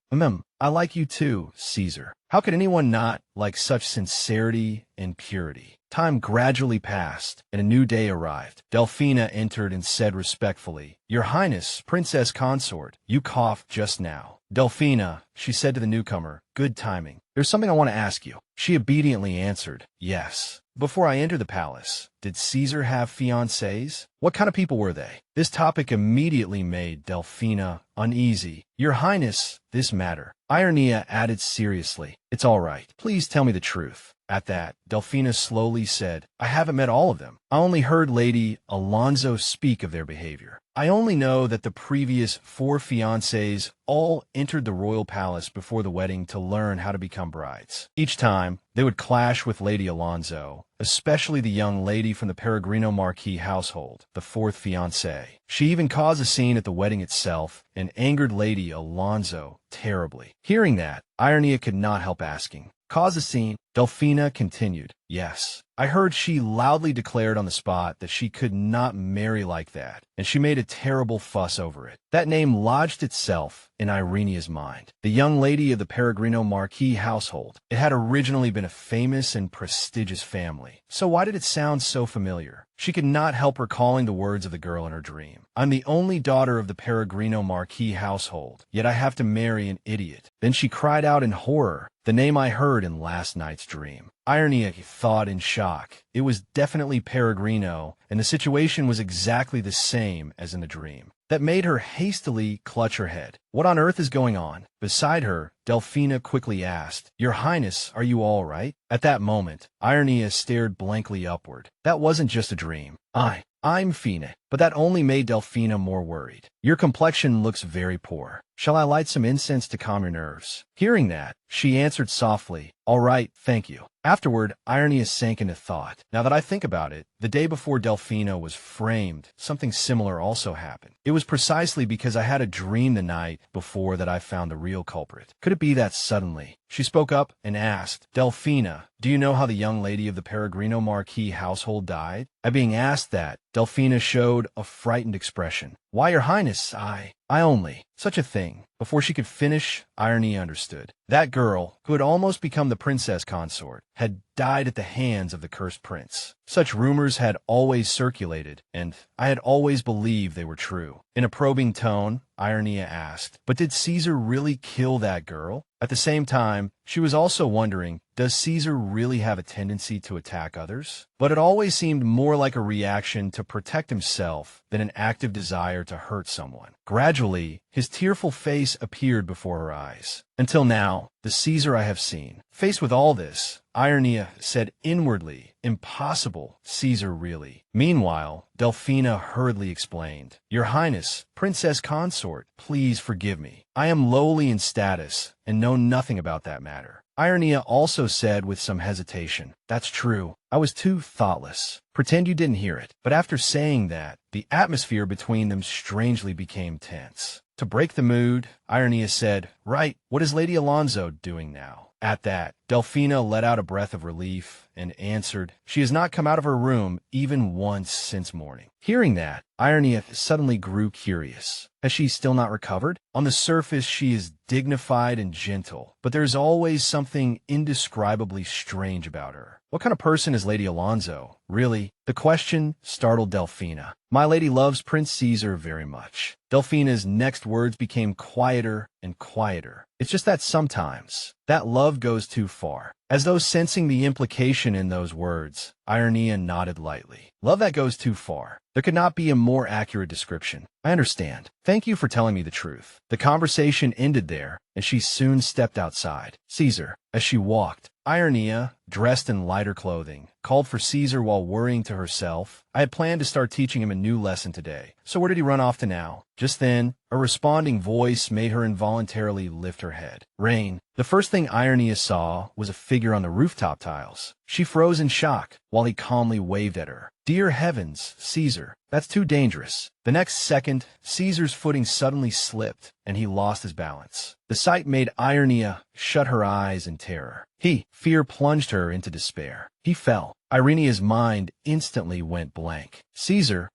I like you too, Caesar. How could anyone not like such sincerity and purity? Time gradually passed, and a new day arrived. Delphina entered and said respectfully, Your Highness, Princess Consort, you coughed just now. Delphina, she said to the newcomer, good timing. There's something I want to ask you. She obediently answered, yes. Before I entered the palace, did Caesar have fiancés? What kind of people were they? This topic immediately made Delphina uneasy. Your Highness, this matter. Irenia added seriously, it's all right. Please tell me the truth. At that, Delphina slowly said, I haven't met all of them. I only heard Lady Alonso speak of their behavior. I only know that the previous 4 fiancés all entered the royal palace before the wedding to learn how to become brides. Each time, they would clash with Lady Alonso, especially the young lady from the Peregrino Marquis household, the 4th fiancé. She even caused a scene at the wedding itself and angered Lady Alonso terribly. Hearing that, Irenia could not help asking, cause a scene? Delphina continued, yes. I heard she loudly declared on the spot that she could not marry like that, and she made a terrible fuss over it. That name lodged itself in Irenia's mind. The young lady of the Peregrino Marquis household. It had originally been a famous and prestigious family. So why did it sound so familiar? She could not help recalling the words of the girl in her dream. I'm the only daughter of the Peregrino Marquis household, yet I have to marry an idiot. Then she cried out in horror, the name I heard in last night's dream. Irenia thought in shock. It was definitely Peregrino, and the situation was exactly the same as in the dream. That made her hastily clutch her head. What on earth is going on? Beside her, Delphina quickly asked, Your Highness, are you all right? At that moment, Irenia stared blankly upward. That wasn't just a dream. I'm Fina. But that only made Delphina more worried. Your complexion looks very poor. Shall I light some incense to calm your nerves? Hearing that, she answered softly, All right, thank you. Afterward, Irenia sank into thought. Now that I think about it, the day before Delphina was framed, something similar also happened. It was precisely because I had a dream the night before that I found the real culprit. Could it be that suddenly? She spoke up and asked, Delphina, do you know how the young lady of the Peregrino Marquis household died? At being asked that, Delphina showed a frightened expression. Why, Your Highness, I only. Such a thing. Before she could finish, Irenia understood. That girl, who had almost become the princess consort, had died at the hands of the cursed prince. Such rumors had always circulated, and I had always believed they were true. In a probing tone, Irenia asked, "But did Caesar really kill that girl?" At the same time, she was also wondering, does Caesar really have a tendency to attack others? But it always seemed more like a reaction to protect himself than an active desire to hurt someone. Gradually, his tearful face appeared before her eyes. "Until now, the Caesar I have seen." Faced with all this, Irenia said inwardly, "Impossible, Caesar really." Meanwhile, Delphina hurriedly explained, "Your Highness, Princess Consort, please forgive me. I am lowly in status and know nothing about that matter." Irenia also said with some hesitation, "That's true. I was too thoughtless. Pretend you didn't hear it." But after saying that, the atmosphere between them strangely became tense. To break the mood, Irenia said, "Right, what is Lady Alonso doing now?" At that, Delphina let out a breath of relief and answered, "She has not come out of her room even once since morning." Hearing that, Irenia suddenly grew curious. Has she still not recovered? On the surface, she is dignified and gentle, but there is always something indescribably strange about her. What kind of person is Lady Alonso, really? The question startled Delphina. "My lady loves Prince Caesar very much." Delphina's next words became quieter and quieter. "It's just that sometimes that love goes too far." As though sensing the implication in those words, Irenia nodded lightly. "Love that goes too far. There could not be a more accurate description. I understand. Thank you for telling me the truth." The conversation ended there, and she soon stepped outside. Caesar. As she walked, Irenia, dressed in lighter clothing, called for Caesar while worrying to herself, "I had planned to start teaching him a new lesson today. So where did he run off to now?" Just then, a responding voice made her involuntarily lift her head. "Rain." The first thing Irenia saw was a figure on the rooftop tiles. She froze in shock, while he calmly waved at her. "Dear heavens, Caesar, that's too dangerous." The next second, Caesar's footing suddenly slipped, and he lost his balance. The sight made Irenia shut her eyes in terror. Fear plunged her into despair. He fell. Irenia's mind instantly went blank. Caesar,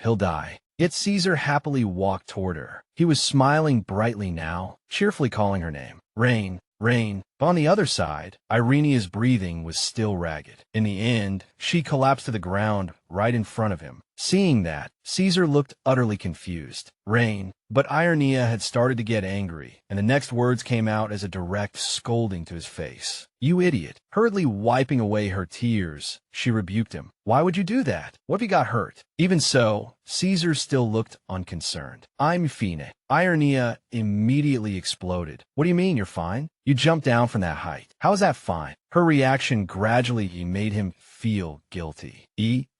he'll die." Yet Caesar happily walked toward her. He was smiling brightly now, cheerfully calling her name. "Rain, rain." But on the other side, Irenia's breathing was still ragged. In the end, she collapsed to the ground right in front of him. Seeing that, Caesar looked utterly confused. "Rain." But Irenia had started to get angry, and the next words came out as a direct scolding to his face. "You idiot." Hurriedly wiping away her tears, she rebuked him. "Why would you do that? What if he got hurt?" Even so, Caesar still looked unconcerned. "I'm fine." Irenia immediately exploded. "What do you mean you're fine? You jumped down from that height. How is that fine?" Her reaction gradually made him feel guilty.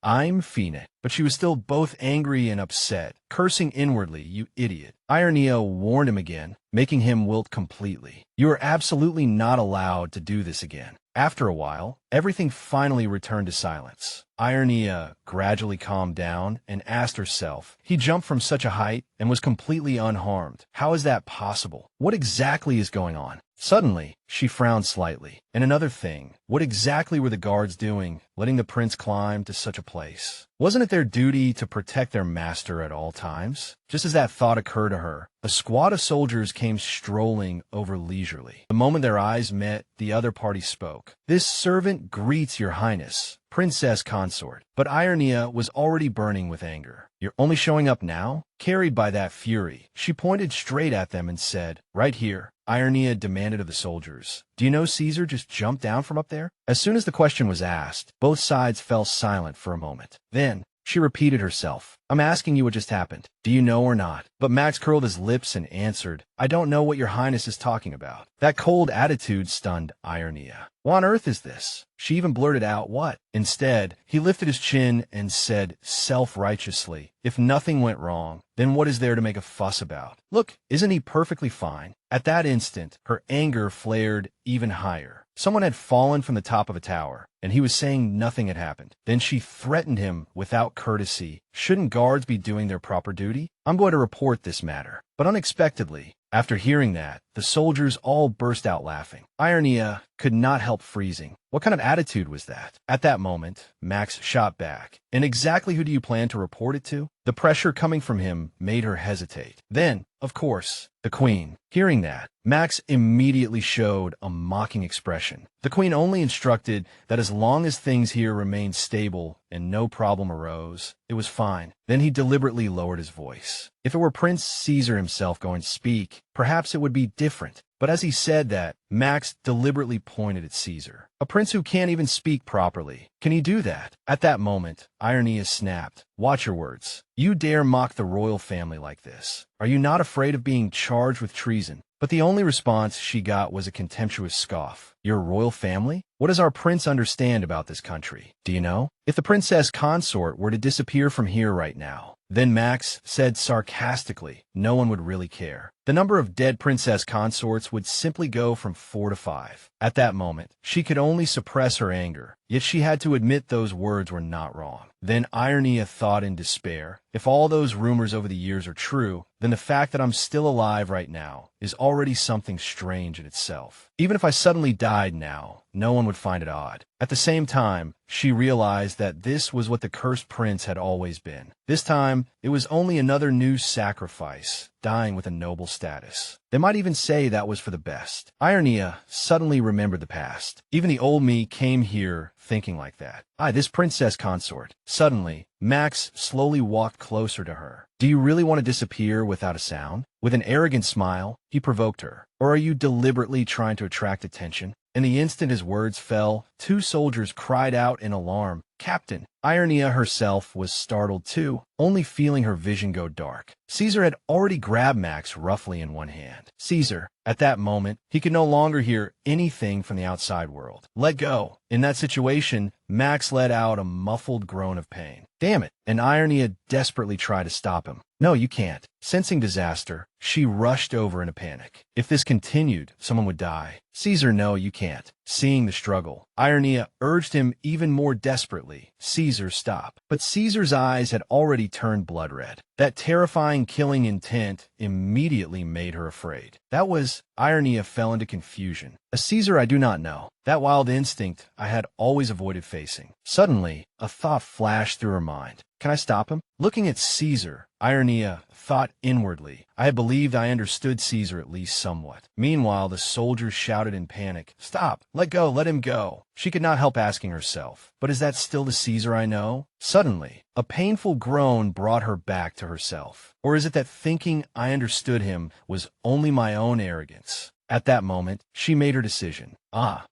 "I'm fine." But she was still both angry and upset, cursing inwardly, "You idiot." Irenia warned him again, making him wilt completely. "You are absolutely not allowed to do this again." After a while, everything finally returned to silence. Irenia gradually calmed down and asked herself, he jumped from such a height and was completely unharmed. How is that possible? What exactly is going on? Suddenly, she frowned slightly. And another thing, what exactly were the guards doing, letting the prince climb to such a place? Wasn't it their duty to protect their master at all times? Just as that thought occurred to her, a squad of soldiers came strolling over leisurely. The moment their eyes met, the other party spoke. "This servant greets your highness, princess consort." But Irenia was already burning with anger. "You're only showing up now?" Carried by that fury, she pointed straight at them and said, "Right here." Irenia demanded of the soldiers, "Do you know Caesar just jumped down from up there?" As soon as the question was asked, both sides fell silent for a moment. Then, she repeated herself, "I'm asking you what just happened. Do you know or not?" But Max curled his lips and answered, "I don't know what your highness is talking about." That cold attitude stunned Irenia. "What on earth is this?" She even blurted out, "What?" Instead, he lifted his chin and said self-righteously, "If nothing went wrong, then what is there to make a fuss about? Look, isn't he perfectly fine?" At that instant, her anger flared even higher. Someone had fallen from the top of a tower, and he was saying nothing had happened. Then she threatened him without courtesy. Shouldn't guards be doing their proper duty? "I'm going to report this matter." But unexpectedly, after hearing that, the soldiers all burst out laughing. Irenia could not help freezing. What kind of attitude was that? At that moment, Max shot back. And exactly who do you plan to report it to? The pressure coming from him made her hesitate. Then, of course, the Queen. Hearing that, Max immediately showed a mocking expression. The Queen only instructed that as long as things here remained stable and no problem arose, it was fine. Then he deliberately lowered his voice. If it were Prince Caesar himself going to speak, perhaps it would be different. But as he said that, Max deliberately pointed at Caesar. A prince who can't even speak properly. Can he do that? At that moment, Irenia snapped. Watch your words. You dare mock the royal family like this. Are you not afraid of being charged with treason? But the only response she got was a contemptuous scoff. Your royal family? What does our prince understand about this country? Do you know? If the princess consort were to disappear from here right now, then Max said sarcastically, no one would really care. The number of dead princess consorts would simply go from 4 to 5. At that moment, she could only suppress her anger, yet she had to admit those words were not wrong. Then Irenia thought in despair, if all those rumors over the years are true, then the fact that I'm still alive right now is already something strange in itself. Even if I suddenly died now, no one would find it odd. At the same time, she realized that this was what the cursed prince had always been. This time, it was only another new sacrifice, dying with a noble status. They might even say that was for the best. Irenia suddenly remembered the past. Even the old me came here thinking like that. This princess consort. Suddenly, Max slowly walked closer to her. Do you really want to disappear without a sound? With an arrogant smile, he provoked her. Or are you deliberately trying to attract attention? In the instant his words fell, 2 soldiers cried out in alarm. Captain! Irenia herself was startled too, only feeling her vision go dark. Caesar had already grabbed Max roughly in one hand. Caesar, at that moment, he could no longer hear anything from the outside world. Let go. In that situation, Max let out a muffled groan of pain. Damn it! And Irenia desperately tried to stop him. No, you can't. Sensing disaster, she rushed over in a panic. If this continued, someone would die. Caesar, no, you can't. Seeing the struggle, Irenia urged him even more desperately. Caesar, stop. But Caesar's eyes had already turned blood red. That terrifying killing intent immediately made her afraid. That was, Irenia fell into confusion. A Caesar I do not know. That wild instinct I had always avoided facing. Suddenly, a thought flashed through her mind. Can I stop him? Looking at Caesar, Irenia thought inwardly. I had believed I understood Caesar at least somewhat. Meanwhile, the soldiers shouted in panic, Stop! Let go! Let him go! She could not help asking herself, but is that still the Caesar I know? Suddenly, a painful groan brought her back to herself. Or is it that thinking I understood him was only my own arrogance? At that moment, she made her decision.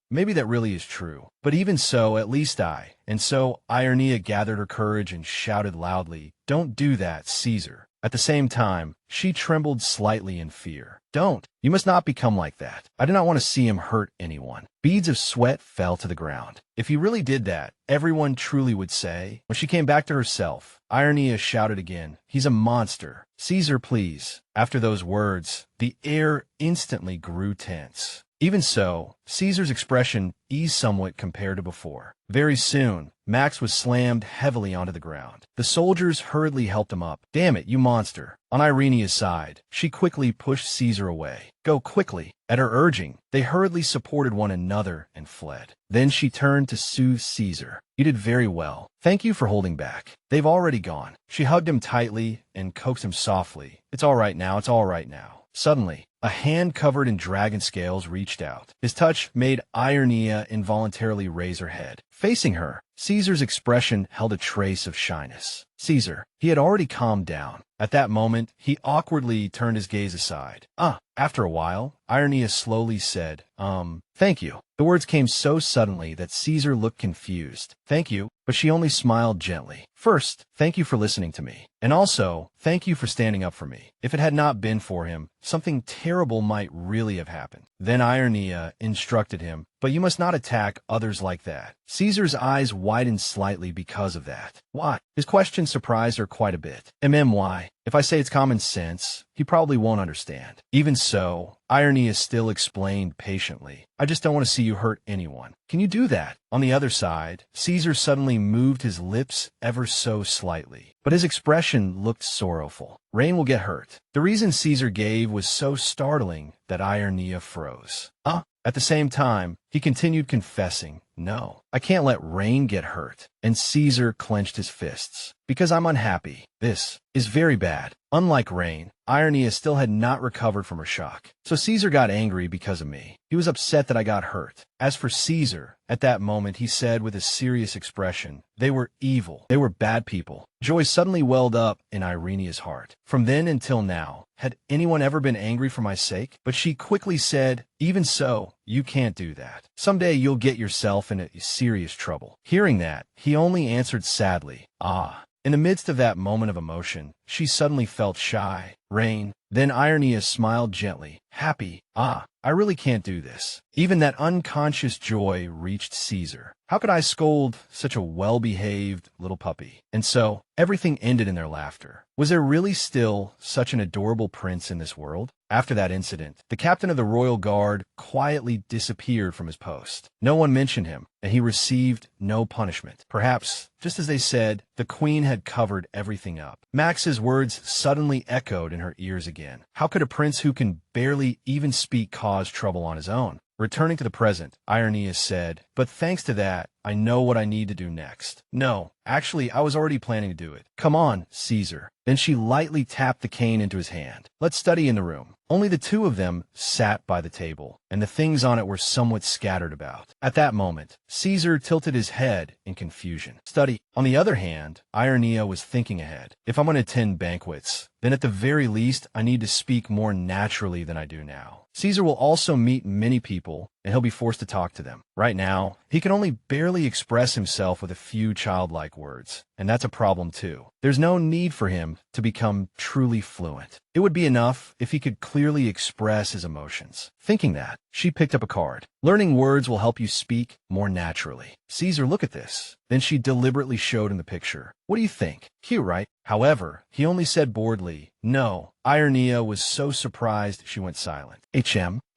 Maybe that really is true. But even so, at least I. And so, Irenia gathered her courage and shouted loudly, Don't do that, Caesar. At the same time, she trembled slightly in fear. Don't. You must not become like that. I do not want to see him hurt anyone. Beads of sweat fell to the ground. If he really did that, everyone truly would say. When she came back to herself, Irenia shouted again, He's a monster. Caesar, please. After those words, the air instantly grew tense. Even so, Caesar's expression eased somewhat compared to before. Very soon, Max was slammed heavily onto the ground. The soldiers hurriedly helped him up. Damn it, you monster. On Irenia's side, she quickly pushed Caesar away. Go quickly. At her urging, they hurriedly supported one another and fled. Then she turned to soothe Caesar. You did very well. Thank you for holding back. They've already gone. She hugged him tightly and coaxed him softly. It's all right now. It's all right now. Suddenly, a hand covered in dragon scales reached out. His touch made Irenia involuntarily raise her head. Facing her, Caesar's expression held a trace of shyness. Caesar, he had already calmed down. At that moment, he awkwardly turned his gaze aside. After a while, Irenia slowly said, thank you. The words came so suddenly that Caesar looked confused. Thank you, but she only smiled gently. First, thank you for listening to me. And also, thank you for standing up for me. If it had not been for him, something terrible might really have happened. Then Irenia instructed him, but you must not attack others like that. Caesar's eyes widened slightly because of that. Why? His question surprised her quite a bit. Why? If I say it's common sense, he probably won't understand. Even so, Irenia still explained patiently. I just don't want to see you hurt anyone. Can you do that? On the other side, Caesar suddenly moved his lips ever so slightly, but his expression looked sorrowful. Rain will get hurt. The reason Caesar gave was so startling that Irenia froze. At the same time, He continued confessing, "No, I can't let Rain get hurt." And Caesar clenched his fists. "Because I'm unhappy. This is very bad." Unlike Rain, Irenia still had not recovered from her shock. So Caesar got angry because of me. He was upset that I got hurt. As for Caesar, at that moment he said with a serious expression, "They were evil. They were bad people." Joy suddenly welled up in Irenia's heart. From then until now, had anyone ever been angry for my sake? But she quickly said, "Even so, you can't do that. Someday you'll get yourself into serious trouble." Hearing that, he only answered sadly, "Ah." In the midst of that moment of emotion, she suddenly felt shy. "Rain." Then Irenia smiled gently. "Happy. Ah, I really can't do this." Even that unconscious joy reached Caesar. How could I scold such a well-behaved little puppy? And so, everything ended in their laughter. Was there really still such an adorable prince in this world? After that incident, the captain of the royal guard quietly disappeared from his post. No one mentioned him, and he received no punishment. Perhaps, just as they said, the queen had covered everything up. Max's words suddenly echoed in her ears again. How could a prince who can barely even speak cause trouble on his own? Returning to the present, Irenia said, "But thanks to that, I know what I need to do next." "No, actually, I was already planning to do it." "Come on, Caesar." Then she lightly tapped the cane into his hand. "Let's study in the room." Only the two of them sat by the table, and the things on it were somewhat scattered about. At that moment, Caesar tilted his head in confusion. Study. On the other hand, Irenia was thinking ahead. If I'm going to attend banquets, then at the very least, I need to speak more naturally than I do now. Caesar will also meet many people, and he'll be forced to talk to them. Right now, he can only barely express himself with a few childlike words, and that's a problem too. There's no need for him to become truly fluent. It would be enough if he could clearly express his emotions. Thinking that, she picked up a card. "Learning words will help you speak more naturally." "Caesar, look at this." Then she deliberately showed him the picture. "What do you think? Cute, right?" However, he only said boredly, "No." Irenia was so surprised she went silent.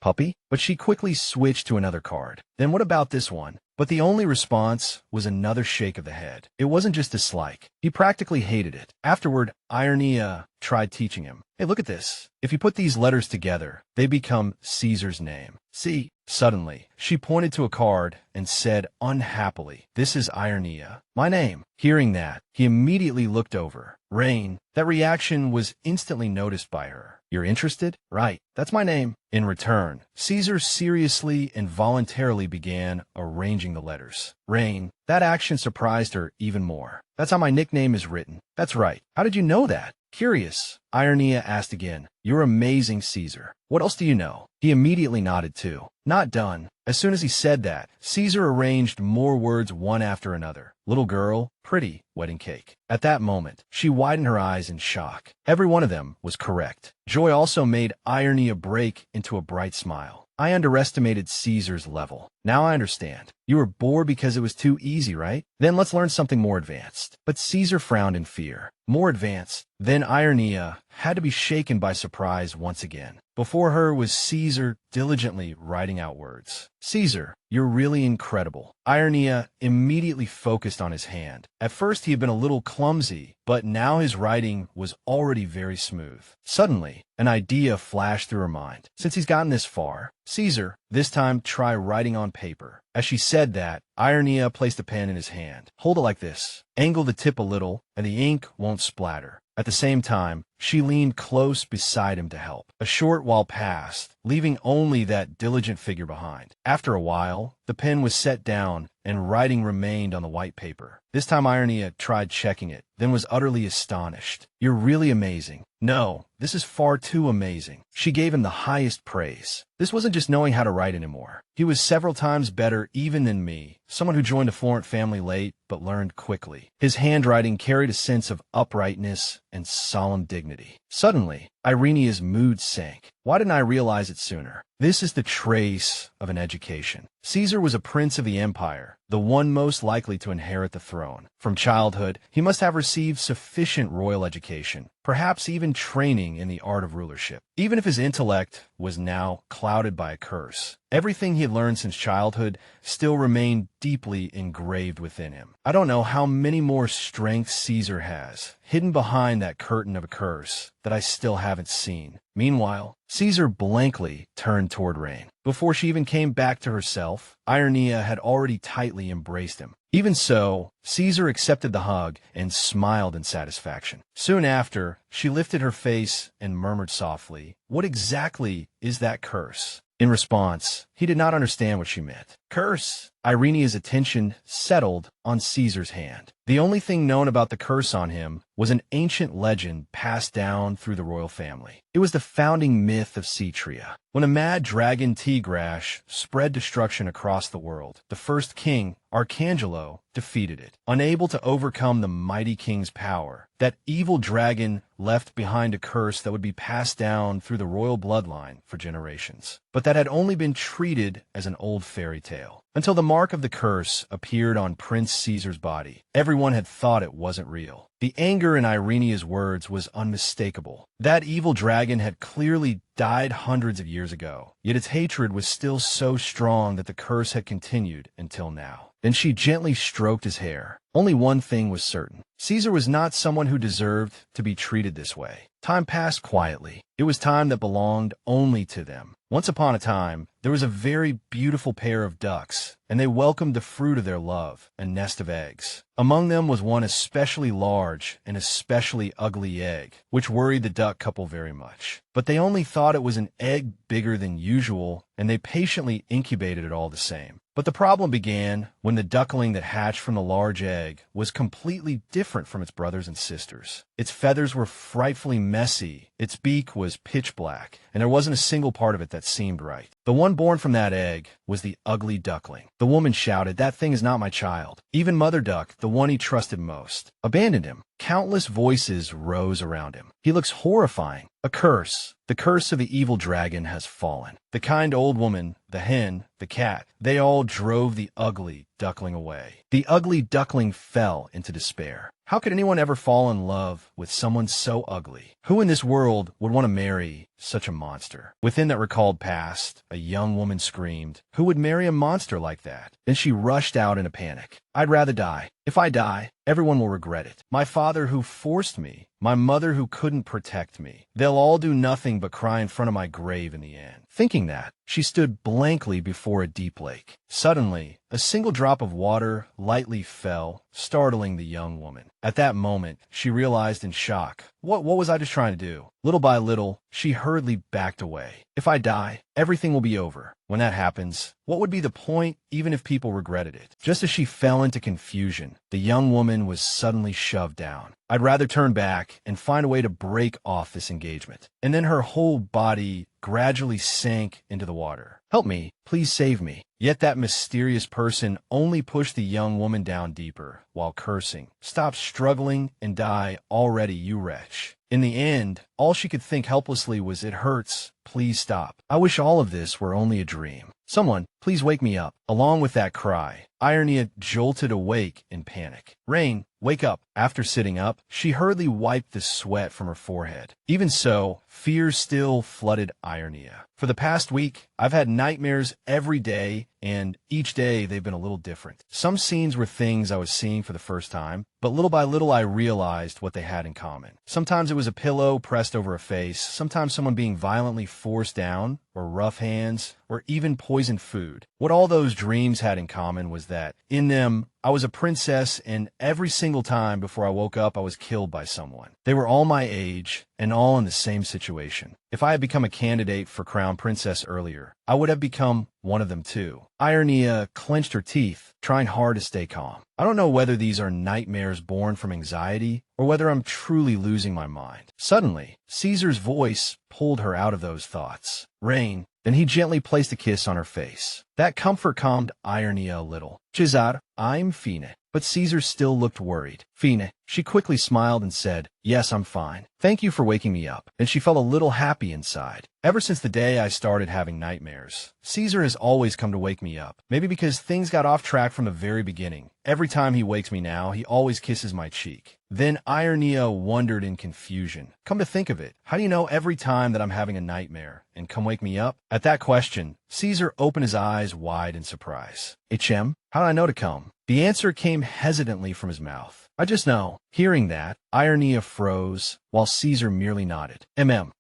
Puppy? But she quickly switched to another card. "Then what about this one?" But the only response was another shake of the head. It wasn't just dislike. He practically hated it. Afterward, Irenia tried teaching him. "Hey, look at this. If you put these letters together, they become Caesar's name. See?" Suddenly, she pointed to a card and said unhappily, "This is Irenia. My name." Hearing that, he immediately looked over. "Rain." That reaction was instantly noticed by her. "You're interested?" "Right. That's my name." In return, Caesar seriously and voluntarily began arranging the letters. "Rain." That action surprised her even more. "That's how my nickname is written." "That's right. How did you know that?" Curious, Irenia asked again. "You're amazing, Caesar. What else do you know?" He immediately nodded too. Not done. As soon as he said that, Caesar arranged more words one after another. "Little girl, pretty, wedding cake." At that moment, she widened her eyes in shock. Every one of them was correct. Joy also made Irenia break into a bright smile. "I underestimated Caesar's level. Now I understand. You were bored because it was too easy, right? Then let's learn something more advanced." But Caesar frowned in fear. More advanced? Then Irenia had to be shaken by surprise once again. Before her was Caesar diligently writing out words. "Caesar, you're really incredible." Irenia immediately focused on his hand. At first he had been a little clumsy, but now his writing was already very smooth. Suddenly, an idea flashed through her mind. Since he's gotten this far, "Caesar, this time try writing on paper." As she said that, Irenia placed a pen in his hand. "Hold it like this. Angle the tip a little, and the ink won't splatter." At the same time, she leaned close beside him to help. A short while passed, leaving only that diligent figure behind. After a while, the pen was set down, and writing remained on the white paper. This time Irenia tried checking it, then was utterly astonished. "You're really amazing." "No, this is far too amazing." She gave him the highest praise. This wasn't just knowing how to write anymore. He was several times better even than me, someone who joined a Florent family late but learned quickly. His handwriting carried a sense of uprightness and solemn dignity. Suddenly, Irenia's mood sank. Why didn't I realize it sooner? This is the trace of an education. Caesar was a prince of the empire, the one most likely to inherit the throne. From childhood, he must have received sufficient royal education, perhaps even training in the art of rulership. Even if his intellect was now clouded by a curse, everything he had learned since childhood still remained deeply engraved within him. I don't know how many more strengths Caesar has, hidden behind that curtain of a curse, that I still have haven't seen. Meanwhile, Caesar blankly turned toward Rain. Before she even came back to herself, Irenia had already tightly embraced him. Even so, Caesar accepted the hug and smiled in satisfaction. Soon after, she lifted her face and murmured softly, "What exactly is that curse?" In response, he did not understand what she meant. Curse! Irenia's attention settled on Caesar's hand. The only thing known about the curse on him was an ancient legend passed down through the royal family. It was the founding myth of Cetria. When a mad dragon Tigrash spread destruction across the world, the first king, Arcangelo, defeated it. Unable to overcome the mighty king's power, that evil dragon left behind a curse that would be passed down through the royal bloodline for generations, but that had only been treated as an old fairy tale. Until the mark of the curse appeared on Prince Caesar's body, everyone had thought it wasn't real. The anger in Irenia's words was unmistakable. That evil dragon had clearly died hundreds of years ago, yet its hatred was still so strong that the curse had continued until now. Then she gently stroked his hair. Only one thing was certain. Caesar was not someone who deserved to be treated this way. Time passed quietly. It was time that belonged only to them. Once upon a time, there was a very beautiful pair of ducks, and they welcomed the fruit of their love, a nest of eggs. Among them was one especially large and especially ugly egg, which worried the duck couple very much. But they only thought it was an egg bigger than usual, and they patiently incubated it all the same. But the problem began when the duckling that hatched from the large egg was completely different from its brothers and sisters. Its feathers were frightfully messy, its beak was pitch black, and there wasn't a single part of it that seemed right. The one born from that egg was the ugly duckling. The woman shouted, "That thing is not my child." Even Mother Duck, the one he trusted most, abandoned him. Countless voices rose around him. "He looks horrifying. A curse. The curse of the evil dragon has fallen." The kind old woman, the hen, the cat, they all drove the ugly duckling away. The ugly duckling fell into despair. How could anyone ever fall in love with someone so ugly? Who in this world would want to marry such a monster? Within that recalled past, a young woman screamed, "Who would marry a monster like that?" Then she rushed out in a panic. "I'd rather die. If I die, everyone will regret it. My father who forced me, my mother who couldn't protect me. They'll all do nothing but cry in front of my grave in the end." Thinking that, she stood blankly before a deep lake. Suddenly, a single drop of water lightly fell, startling the young woman. At that moment, she realized in shock, What was I just trying to do? Little by little, she hurriedly backed away. If I die, everything will be over. When that happens, what would be the point even if people regretted it? Just as she fell into confusion, the young woman was suddenly shoved down. I'd rather turn back and find a way to break off this engagement. And then her whole body gradually sank into the water. Help me, please save me. Yet that mysterious person only pushed the young woman down deeper, while cursing, "Stop struggling and die already, you wretch." In the end, all she could think helplessly was, "It hurts. Please stop. I wish all of this were only a dream. Someone, please wake me up." Along with that cry, Irenia jolted awake in panic. "Rain, wake up." After sitting up, she hurriedly wiped the sweat from her forehead. Even so, fear still flooded Irenia. "For the past week, I've had nightmares every day, and each day they've been a little different. Some scenes were things I was seeing for the first time, but little by little I realized what they had in common. Sometimes it was a pillow pressed over a face, sometimes someone being violently forced down, or rough hands, or even poisoned food. What all those dreams had in common was that, in them, I was a princess, and every single time before I woke up I was killed by someone. They were all my age, and all in the same situation. If I had become a candidate for crown princess earlier, I would have become one of them too." Irenia clenched her teeth, trying hard to stay calm. "I don't know whether these are nightmares born from anxiety, or whether I'm truly losing my mind." Suddenly, Caesar's voice pulled her out of those thoughts. "Rain." Then he gently placed a kiss on her face. That comfort calmed Irenia a little. "Cesar, I'm fine." But Caesar still looked worried. "Fine." She quickly smiled and said, "Yes, I'm fine. Thank you for waking me up." And she felt a little happy inside. Ever since the day I started having nightmares, Caesar has always come to wake me up. Maybe because things got off track from the very beginning. Every time he wakes me now, he always kisses my cheek. Then Irenia wondered in confusion. "Come to think of it, how do you know every time that I'm having a nightmare and come wake me up?" At that question, Caesar opened his eyes wide in surprise. "Hm? How did I know to come?" The answer came hesitantly from his mouth. "I just know." Hearing that, Irenia froze, while Caesar merely nodded.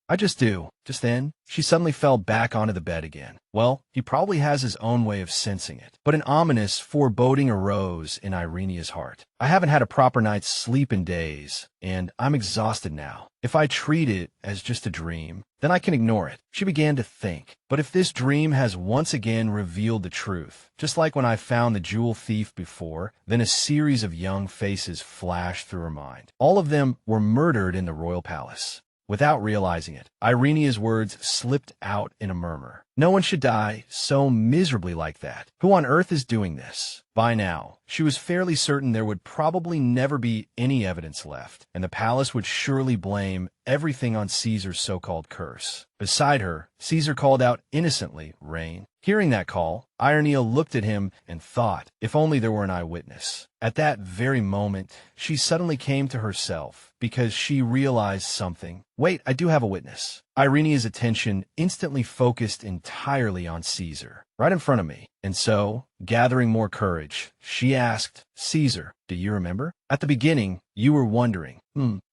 I just do. Just then, she suddenly fell back onto the bed again. Well, he probably has his own way of sensing it. But an ominous foreboding arose in Irenia's heart. I haven't had a proper night's sleep in days, and I'm exhausted now. If I treat it as just a dream, then I can ignore it. She began to think. But if this dream has once again revealed the truth, just like when I found the jewel thief before, then a series of young faces flashed through her mind. All of them were murdered in the royal palace. Without realizing it, Irenia's words slipped out in a murmur. No one should die so miserably like that. Who on earth is doing this? By now, she was fairly certain there would probably never be any evidence left, and the palace would surely blame everything on Caesar's so-called curse. Beside her, Caesar called out innocently, "Rain." Hearing that call, Irenia looked at him and thought, if only there were an eyewitness. At that very moment, she suddenly came to herself because she realized something. Wait, I do have a witness. Irenia's attention instantly focused entirely on Caesar, right in front of me. And so, gathering more courage, she asked, "Caesar, do you remember? At the beginning, you were wondering."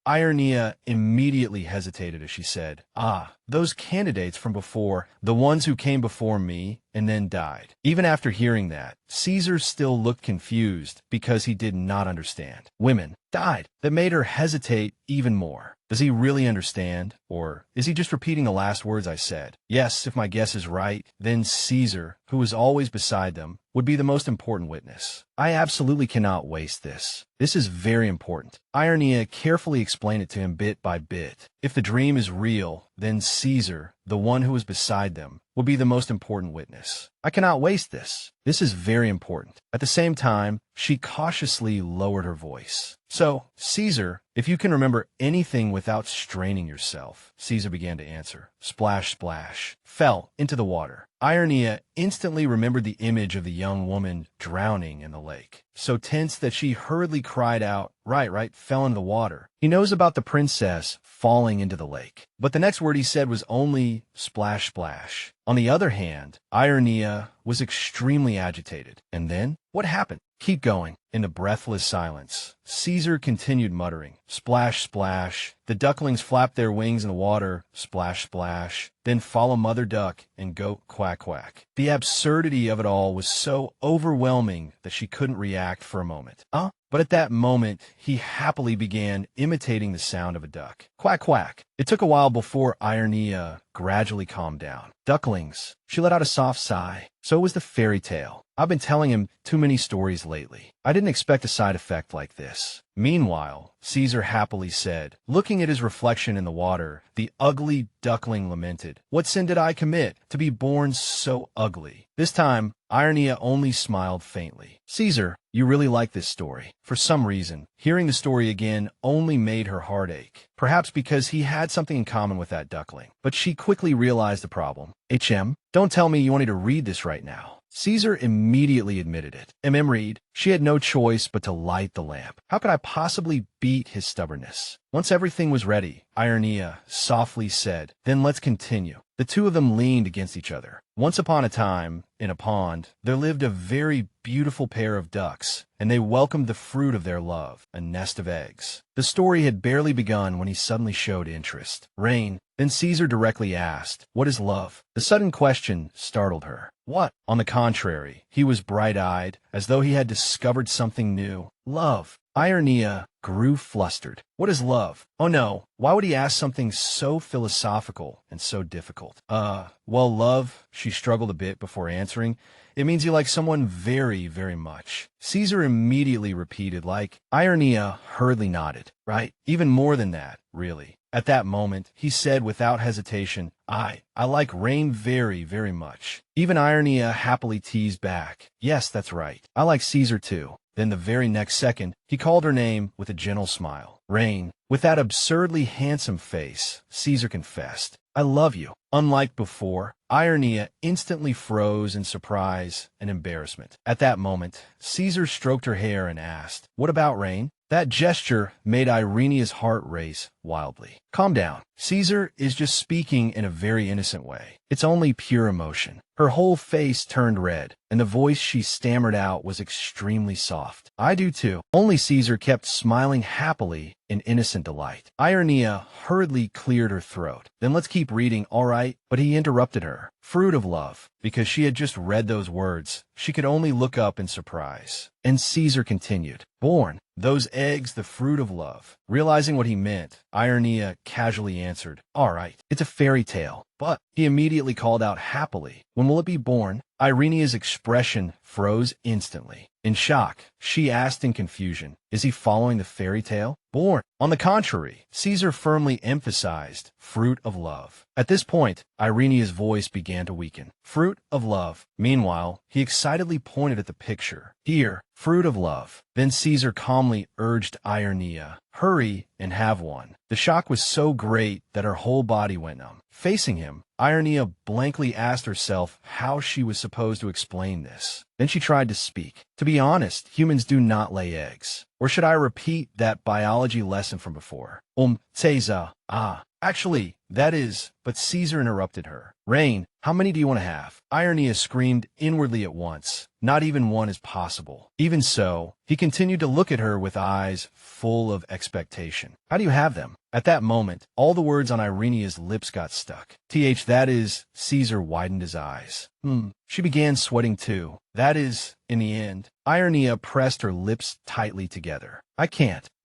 Irenia immediately hesitated as she said, those candidates from before, the ones who came before me and then died. Even after hearing that, Caesar still looked confused because he did not understand. Women died. That made her hesitate even more. Does he really understand? Or is he just repeating the last words I said? Yes, if my guess is right, then Caesar, who was always beside them, would be the most important witness. I absolutely cannot waste this. This is very important. Irenia carefully explained it to him bit by bit. If the dream is real, then Caesar, the one who was beside them, will be the most important witness. I cannot waste this. This is very important. At the same time, she cautiously lowered her voice. So, Caesar, if you can remember anything without straining yourself, Caesar began to answer. Splash, splash, fell into the water. Irenia instantly remembered the image of the young woman drowning in the lake. So tense that she hurriedly cried out, right, fell into the water. He knows about the princess falling into the lake. But the next word he said was only splash, splash. On the other hand, Irenia was extremely agitated. And then, what happened? Keep going. In the breathless silence, Caesar continued muttering, splash, splash. The ducklings flapped their wings in the water, splash, splash. Then follow mother duck and goat quack, quack. The absurdity of it all was so overwhelming that she couldn't react for a moment. But at that moment, he happily began imitating the sound of a duck. Quack, quack. It took a while before Irenia gradually calmed down. Ducklings. She let out a soft sigh. So was the fairy tale. I've been telling him too many stories lately. I didn't expect a side effect like this. Meanwhile, Caesar happily said, looking at his reflection in the water, the ugly duckling lamented, "What sin did I commit to be born so ugly?" This time, Irenia only smiled faintly. Caesar, you really like this story. For some reason, hearing the story again only made her heart ache. Perhaps because he had something in common with that duckling. But she quickly realized the problem. Don't tell me you wanted to read this right now. Caesar immediately admitted it. Read. She had no choice but to light the lamp. How could I possibly beat his stubbornness? Once everything was ready, Irenia softly said, "Then let's continue." The two of them leaned against each other. Once upon a time, in a pond, there lived a very beautiful pair of ducks, and they welcomed the fruit of their love, a nest of eggs. The story had barely begun when he suddenly showed interest. Rain. Then Caesar directly asked, "What is love?" The sudden question startled her. What? On the contrary, he was bright-eyed, as though he had discovered something new. Love. Irenia grew flustered. What is love? Oh no, why would he ask something so philosophical and so difficult? Well, love, she struggled a bit before answering. It means you like someone very, very much. Caesar immediately repeated, like. Irenia hurriedly nodded. Right? Even more than that, really. At that moment, he said without hesitation, I like Rain very, very much. Even Irenia happily teased back. Yes, that's right. I like Caesar too. Then the very next second, he called her name with a gentle smile. Rain. With that absurdly handsome face, Caesar confessed. I love you. Unlike before, Irenia instantly froze in surprise and embarrassment. At that moment, Caesar stroked her hair and asked, "What about rain?" That gesture made Irenia's heart race wildly. "Calm down. Caesar is just speaking in a very innocent way. It's only pure emotion." Her whole face turned red, and the voice she stammered out was extremely soft. "I do too." Only Caesar kept smiling happily in innocent delight. Irenia hurriedly cleared her throat. "Then let's keep reading, all right?" But he interrupted her. "Fruit of love." Because she had just read those words, she could only look up in surprise. And Caesar continued, "Born. Those eggs, the fruit of love." Realizing what he meant, Irenia casually answered, "All right, it's a fairy tale." But he immediately called out happily, "When will it be born?" Irenia's expression froze instantly. In shock, she asked in confusion, "Is he following the fairy tale?" "Born." On the contrary, Caesar firmly emphasized, "Fruit of love." At this point, Irenia's voice began to weaken. "Fruit of love." Meanwhile, he excitedly pointed at the picture. "Here, fruit of love." Then Caesar calmly urged Irenia, "Hurry and have one." The shock was so great that her whole body went numb. Facing him, Irenia blankly asked herself how she was supposed to explain this. Then she tried to speak. "To be honest, humans do not lay eggs. Or should I repeat that biology lesson from before? Teza. Actually, that is..." But Caesar interrupted her. "Rain, how many do you want to have?" Irenia screamed inwardly at once. Not even one is possible. Even so, he continued to look at her with eyes full of expectation. "How do you have them?" At that moment, all the words on Irenia's lips got stuck. That is, Caesar widened his eyes. She began sweating too. That is, in the end, Irenia pressed her lips tightly together. I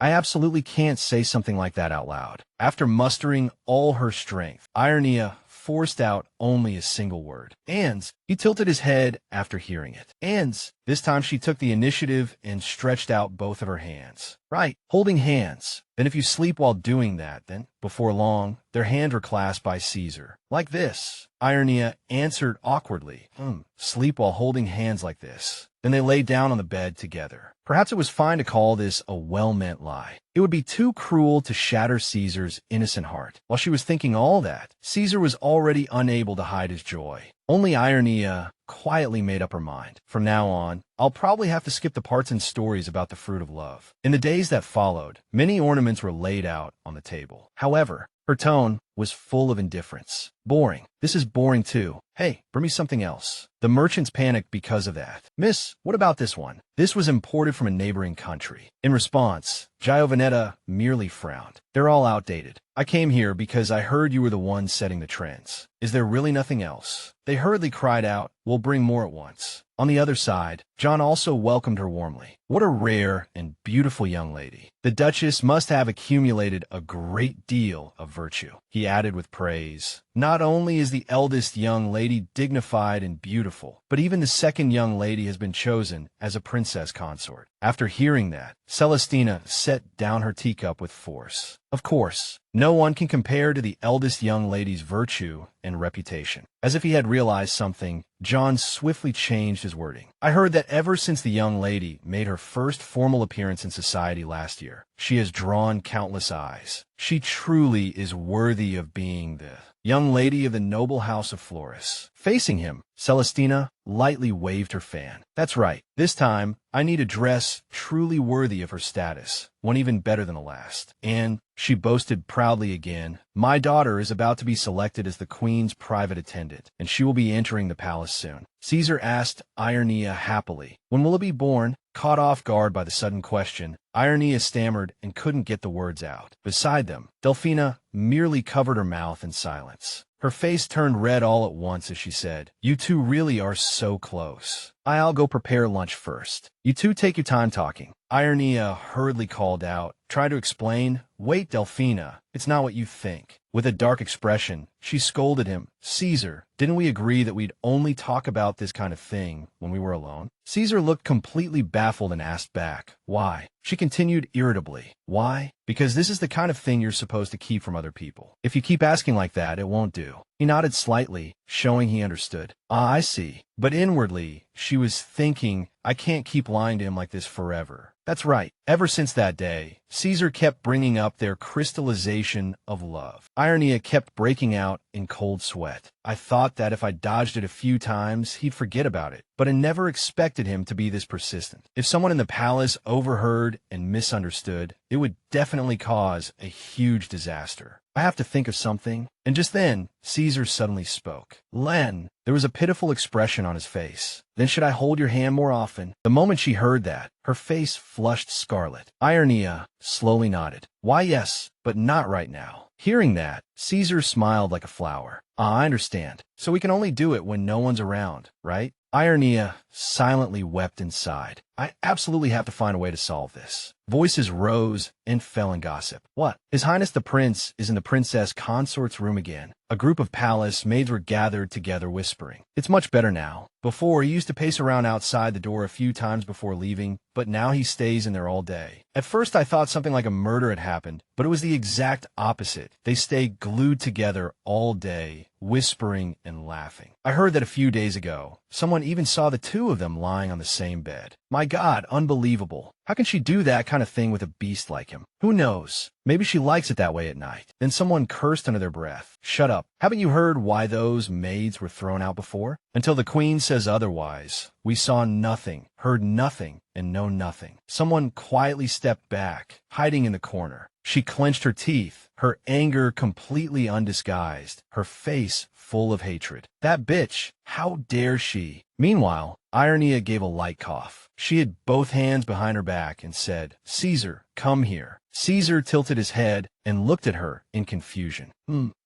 absolutely can't say something like that out loud." After mustering all her strength, Irenia forced out only a single word. "Ands." He tilted his head after hearing it. "Ands." This time she took the initiative and stretched out both of her hands. "Right, holding hands." Then if you sleep while doing that, then, before long, their hands were clasped by Caesar. "Like this." Irenia answered awkwardly. Sleep while holding hands like this." Then they lay down on the bed together. Perhaps it was fine to call this a well-meant lie. It would be too cruel to shatter Caesar's innocent heart. While she was thinking all that, Caesar was already unable to hide his joy. Only Irenia quietly made up her mind. From now on, I'll probably have to skip the parts and stories about the fruit of love. In the days that followed, many ornaments were laid out on the table. However, her tone was full of indifference. "Boring. This is boring too. Hey, bring me something else." The merchants panicked because of that. "Miss, what about this one?" This was imported from a neighboring country. In response, Giovanetta merely frowned. "They're all outdated. I came here because I heard you were the one setting the trends. Is there really nothing else?" They hurriedly cried out, "We'll bring more at once." On the other side, John also welcomed her warmly. "What a rare and beautiful young lady. The Duchess must have accumulated a great deal of virtue," he added with praise. "Not only is the eldest young lady dignified and beautiful, but even the second young lady has been chosen as a princess consort." After hearing that, Celestina set down her teacup with force. Of course, no one can compare to the eldest young lady's virtue and reputation. As if he had realized something, John swiftly changed his wording. "I heard that ever since the young lady made her first formal appearance in society last year, she has drawn countless eyes. She truly is worthy of being the young lady of the noble House of Floris." Facing him, Celestina lightly waved her fan. "That's right. This time, I need a dress truly worthy of her status, one even better than the last." And she boasted proudly again, "My daughter is about to be selected as the queen's private attendant, and she will be entering the palace soon." Caesar asked Irenia happily, "When will it be born?" Caught off guard by the sudden question, Irenia stammered and couldn't get the words out. Beside them, Delphina merely covered her mouth in silence. Her face turned red all at once as she said, "You two really are so close. I'll go prepare lunch first. You two take your time talking." Irenia hurriedly called out, tried to explain, "Wait, Delphina, it's not what you think." With a dark expression, she scolded him. "Caesar, didn't we agree that we'd only talk about this kind of thing when we were alone?" Caesar looked completely baffled and asked back, "Why?" She continued irritably, "Why? Because this is the kind of thing you're supposed to keep from other people. If you keep asking like that, it won't do." He nodded slightly, showing he understood. I see." But inwardly, she was thinking, I can't keep lying to him like this forever. That's right. Ever since that day, Caesar kept bringing up their crystallization of love. Irenia kept breaking out out in cold sweat. I thought that if I dodged it a few times, he'd forget about it, but I never expected him to be this persistent. If someone in the palace overheard and misunderstood, it would definitely cause a huge disaster. I have to think of something. And just then, Caesar suddenly spoke. Len. There was a pitiful expression on his face. Then should I hold your hand more often? The moment she heard that, her face flushed scarlet. Irenia slowly nodded. Why, yes, but not right now. Hearing that, Caesar smiled like a flower. I understand. So we can only do it when no one's around, right? Irenia silently wept inside. I absolutely have to find a way to solve this. Voices rose and fell in gossip. What? His Highness the Prince is in the princess consort's room again. A group of palace maids were gathered together whispering. It's much better now. Before, he used to pace around outside the door a few times before leaving, but now he stays in there all day. At first I thought something like a murder had happened, but it was the exact opposite. They stay glued together all day, whispering and laughing. I heard that a few days ago, someone even saw the two of them lying on the same bed. My God, unbelievable. How can she do that kind of thing with a beast like him? Who knows? Maybe she likes it that way at night. Then someone cursed under their breath. Shut up. Haven't you heard why those maids were thrown out before? Until the queen says otherwise. We saw nothing, heard nothing, and know nothing. Someone quietly stepped back, hiding in the corner. She clenched her teeth, her anger completely undisguised, her face full of hatred. That bitch! How dare she? Meanwhile, Irenia gave a light cough. She had both hands behind her back and said, Caesar, come here. Caesar tilted his head and looked at her in confusion.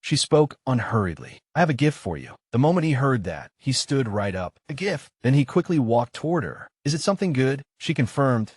She spoke unhurriedly. I have a gift for you. The moment he heard that, he stood right up. A gift? Then he quickly walked toward her. Is it something good? She confirmed,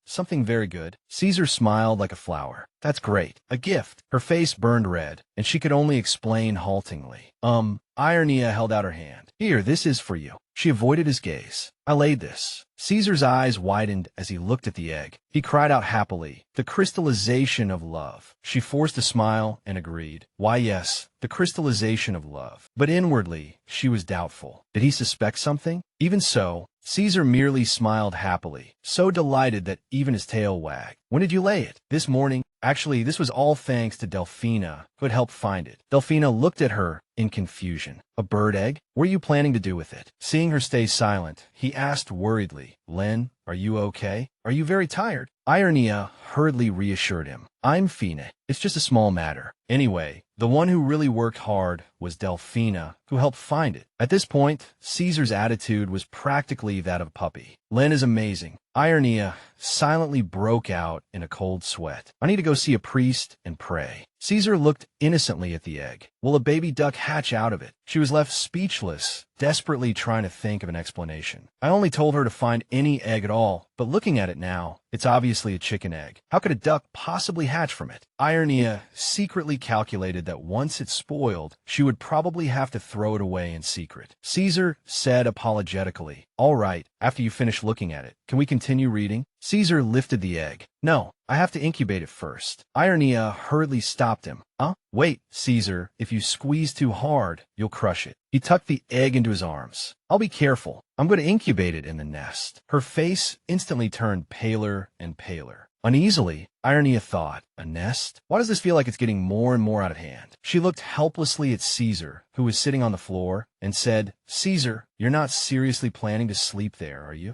something very good. Caesar smiled like a flower. That's great. A gift. Her face burned red, and she could only explain haltingly. Irenia held out her hand. Here, this is for you. She avoided his gaze. I laid this. Caesar's eyes widened as he looked at the egg. He cried out happily, the crystallization of love. She forced a smile and agreed. Why, yes, the crystallization of love. But inwardly, she was doubtful. Did he suspect something? Even so, Caesar merely smiled happily, so delighted that even his tail wagged. When did you lay it? This morning. Actually, this was all thanks to Delphina, who had helped find it. Delphina looked at her in confusion. A bird egg? What are you planning to do with it? Seeing her stay silent, he asked worriedly, Len, are you okay? Are you very tired? Irenia hurriedly reassured him. I'm Fine. It's just a small matter. Anyway, the one who really worked hard was Delphina, who helped find it. At this point, Caesar's attitude was practically that of a puppy. Len is amazing. Irenia silently broke out in a cold sweat. I need to go see a priest and pray. Caesar looked innocently at the egg. Will a baby duck hatch out of it? She was left speechless, desperately trying to think of an explanation. I only told her to find any egg at all, but looking at it now, it's obviously a chicken egg. How could a duck possibly hatch from it? Irenia secretly calculated that once it spoiled, she would probably have to throw it away in secret. Caesar said apologetically, all right, after you finish looking at it, can we continue reading? Caesar lifted the egg. No, I have to incubate it first. Irenia hurriedly stopped him. Wait, Caesar, if you squeeze too hard, you'll crush it. He tucked the egg into his arms. I'll be careful. I'm going to incubate it in the nest. Her face instantly turned paler and paler. Uneasily, Irenia thought, a nest? Why does this feel like it's getting more and more out of hand? She looked helplessly at Caesar, who was sitting on the floor, and said, Caesar, you're not seriously planning to sleep there, are you?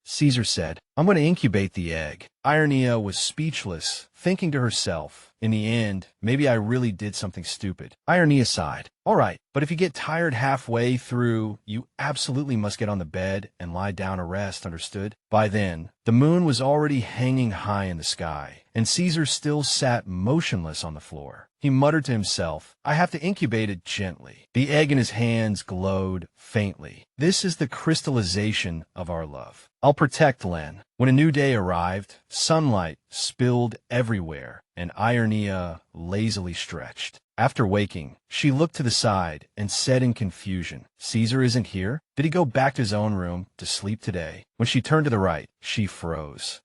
Caesar said, I'm going to incubate the egg. Irenia was speechless, thinking to herself, in the end, maybe I really did something stupid. Irenia sighed. All right, but if you get tired halfway through, you absolutely must get on the bed and lie down to rest, understood? By then, the moon was already hanging high in the sky, and Caesar still sat motionless on the floor. He muttered to himself, I have to incubate it gently. The egg in his hands glowed faintly. This is the crystallization of our love. I'll protect Len. When a new day arrived, sunlight spilled everywhere, and Irenia lazily stretched. After waking, she looked to the side and said in confusion, Caesar isn't here? Did he go back to his own room to sleep today? When she turned to the right, she froze.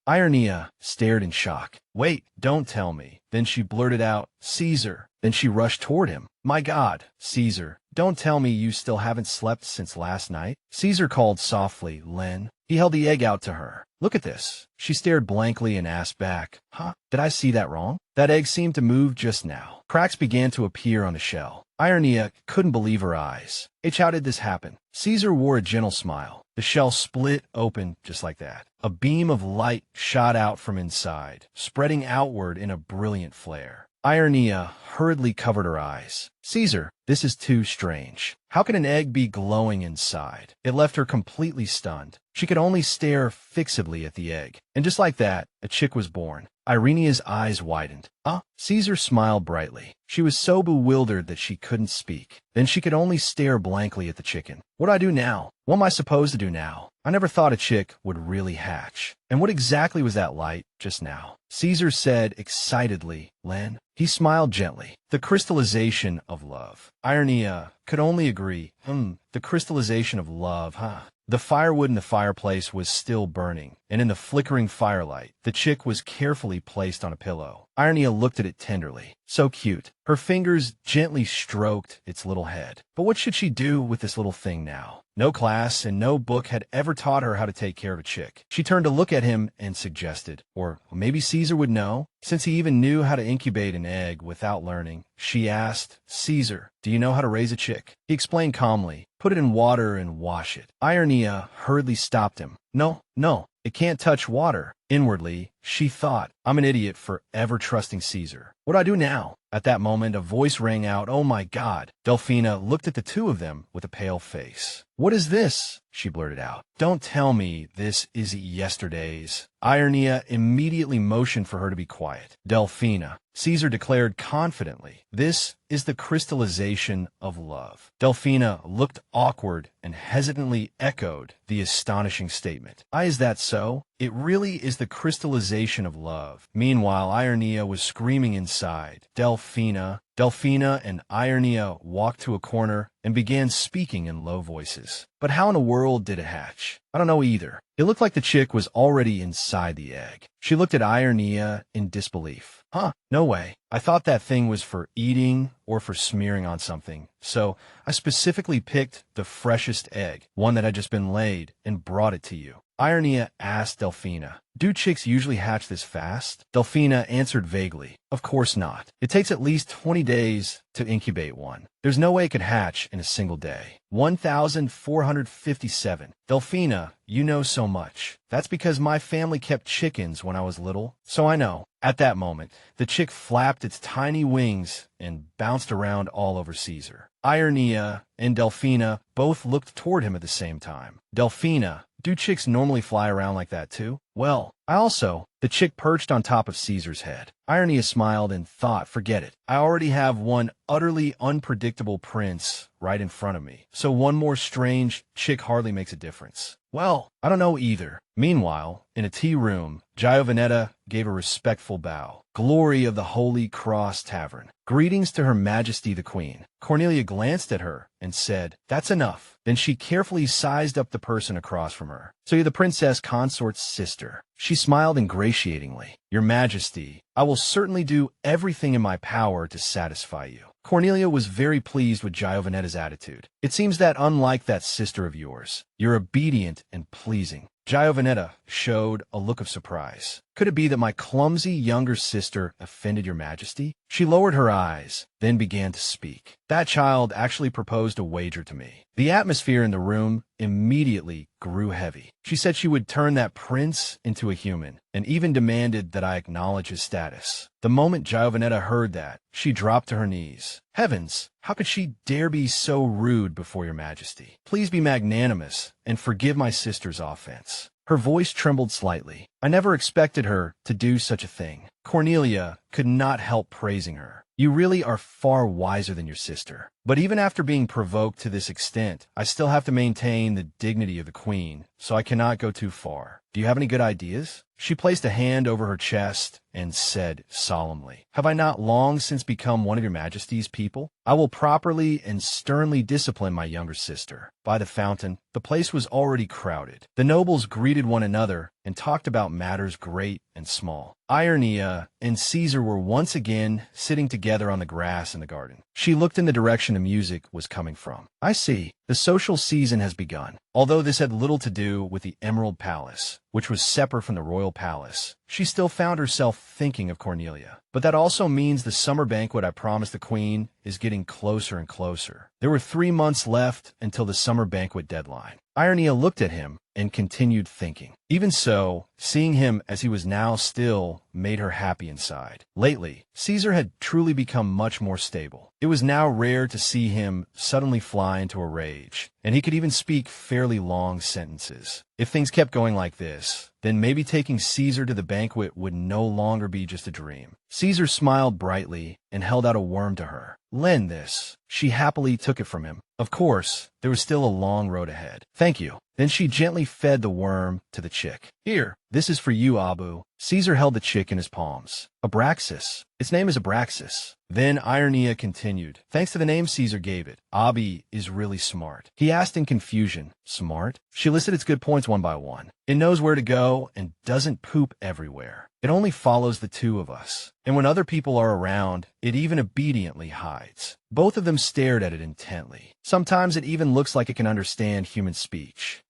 Irenia stared in shock. Wait, don't tell me. Then she blurted out, Caesar. Then she rushed toward him. My God, Caesar, don't tell me you still haven't slept since last night. Caesar called softly, Len. He held the egg out to her. Look at this. She stared blankly and asked back, huh? Did I see that wrong? That egg seemed to move just now. Cracks began to appear on the shell. Irenia couldn't believe her eyes. How did this happen? Caesar wore a gentle smile. The shell split open just like that. A beam of light shot out from inside, spreading outward in a brilliant flare. Irenia hurriedly covered her eyes. Caesar, this is too strange. How can an egg be glowing inside? It left her completely stunned. She could only stare fixedly at the egg. And just like that, a chick was born. Irenia's eyes widened. Caesar smiled brightly. She was so bewildered that she couldn't speak. Then she could only stare blankly at the chicken. What do I do now? What am I supposed to do now? I never thought a chick would really hatch. And what exactly was that light just now? Caesar said excitedly, Len. He smiled gently. The crystallization of love. Irenia could only agree. The crystallization of love, huh? The firewood in the fireplace was still burning, and in the flickering firelight, the chick was carefully placed on a pillow. Irenia looked at it tenderly. So cute. Her fingers gently stroked its little head. But what should she do with this little thing now? No class and no book had ever taught her how to take care of a chick. She turned to look at him and suggested, or maybe Caesar would know, since he even knew how to incubate an egg without learning. She asked, Caesar, do you know how to raise a chick? He explained calmly, put it in water and wash it. Irenia hurriedly stopped him. No, it can't touch water. Inwardly, she thought, I'm an idiot for ever trusting Caesar. What do I do now? At that moment, a voice rang out, oh my God. Delphina looked at the two of them with a pale face. What is this? She blurted out. Don't tell me this is yesterday's. Irenia immediately motioned for her to be quiet. Delphina, Caesar declared confidently, this is the crystallization of love. Delphina looked awkward and hesitantly echoed the astonishing statement. Is that so? It really is the crystallization of love. Meanwhile, Irenia was screaming inside. Delphina and Irenia walked to a corner and began speaking in low voices. But how in the world did it hatch? I don't know either. It looked like the chick was already inside the egg. She looked at Irenia in disbelief. No way. I thought that thing was for eating or for smearing on something. So I specifically picked the freshest egg, one that had just been laid, and brought it to you. Irenia asked Delphina, do chicks usually hatch this fast? Delphina answered vaguely, of course not. It takes at least 20 days to incubate one. There's no way it could hatch in a single day. 1,457. Delphina, you know so much. That's because my family kept chickens when I was little, so I know. At that moment, the chick flapped its tiny wings and bounced around all over Caesar. Irenia and Delphina both looked toward him at the same time. Delphina, do chicks normally fly around like that too? Well, the chick perched on top of Caesar's head. Irenia smiled and thought, forget it. I already have one utterly unpredictable prince right in front of me. So one more strange chick hardly makes a difference. Well, I don't know either. Meanwhile, in a tea room, Giovanetta gave a respectful bow. Glory of the Holy Cross Tavern. Greetings to Her Majesty the Queen. Cornelia glanced at her and said, that's enough. Then she carefully sized up the person across from her. So you're the princess consort's sister. She smiled ingratiatingly. Your Majesty, I will certainly do everything in my power to satisfy you. Cornelia was very pleased with Giovanetta's attitude. It seems that unlike that sister of yours, you're obedient and pleasing. Giovanetta showed a look of surprise. Could it be that my clumsy younger sister offended your Majesty? She lowered her eyes, then began to speak. That child actually proposed a wager to me. The atmosphere in the room immediately grew heavy. She said she would turn that prince into a human, and even demanded that I acknowledge his status. The moment Giovanetta heard that, she dropped to her knees. Heavens, how could she dare be so rude before your Majesty? Please be magnanimous and forgive my sister's offense. Her voice trembled slightly. I never expected her to do such a thing. Cornelia could not help praising her. You really are far wiser than your sister. But even after being provoked to this extent, I still have to maintain the dignity of the queen, so I cannot go too far. Do you have any good ideas? She placed a hand over her chest and said solemnly, "Have I not long since become one of your majesty's people? I will properly and sternly discipline my younger sister." By the fountain, the place was already crowded. The nobles greeted one another and talked about matters great and small. Irenia and Caesar were once again sitting together on the grass in the garden. She looked in the direction the music was coming from. "I see. The social season has begun." Although this had little to do with the Emerald Palace, which was separate from the royal palace, she still found herself thinking of Cornelia. But that also means the summer banquet I promised the queen is getting closer and closer. There were 3 months left until the summer banquet deadline. Irenia looked at him and continued thinking. Even so, seeing him as he was now still made her happy inside. Lately, Caesar had truly become much more stable. It was now rare to see him suddenly fly into a rage, and he could even speak fairly long sentences. If things kept going like this, then maybe taking Caesar to the banquet would no longer be just a dream. Caesar smiled brightly and held out a worm to her. "Lend this." She happily took it from him. Of course, there was still a long road ahead. "Thank you." Then she gently fed the worm to the chick. "Here, this is for you, Abu." Caesar held the chick in his palms. "Abraxas. Its name is Abraxas." Then Irenia continued. "Thanks to the name Caesar gave it, Abi is really smart." He asked in confusion. "Smart?" She listed its good points one by one. "It knows where to go and doesn't poop everywhere. It only follows the two of us. And when other people are around, it even obediently hides." Both of them stared at it intently. Sometimes it even looks like it can understand human speech.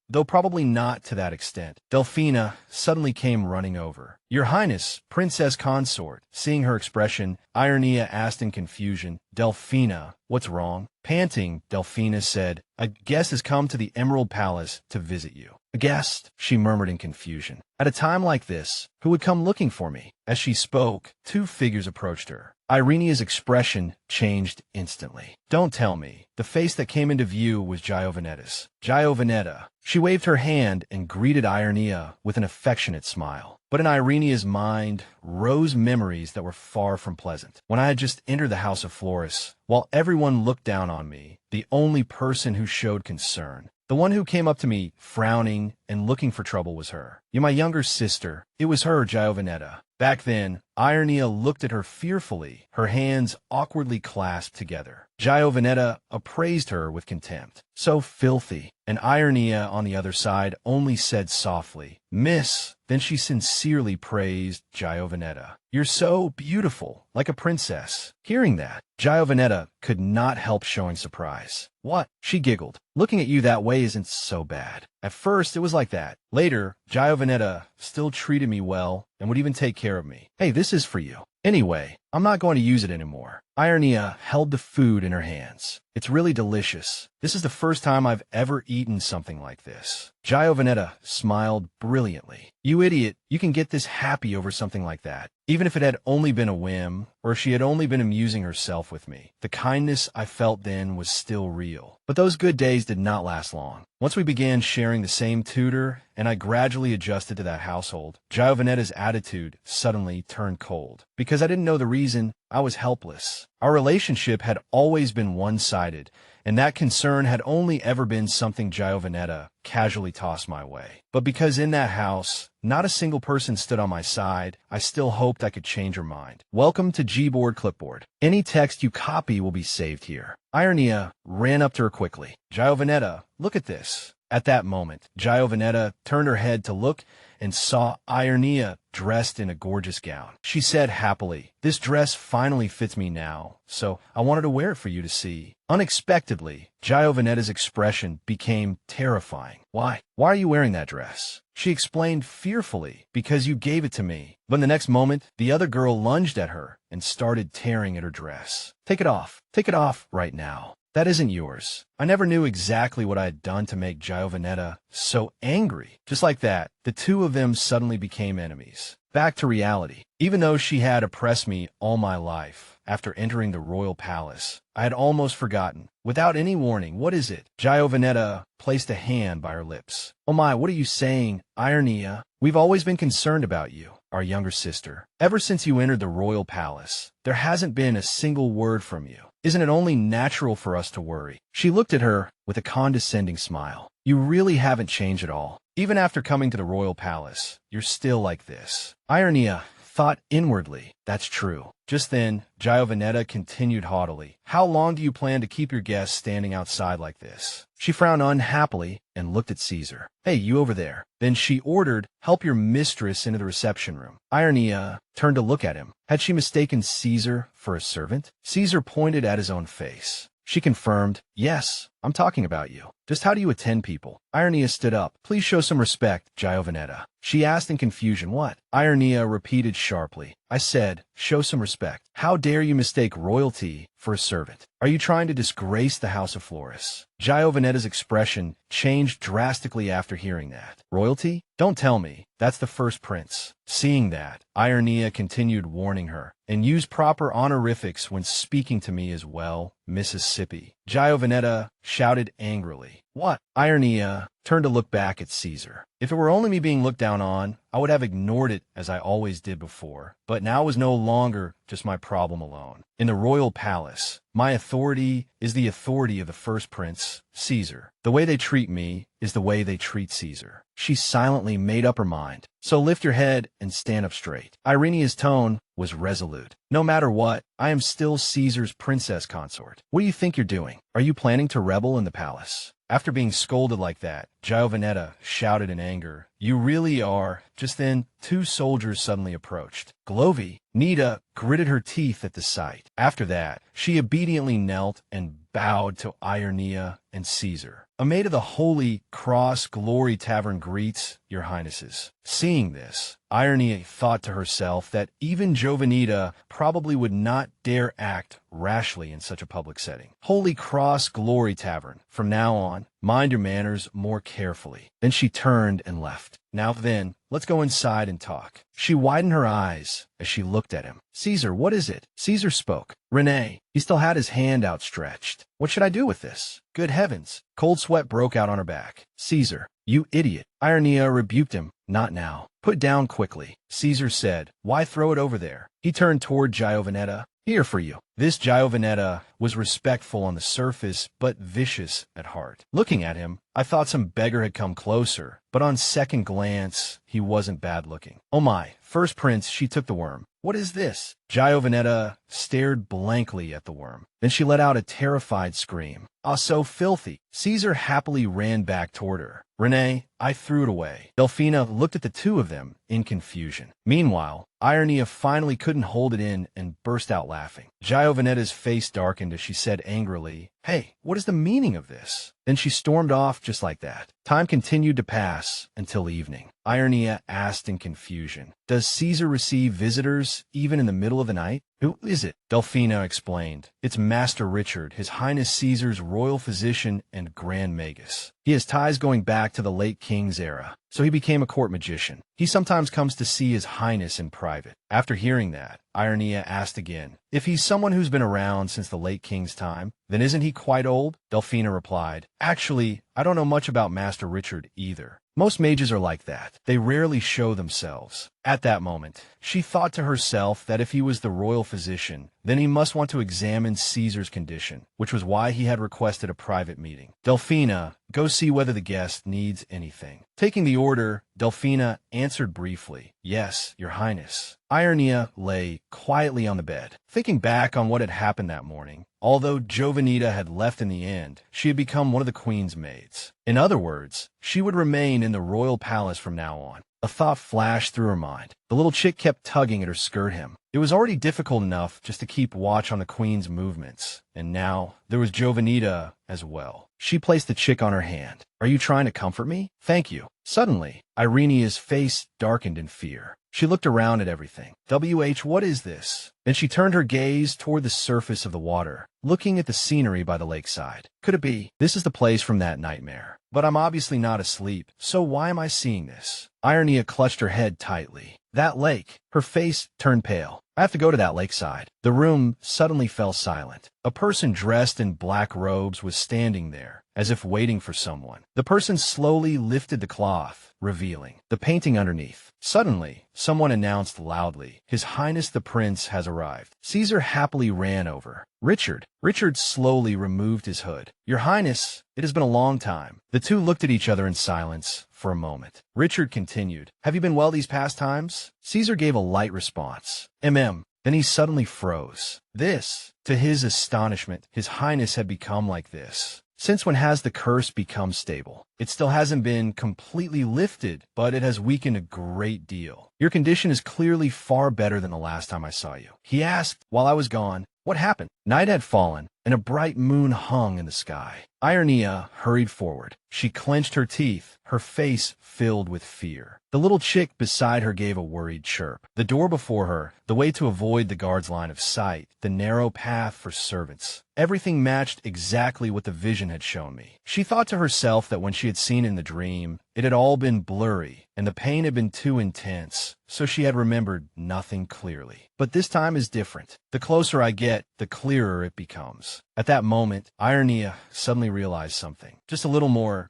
Though probably not to that extent. Delphina suddenly came running over. "Your Highness, Princess Consort." Seeing her expression, Irenia asked in confusion, "Delphina, what's wrong?" Panting, Delphina said, "A guest has come to the Emerald Palace to visit you." "A guest?" she murmured in confusion. "At a time like this, who would come looking for me?" As she spoke, 2 figures approached her. Irenia's expression changed instantly. "Don't tell me." The face that came into view was Giovanetta's. "Giovanetta." She waved her hand and greeted Irenia with an affectionate smile. But in Irenia's mind rose memories that were far from pleasant. When I had just entered the House of Floris, while everyone looked down on me, the only person who showed concern, the one who came up to me frowning and looking for trouble, was her. "You're my younger sister." It was her, Giovanetta. Back then, Irenia looked at her fearfully, her hands awkwardly clasped together. Giovanetta appraised her with contempt. "So filthy." And Irenia, on the other side, only said softly, "Miss." Then she sincerely praised Giovanetta. "You're so beautiful, like a princess." Hearing that, Giovanetta could not help showing surprise. "What?" She giggled. "Looking at you that way isn't so bad. At first, it was like that. Later, Giovanetta still treated me well and would even take care of me. Hey, this is for you. Anyway, I'm not going to use it anymore." Irenia held the food in her hands. "It's really delicious. This is the first time I've ever eaten something like this." Giovanetta smiled brilliantly. "You idiot, you can get this happy over something like that. Even if it had only been a whim, or if she had only been amusing herself with me. The kindness I felt then was still real. But those good days did not last long. Once we began sharing the same tutor, and I gradually adjusted to that household, Giovanetta's attitude suddenly turned cold. Because I didn't know the reason, I was helpless. Our relationship had always been one-sided, and that concern had only ever been something Giovanetta casually tossed my way. But because in that house, not a single person stood on my side, I still hoped I could change her mind. Welcome to Gboard Clipboard. Any text you copy will be saved here. Irenia ran up to her quickly. "Giovanetta, look at this." At that moment, Giovanetta turned her head to look and saw Irenia dressed in a gorgeous gown. She said happily, "This dress finally fits me now, so I wanted to wear it for you to see." Unexpectedly, Giovanetta's expression became terrifying. Why are you wearing that dress?" She explained fearfully, "Because you gave it to me." But the next moment, the other girl lunged at her and started tearing at her dress. Take it off right now. That isn't yours." I never knew exactly what I had done to make Giovanetta so angry. Just like that, the two of them suddenly became enemies. Back to reality. Even though she had oppressed me all my life, after entering the royal palace, I had almost forgotten. Without any warning, "What is it?" Giovanetta placed a hand by her lips. "Oh my, what are you saying, Irenia? We've always been concerned about you, our younger sister. Ever since you entered the royal palace, there hasn't been a single word from you. Isn't it only natural for us to worry?" She looked at her with a condescending smile. "You really haven't changed at all. Even after coming to the royal palace, you're still like this. Irenia thought inwardly, that's true. Just then, Giovanetta continued haughtily, how long do you plan to keep your guests standing outside like this? She frowned unhappily and looked at Caesar. Hey, you over there. Then she ordered, help your mistress into the reception room. Irenia turned to look at him. Had she mistaken Caesar for a servant? Caesar pointed at his own face. She confirmed, yes, I'm talking about you. Just how do you attend people? Irenia stood up. Please show some respect, Giovanetta. She asked in confusion, what? Irenia repeated sharply. I said, show some respect. How dare you mistake royalty for a servant? Are you trying to disgrace the House of Floris? Giovanetta's expression changed drastically after hearing that. Royalty? Don't tell me. That's the first prince. Seeing that, Irenia continued warning her, and use proper honorifics when speaking to me as well, Mississippi. Giovanetta shouted angrily. What? Irenia turned to look back at Caesar. If it were only me being looked down on, I would have ignored it as I always did before. But now it was no longer just my problem alone. In the royal palace, my authority is the authority of the first prince, Caesar. The way they treat me is the way they treat Caesar. She silently made up her mind. So lift your head and stand up straight. Irenia's tone was resolute. No matter what, I am still Caesar's princess consort. What do you think you're doing? Are you planning to rebel in the palace? After being scolded like that, Giovanetta shouted in anger, you really are. Just then, two soldiers suddenly approached. Glovi, Nita gritted her teeth at the sight. After that, she obediently knelt and bowed to Irenia and Caesar. A maid of the Holy Cross Glory Tavern greets, your highnesses. Seeing this, Irenia thought to herself that even Giovanetta probably would not dare act rashly in such a public setting. Holy Cross Glory Tavern. From now on, mind your manners more carefully. Then she turned and left. Now then, let's go inside and talk. She widened her eyes as she looked at him. Caesar, what is it? Caesar spoke. Renee, he still had his hand outstretched. What should I do with this? Good heavens. Cold sweat broke out on her back. Caesar, you idiot. Irenia rebuked him. Not now. Put down quickly. Caesar said, why throw it over there? He turned toward Giovanetta. Here for you. This Giovanetta was respectful on the surface, but vicious at heart. Looking at him, I thought some beggar had come closer, but on second glance, he wasn't bad looking. Oh my, first prince, she took the worm. What is this? Giovanetta stared blankly at the worm. Then she let out a terrified scream. Ah, so filthy. Caesar happily ran back toward her. Renee, I threw it away. Delphina looked at the two of them in confusion. Meanwhile, Irenia finally couldn't hold it in and burst out laughing. Giovanetta's face darkened as she said angrily, hey, what is the meaning of this? Then she stormed off just like that. Time continued to pass until evening. Irenia asked in confusion, does Caesar receive visitors even in the middle of the night? Who is it? Delphina explained. It's Master Richard, His Highness Caesar's royal physician and Grand Magus. He has ties going back to the late king's era, so he became a court magician. He sometimes comes to see His Highness in private. After hearing that, Irenia asked again, if he's someone who's been around since the late king's time, then isn't he quite old? Delphina replied, actually, I don't know much about Master Richard either. Most mages are like that. They rarely show themselves. At that moment, she thought to herself that if he was the royal physician, then he must want to examine Caesar's condition, which was why he had requested a private meeting. Delphina, go see whether the guest needs anything. Taking the order, Delphina answered briefly, yes, your highness. Irenia lay quietly on the bed. Thinking back on what had happened that morning, although Giovanetta had left in the end, she had become one of the queen's maids. In other words, she would remain in the royal palace from now on. A thought flashed through her mind. The little chick kept tugging at her skirt hem. It was already difficult enough just to keep watch on the queen's movements, and now there was Giovanetta as well. She placed the chick on her hand. Are you trying to comfort me? Thank you. Suddenly, Irenia's face darkened in fear. She looked around at everything. What is this? Then she turned her gaze toward the surface of the water, looking at the scenery by the lakeside. Could it be? This is the place from that nightmare. But I'm obviously not asleep, so why am I seeing this? Irenia clutched her head tightly. That lake. Her face turned pale. I have to go to that lakeside. The room suddenly fell silent. A person dressed in black robes was standing there, as if waiting for someone. The person slowly lifted the cloth, revealing the painting underneath. Suddenly, someone announced loudly, His Highness the Prince has arrived. Caesar happily ran over. Richard. Richard slowly removed his hood. Your Highness, it has been a long time. The two looked at each other in silence for a moment. Richard continued, "Have you been well these past times?" Caesar gave a light response. Then he suddenly froze. To his astonishment, His Highness had become like this. Since when has the curse become stable? It still hasn't been completely lifted, but it has weakened a great deal. Your condition is clearly far better than the last time I saw you. He asked while I was gone. What happened? Night had fallen, and a bright moon hung in the sky. Irenia hurried forward. She clenched her teeth, her face filled with fear. The little chick beside her gave a worried chirp. The door before her, the way to avoid the guard's line of sight, the narrow path for servants. Everything matched exactly what the vision had shown me. She thought to herself that when she had seen in the dream, it had all been blurry, and the pain had been too intense, so she had remembered nothing clearly. But this time is different. The closer I get, the clearer it becomes. At that moment, Irenia suddenly realized something. Just a little more,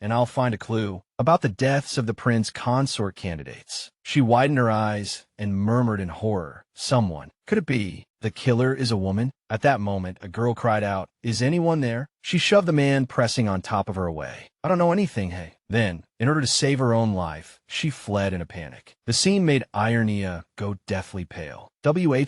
and I'll find a clue about the deaths of the prince consort candidates. She widened her eyes and murmured in horror, "Someone. Could it be the killer is a woman?" At that moment, a girl cried out, "Is anyone there?" She shoved the man pressing on top of her away. "I don't know anything, hey." Then, in order to save her own life, she fled in a panic. The scene made Irenia go deathly pale.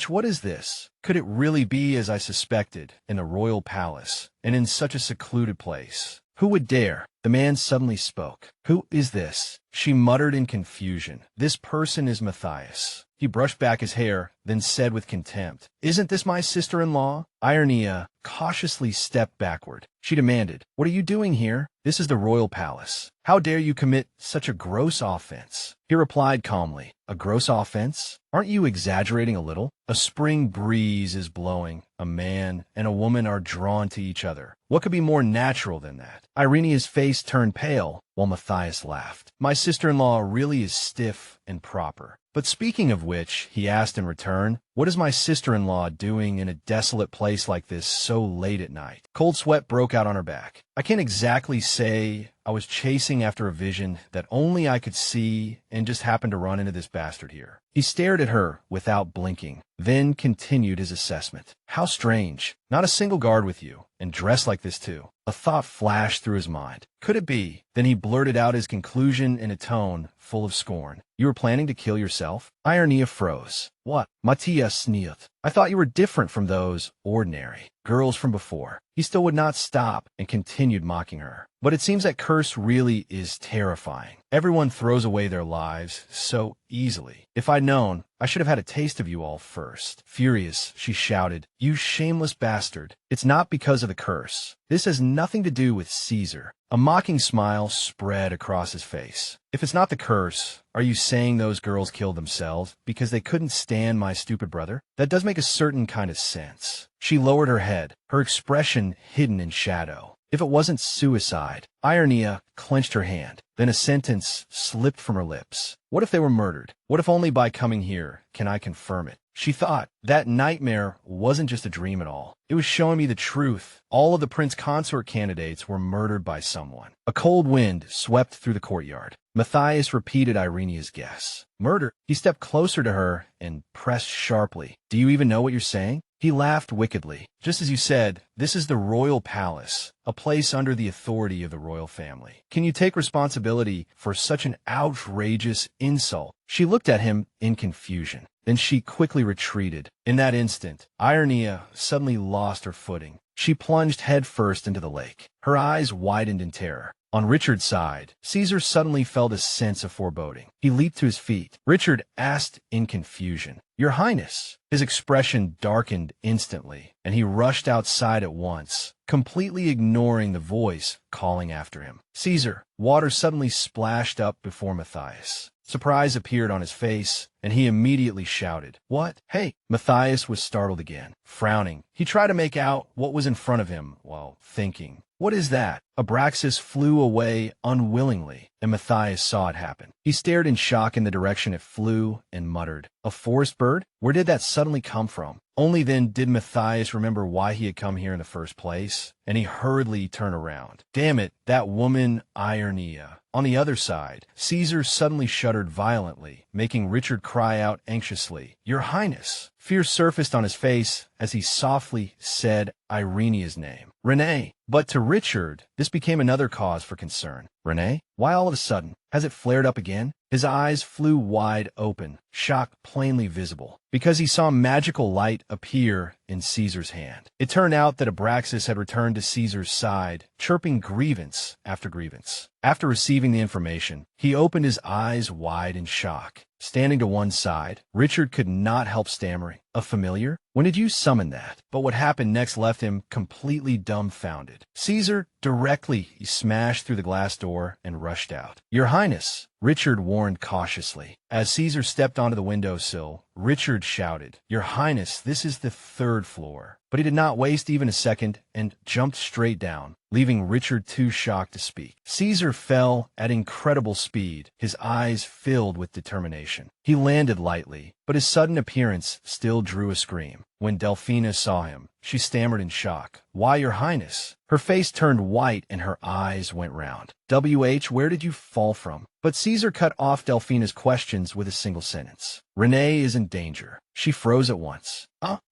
What is this? Could it really be as I suspected, in the royal palace, and in such a secluded place? Who would dare? The man suddenly spoke. "Who is this?" She muttered in confusion. "This person is Matthias." He brushed back his hair, then said with contempt, "Isn't this my sister-in-law?" Irenia cautiously stepped backward. She demanded, "What are you doing here? This is the royal palace. How dare you commit such a gross offense?" He replied calmly, "A gross offense? Aren't you exaggerating a little? A spring breeze is blowing. A man and a woman are drawn to each other. What could be more natural than that?" Irenia's face turned pale, while Matthias laughed. "My sister-in-law really is stiff and proper. But speaking of which," he asked in return, "what is my sister-in-law doing in a desolate place like this so late at night?" Cold sweat broke out on her back. "I can't exactly say. I was chasing after a vision that only I could see and just happened to run into this bastard here." He stared at her without blinking, then continued his assessment. "How strange. Not a single guard with you, and dressed like this too." A thought flashed through his mind. Could it be? Then he blurted out his conclusion in a tone full of scorn. "You were planning to kill yourself?" Irenia froze. "What?" Matthias sneered. "I thought you were different from those ordinary girls from before." He still would not stop and continued mocking her. "But it seems that curse really is terrifying. Everyone throws away their lives so easily. If I'd known, I should have had a taste of you all first." Furious, she shouted, "You shameless bastard. It's not because of the curse. This has nothing to do with Caesar." A mocking smile spread across his face. "If it's not the curse, are you saying those girls killed themselves because they couldn't stand my stupid brother? That does make a certain kind of sense." She lowered her head, her expression hidden in shadow. "If it wasn't suicide." Irenia clenched her hand. Then a sentence slipped from her lips. "What if they were murdered? What if only by coming here can I confirm it?" She thought, that nightmare wasn't just a dream at all. It was showing me the truth. All of the prince consort candidates were murdered by someone. A cold wind swept through the courtyard. Matthias repeated Irenia's guess. "Murder?" He stepped closer to her and pressed sharply. "Do you even know what you're saying?" He laughed wickedly. "Just as you said, this is the royal palace, a place under the authority of the royal family. Can you take responsibility for such an outrageous insult?" She looked at him in confusion. Then she quickly retreated. In that instant, Irenia suddenly lost her footing. She plunged headfirst into the lake. Her eyes widened in terror. On Richard's side, Caesar suddenly felt a sense of foreboding. He leaped to his feet. Richard asked in confusion, "Your Highness?" His expression darkened instantly, and he rushed outside at once, completely ignoring the voice calling after him. "Caesar!" Water suddenly splashed up before Matthias. Surprise appeared on his face, and he immediately shouted, "What? Hey!" Matthias was startled again. Frowning, he tried to make out what was in front of him while thinking, "What is that?" Abraxas flew away unwillingly, and Matthias saw it happen. He stared in shock in the direction it flew and muttered, "A forest bird? Where did that suddenly come from?" Only then did Matthias remember why he had come here in the first place, and he hurriedly turned around. Damn it, that woman Irenia. On the other side, Caesar suddenly shuddered violently, making Richard cry out anxiously, "Your Highness!" Fear surfaced on his face as he softly said Irenia's name. Renee. But to Richard, this became another cause for concern. Renee? Why all of a sudden? Has it flared up again? His eyes flew wide open, shock plainly visible, because he saw magical light appear in Caesar's hand. It turned out that Abraxas had returned to Caesar's side, chirping grievance after grievance. After receiving the information, he opened his eyes wide in shock. Standing to one side, Richard could not help stammering. A familiar? When did you summon that? But what happened next left him completely dumbfounded. Caesar, directly, he smashed through the glass door and rushed out. Your Highness, Richard warned cautiously. As Caesar stepped onto the windowsill, Richard shouted, Your Highness, this is the 3rd floor. But he did not waste even a second and jumped straight down, leaving Richard too shocked to speak. Caesar fell at incredible speed, his eyes filled with determination. He landed lightly, but his sudden appearance still drew a scream. When Delphina saw him, she stammered in shock. Why, Your Highness? Her face turned white and her eyes went round. Where did you fall from? But Caesar cut off Delphina's questions with a single sentence. Renee is in danger. She froze at once.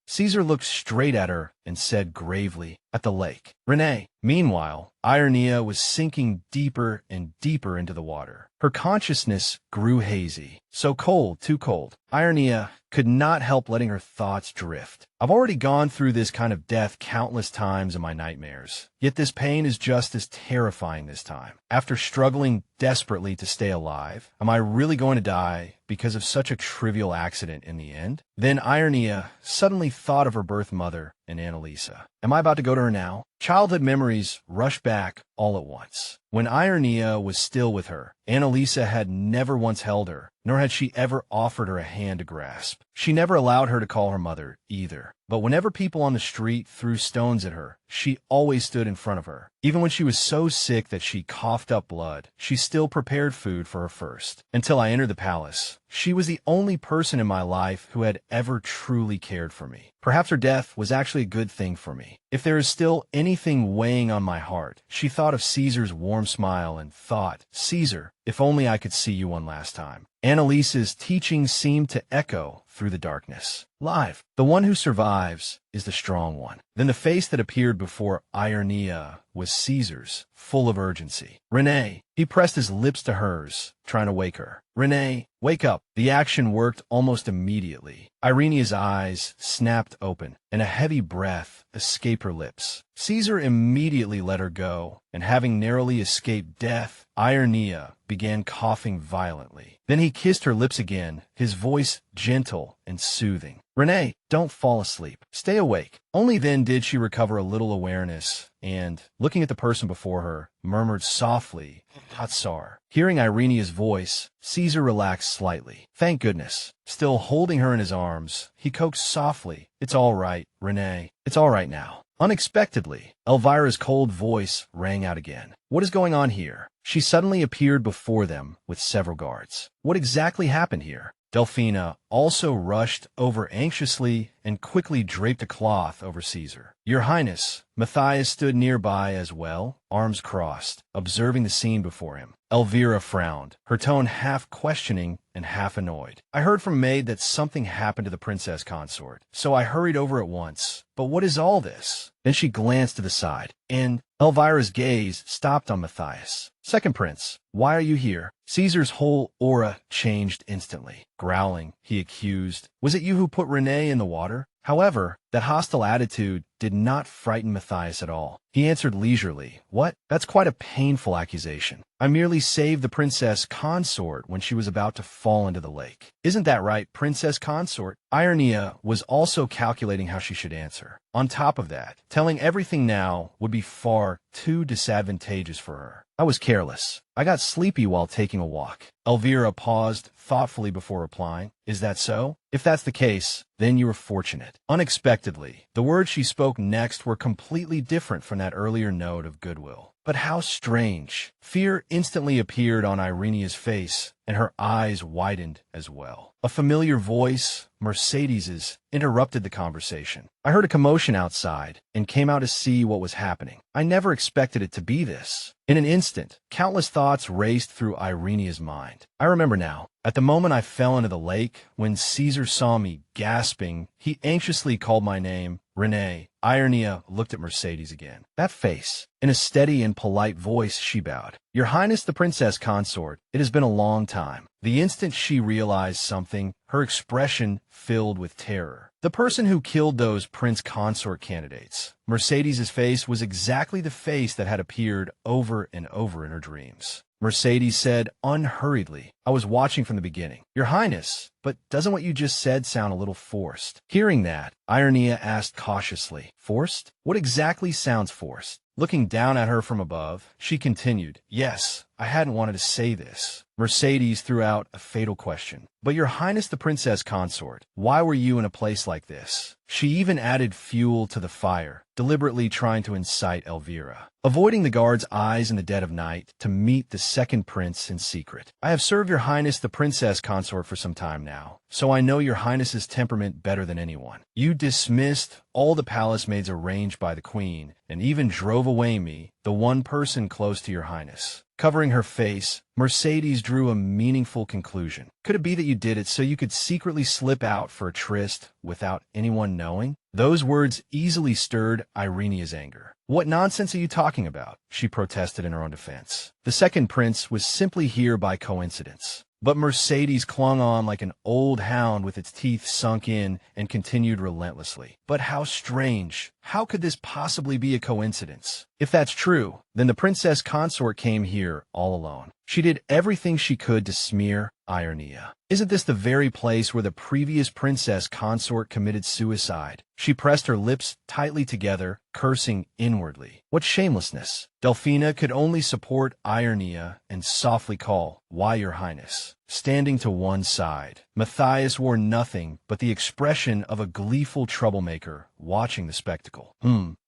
Caesar looked straight at her and said gravely, at the lake. Renee. Meanwhile, Irenia was sinking deeper and deeper into the water. Her consciousness grew hazy. So cold, too cold. Irenia could not help letting her thoughts drift. I've already gone through this kind of death countless times in my nightmares. Yet this pain is just as terrifying this time. After struggling desperately to stay alive, am I really going to die because of such a trivial accident in the end? Then Irenia suddenly thought of her birth mother and Annalisa. Am I about to go to her now? Childhood memories rushed back all at once. When Irenia was still with her, Annalisa had never once held her, nor had she ever offered her a hand to grasp. She never allowed her to call her mother, either. But whenever people on the street threw stones at her, she always stood in front of her. Even when she was so sick that she coughed up blood, she still prepared food for her first. Until I entered the palace, she was the only person in my life who had ever truly cared for me. Perhaps her death was actually a good thing for me. If there is still anything weighing on my heart, she thought of Caesar's warm smile and thought, Caesar, if only I could see you one last time. Annalisa's teaching seemed to echo through the darkness. Live. The one who survives is the strong one. Then the face that appeared before Irenia was Caesar's, full of urgency. Renee. He pressed his lips to hers, trying to wake her. Renee, wake up. The action worked almost immediately. Irenia's eyes snapped open, and a heavy breath escaped her lips. Caesar immediately let her go, and having narrowly escaped death, Irenia began coughing violently. Then he kissed her lips again, his voice gentle and soothing. Renee, don't fall asleep. Stay awake. Only then did she recover a little awareness and, looking at the person before her, murmured softly, Hatsar. Hearing Irenia's voice, Caesar relaxed slightly. Thank goodness. Still holding her in his arms, he coaxed softly, It's all right, Renee. It's all right now. Unexpectedly, Elvira's cold voice rang out again. What is going on here? She suddenly appeared before them with several guards. What exactly happened here? Delphina also rushed over anxiously and quickly draped a cloth over Caesar. Your Highness, Matthias stood nearby as well, arms crossed, observing the scene before him. Elvira frowned, her tone half questioning and half annoyed. I heard from Maid that something happened to the princess consort, so I hurried over at once. But what is all this? Then she glanced to the side, and Elvira's gaze stopped on Matthias. Second prince, why are you here? Caesar's whole aura changed instantly. Growling, he accused, Was it you who put Renee in the water? However, that hostile attitude did not frighten Matthias at all. He answered leisurely, What? That's quite a painful accusation. I merely saved the princess consort when she was about to fall into the lake. Isn't that right, princess consort? Irenia was also calculating how she should answer. On top of that, telling everything now would be far too disadvantageous for her. I was careless. I got sleepy while taking a walk. Elvira paused thoughtfully before replying. Is that so? If that's the case, then you were fortunate. Unexpectedly, the words she spoke next were completely different from that earlier note of goodwill. But how strange. Fear instantly appeared on Irenia's face, and her eyes widened as well. A familiar voice, Mercedes's, interrupted the conversation. I heard a commotion outside and came out to see what was happening. I never expected it to be this. In an instant, countless thoughts raced through Irenia's mind. I remember now. At the moment I fell into the lake, when Caesar saw me gasping, he anxiously called my name, Renee. Irenia looked at Mercedes again. That face. In a steady and polite voice, she bowed. Your Highness the Princess Consort, it has been a long time. The instant she realized something, her expression filled with terror. The person who killed those Prince Consort candidates. Mercedes's face was exactly the face that had appeared over and over in her dreams. Mercedes said unhurriedly, I was watching from the beginning. Your Highness, but doesn't what you just said sound a little forced? Hearing that, Irenia asked cautiously, forced? What exactly sounds forced? Looking down at her from above, she continued, yes, I hadn't wanted to say this. Mercedes threw out a fatal question. But Your Highness the Princess Consort, why were you in a place like this? She even added fuel to the fire, deliberately trying to incite Elvira. Avoiding the guard's eyes in the dead of night to meet the second prince in secret. I have served Your Highness the Princess Consort for some time now, so I know Your Highness's temperament better than anyone. You dismissed all the palace maids arranged by the queen, and even drove away me, the one person close to Your Highness. Covering her face, Mercedes drew a meaningful conclusion. Could it be that you did it so you could secretly slip out for a tryst without anyone knowing? Those words easily stirred Irenia's anger. What nonsense are you talking about? She protested in her own defense. The second prince was simply here by coincidence. But Mercedes clung on like an old hound with its teeth sunk in and continued relentlessly. But how strange. How could this possibly be a coincidence? If that's true, then the princess consort came here all alone. She did everything she could to smear Irenia. Isn't this the very place where the previous princess consort committed suicide? She pressed her lips tightly together, cursing inwardly. What shamelessness! Delphina could only support Irenia and softly call, Why, Your Highness? Standing to one side, Matthias wore nothing but the expression of a gleeful troublemaker watching the spectacle.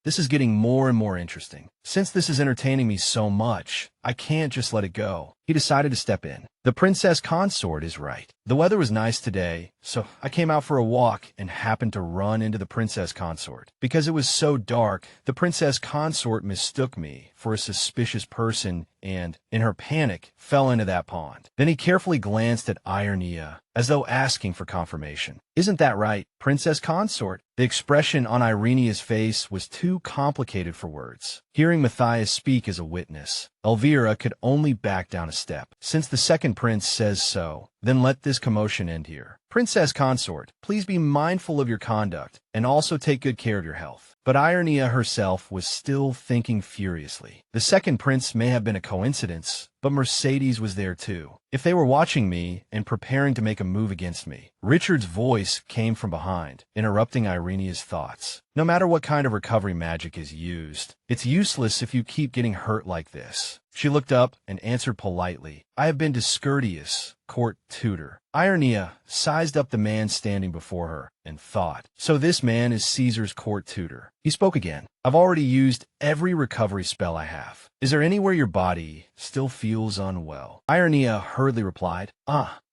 This is getting more and more interesting. Since this is entertaining me so much, I can't just let it go. He decided to step in. The princess consort is right. The weather was nice today, so I came out for a walk and happened to run into the princess consort. Because it was so dark, the princess consort mistook me for a suspicious person and, in her panic, fell into that pond. Then he carefully glanced at Irenia, as though asking for confirmation. Isn't that right, princess consort? The expression on Irenia's face was too complicated for words. Hearing Matthias speak as a witness, Elvira could only back down a step. Since the second prince says so, then let this commotion end here. Princess consort, please be mindful of your conduct, and also take good care of your health. But Irenia herself was still thinking furiously. The second prince may have been a coincidence, but Mercedes was there too. If they were watching me and preparing to make a move against me. Richard's voice came from behind, interrupting Irenia's thoughts. No matter what kind of recovery magic is used, it's useless if you keep getting hurt like this. She looked up and answered politely, I have been discourteous, court tutor. Irenia sized up the man standing before her and thought, so this man is Caesar's court tutor. He spoke again. I've already used every recovery spell I have. Is there anywhere your body still feels unwell? Irenia hurriedly replied,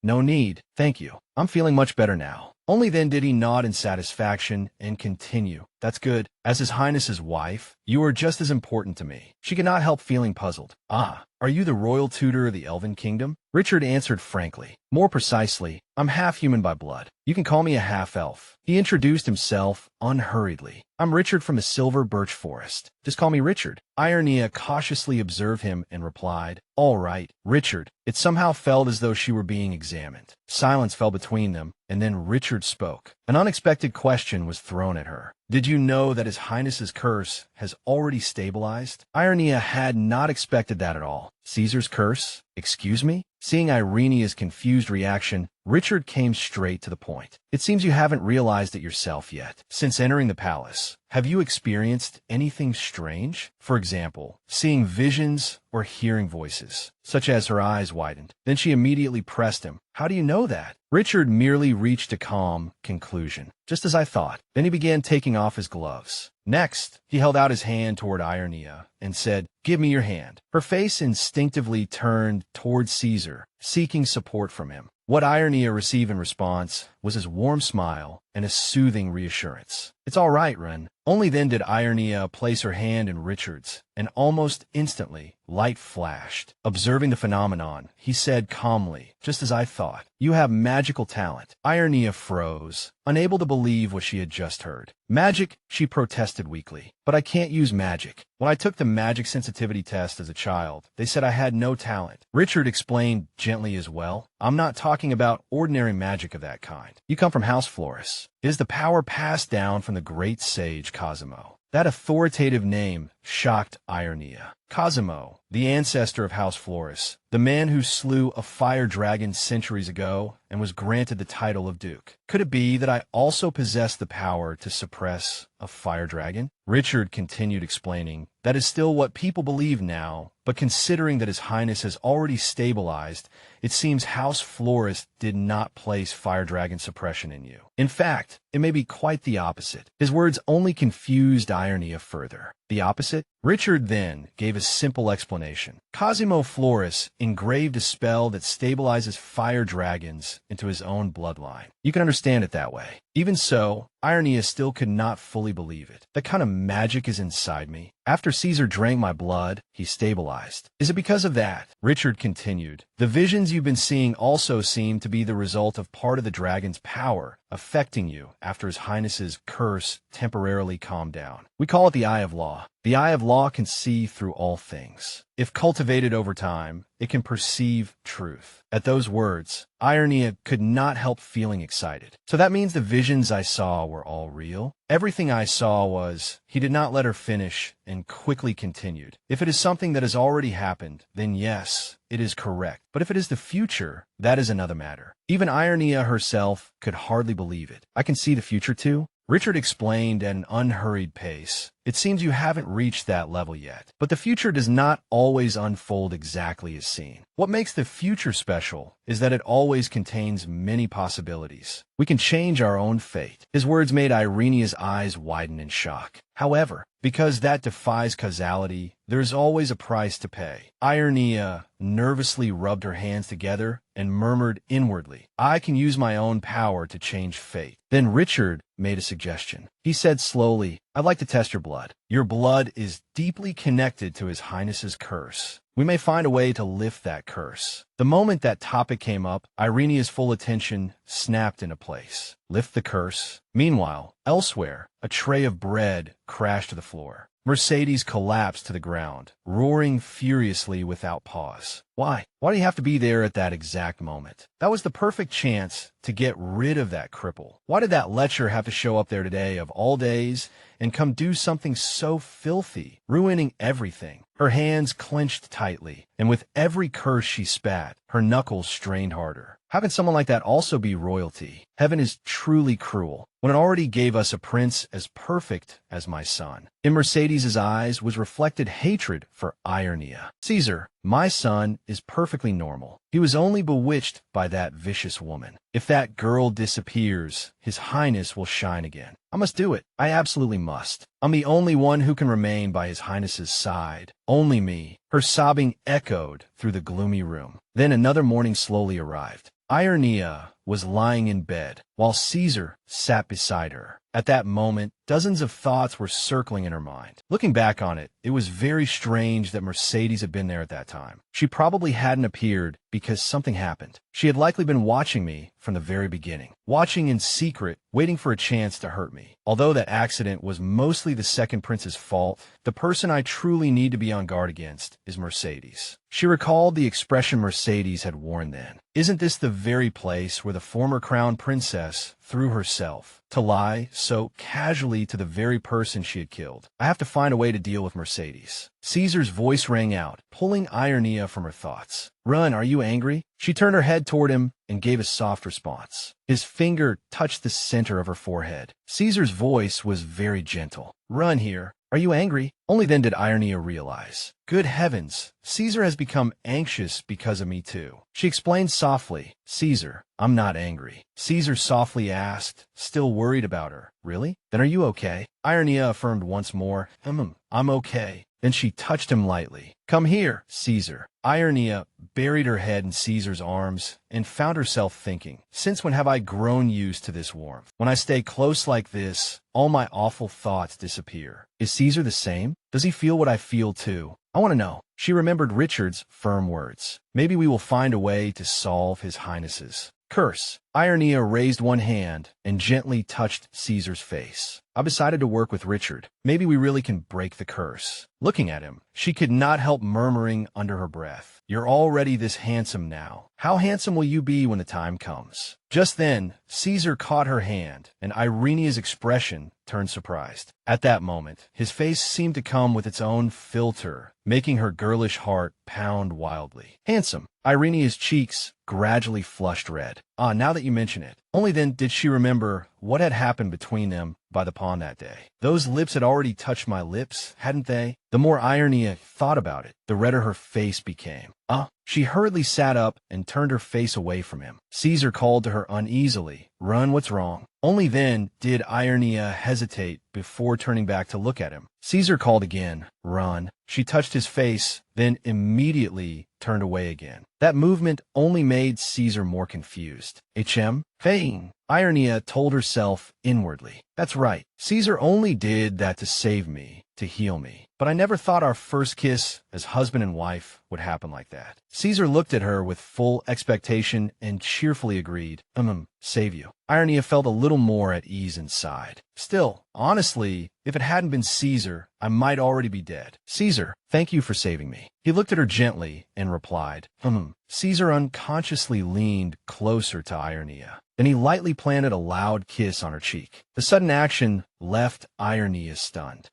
no need, thank you. I'm feeling much better now. Only then did he nod in satisfaction and continue. That's good. As His Highness's wife, you are just as important to me. She could not help feeling puzzled. Are you the royal tutor of the Elven Kingdom? Richard answered frankly. More precisely, I'm half human by blood. You can call me a half-elf. He introduced himself unhurriedly. I'm Richard from the Silver Birch Forest. Just call me Richard. Irenia cautiously observed him and replied, All right, Richard. It somehow felt as though she were being examined. Silence fell between them, and then Richard spoke. An unexpected question was thrown at her. Did you know that His Highness's curse has already stabilized? Irenia had not expected that at all. Caesar's curse? Excuse me? Seeing Irenia's confused reaction, Richard came straight to the point. It seems you haven't realized it yourself yet. Since entering the palace, have you experienced anything strange? For example, seeing visions or hearing voices, such as her eyes widened. Then she immediately pressed him. How do you know that? Richard merely reached a calm conclusion. Just as I thought. Then he began taking off his gloves. Next, he held out his hand toward Irenia, and said, "Give me your hand." Her face instinctively turned toward Caesar, seeking support from him. What Irenia received in response was his warm smile and a soothing reassurance. "It's all right, Ren." Only then did Irenia place her hand in Richard's, and almost instantly, light flashed. Observing the phenomenon, he said calmly, "Just as I thought. You have magical talent." Irenia froze, unable to believe what she had just heard. "Magic?" she protested weakly. "But I can't use magic. When I took the magic sensitivity test as a child, they said I had no talent." Richard explained gently as well, "I'm not talking about ordinary magic of that kind. You come from House Floris. It is the power passed down from the great sage Cosimo." That authoritative name shocked Irenia. Cosimo, the ancestor of House Floris, the man who slew a fire dragon centuries ago and was granted the title of Duke. Could it be that I also possess the power to suppress a fire dragon? Richard continued explaining, "That is still what people believe now, but considering that His Highness has already stabilized, it seems House Floris did not place fire dragon suppression in you. In fact, it may be quite the opposite." His words only confused Irenia further. The opposite? Richard then gave a simple explanation. Cosimo Floris engraved a spell that stabilizes fire dragons into his own bloodline. You can understand it that way. Even so, Irenia still could not fully believe it. That kind of magic is inside me. After Caesar drank my blood, he stabilized. Is it because of that? Richard continued. The visions you've been seeing also seem to be the result of part of the dragon's power affecting you after His Highness's curse temporarily calmed down. We call it the Eye of Law. The Eye of Law can see through all things. If cultivated over time, it can perceive truth. At those words, Irenia could not help feeling excited. So that means the visions I saw were all real? Everything I saw was... He did not let her finish and quickly continued. If it is something that has already happened, then yes, it is correct. But if it is the future, that is another matter. Even Irenia herself could hardly believe it. I can see the future too? Richard explained at an unhurried pace. It seems you haven't reached that level yet. But the future does not always unfold exactly as seen. What makes the future special is that it always contains many possibilities. We can change our own fate. His words made Irenia's eyes widen in shock. However, because that defies causality, there's always a price to pay. Irenia nervously rubbed her hands together and murmured inwardly, "I can use my own power to change fate." Then Richard made a suggestion. He said slowly, "I'd like to test your blood. Your blood is deeply connected to His Highness's curse. We may find a way to lift that curse." The moment that topic came up, Irenia's full attention snapped into place. Lift the curse? Meanwhile, elsewhere, a tray of bread crashed to the floor. Mercedes collapsed to the ground, roaring furiously without pause. Why? Why do you have to be there at that exact moment? That was the perfect chance to get rid of that cripple. Why did that lecher have to show up there today of all days and come do something so filthy, ruining everything? Her hands clenched tightly, and with every curse she spat, her knuckles strained harder. How can someone like that also be royalty? Heaven is truly cruel, when it already gave us a prince as perfect as my son. In Mercedes's eyes was reflected hatred for Irenia. Caesar, my son is perfectly normal. He was only bewitched by that vicious woman. If that girl disappears, His Highness will shine again. I must do it. I absolutely must. I'm the only one who can remain by His Highness's side. Only me. Her sobbing echoed through the gloomy room. Then another morning slowly arrived. Irenia was lying in bed, while Caesar sat beside her. At that moment, dozens of thoughts were circling in her mind. Looking back on it, it was very strange that Mercedes had been there at that time. She probably hadn't appeared because something happened. She had likely been watching me from the very beginning, watching in secret, waiting for a chance to hurt me. Although that accident was mostly the second prince's fault, the person I truly need to be on guard against is Mercedes. She recalled the expression Mercedes had worn then. Isn't this the very place where the former crown princess threw herself to lie so casually to the very person she had killed? I have to find a way to deal with Mercedes. Caesar's voice rang out, pulling Irenia from her thoughts. "Run, are you angry?" She turned her head toward him and gave a soft response. His finger touched the center of her forehead. Caesar's voice was very gentle. "Run here. Are you angry?" Only then did Irenia realize. Good heavens, Caesar has become anxious because of me too. She explained softly, "Caesar, I'm not angry." Caesar softly asked, still worried about her, "Really? Then are you okay?" Irenia affirmed once more, I'm okay. Then she touched him lightly. "Come here, Caesar." Irenia buried her head in Caesar's arms and found herself thinking, since when have I grown used to this warmth? When I stay close like this, all my awful thoughts disappear. Is Caesar the same? Does he feel what I feel too? I want to know. She remembered Richard's firm words. Maybe we will find a way to solve his highness's curse. Irenia raised one hand and gently touched Caesar's face. "I've decided to work with Richard. Maybe we really can break the curse." Looking at him, she could not help murmuring under her breath, "You're already this handsome now. How handsome will you be when the time comes?" Just then, Caesar caught her hand, and Irenia's expression turned surprised. At that moment, his face seemed to come with its own filter, making her girlish heart pound wildly. Handsome. Irenia's cheeks gradually flushed red. Now that you mention it. Only then did she remember what had happened between them by the pond that day. Those lips had already touched my lips, hadn't they? The more Irenia thought about it, the redder her face became. She hurriedly sat up and turned her face away from him. Caesar called to her uneasily, "Run, what's wrong?" Only then did Irenia hesitate before turning back to look at him. Caesar called again, "Run." She touched his face, then immediately turned away again. That movement only made Caesar more confused. Fane. Irenia told herself inwardly. That's right. Caesar only did that to save me, to heal me. But I never thought our first kiss as husband and wife would happen like that. Caesar looked at her with full expectation and cheerfully agreed. Save you. Irenia felt a little more at ease inside. Still, honestly, if it hadn't been Caesar, I might already be dead. "Caesar, thank you for saving me." He looked at her gently and replied, Caesar unconsciously leaned closer to Irenia. Then he lightly planted a loud kiss on her cheek. The sudden action left Irenia stunned.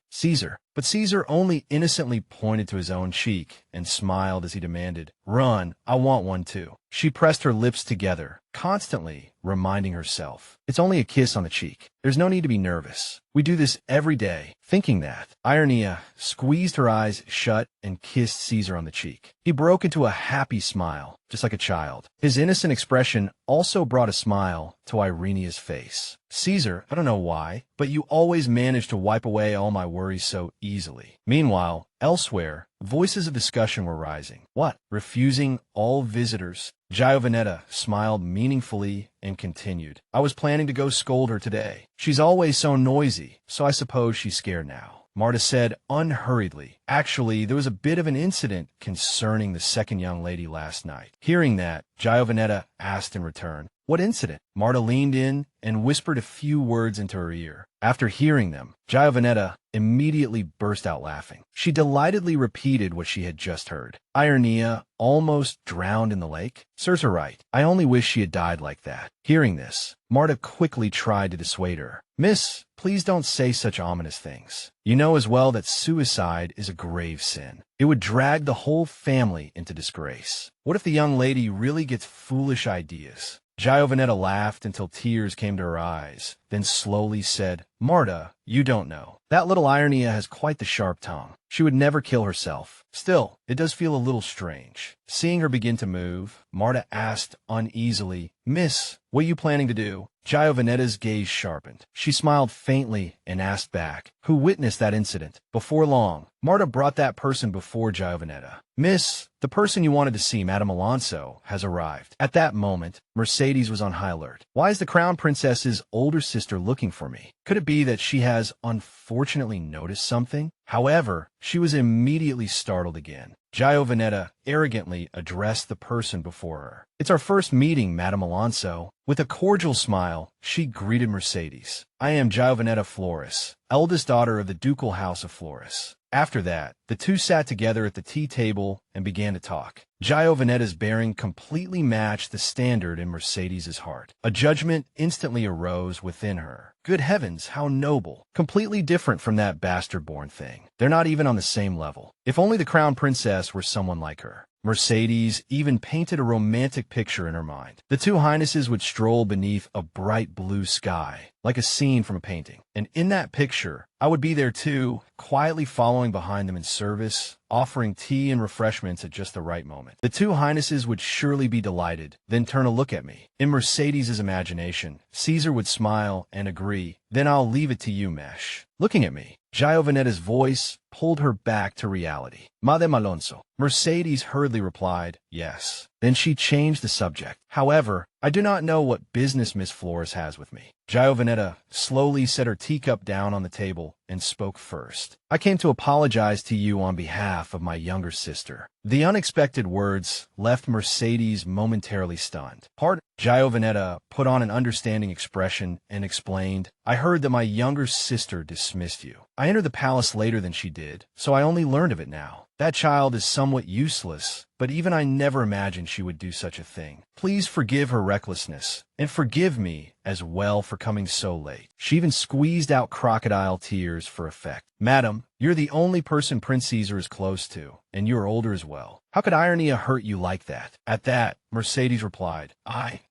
But Caesar only innocently pointed to his own cheek and smiled as he demanded, "Run, I want one too." She pressed her lips together, constantly reminding herself, "It's only a kiss on the cheek. There's no need to be nervous. We do this every day." Thinking that, Irenia squeezed her eyes shut and kissed Caesar on the cheek. He broke into a happy smile, just like a child. His innocent expression also brought a smile to Irenia's face. "Caesar, I don't know why, but you always manage to wipe away all my worries so easily." Meanwhile, elsewhere, voices of discussion were rising. "What? Refusing all visitors?" Giovanetta smiled meaningfully and continued, "I was planning to go scold her today. She's always so noisy, so I suppose she's scared now." Marta said unhurriedly, "Actually, there was a bit of an incident concerning the second young lady last night." Hearing that, Giovanetta asked in return, "What incident?" Marta leaned in and whispered a few words into her ear. After hearing them, Giovanetta immediately burst out laughing. She delightedly repeated what she had just heard. Irenia almost drowned in the lake? Serves her right. I only wish she had died like that. Hearing this, Marta quickly tried to dissuade her. "Miss, please don't say such ominous things. You know as well that suicide is a grave sin. It would drag the whole family into disgrace. What if the young lady really gets foolish ideas?" Giovanetta laughed until tears came to her eyes, then slowly said, "Marta, you don't know. That little Irenia has quite the sharp tongue. She would never kill herself. Still, it does feel a little strange." Seeing her begin to move, Marta asked uneasily, "Miss, what are you planning to do?" Giovanetta's gaze sharpened. She smiled faintly and asked back, "Who witnessed that incident?" Before long, Marta brought that person before Giovanetta. "Miss, the person you wanted to see, Madame Alonso, has arrived." At that moment, Mercedes was on high alert. "Why is the Crown Princess's older sister looking for me? Could it be that she has unfortunately noticed something?" However, she was immediately startled again. Giovanetta arrogantly addressed the person before her. "It's our first meeting, Madame Alonso." With a cordial smile, she greeted Mercedes. "I am Giovanetta Floris, eldest daughter of the Ducal House of Floris." After that, the two sat together at the tea table and began to talk. Giovanetta's bearing completely matched the standard in Mercedes's heart. A judgment instantly arose within her. Good heavens, how noble. Completely different from that bastard-born thing. They're not even on the same level. If only the Crown Princess were someone like her. Mercedes even painted a romantic picture in her mind. The two highnesses would stroll beneath a bright blue sky, like a scene from a painting. And in that picture, I would be there too, quietly following behind them in service, offering tea and refreshments at just the right moment. The two highnesses would surely be delighted, then turn a look at me. In Mercedes's imagination, Caesar would smile and agree, "Then I'll leave it to you, Mesh." Looking at me, Giovanetta's voice pulled her back to reality. Madame Alonso. Mercedes hurriedly replied, yes. Then she changed the subject. However, I do not know what business Miss Floris has with me. Giovanetta slowly set her teacup down on the table and spoke first. I came to apologize to you on behalf of my younger sister. The unexpected words left Mercedes momentarily stunned. Pardon? Giovanetta put on an understanding expression and explained, I heard that my younger sister dismissed you. I entered the palace later than she did, so I only learned of it now. That child is somewhat useless, but even I never imagined she would do such a thing. Please forgive her recklessness, and forgive me as well for coming so late. She even squeezed out crocodile tears for effect. Madam, you're the only person Prince Caesar is close to, and you're older as well. How could Irenia hurt you like that? At that, Mercedes replied,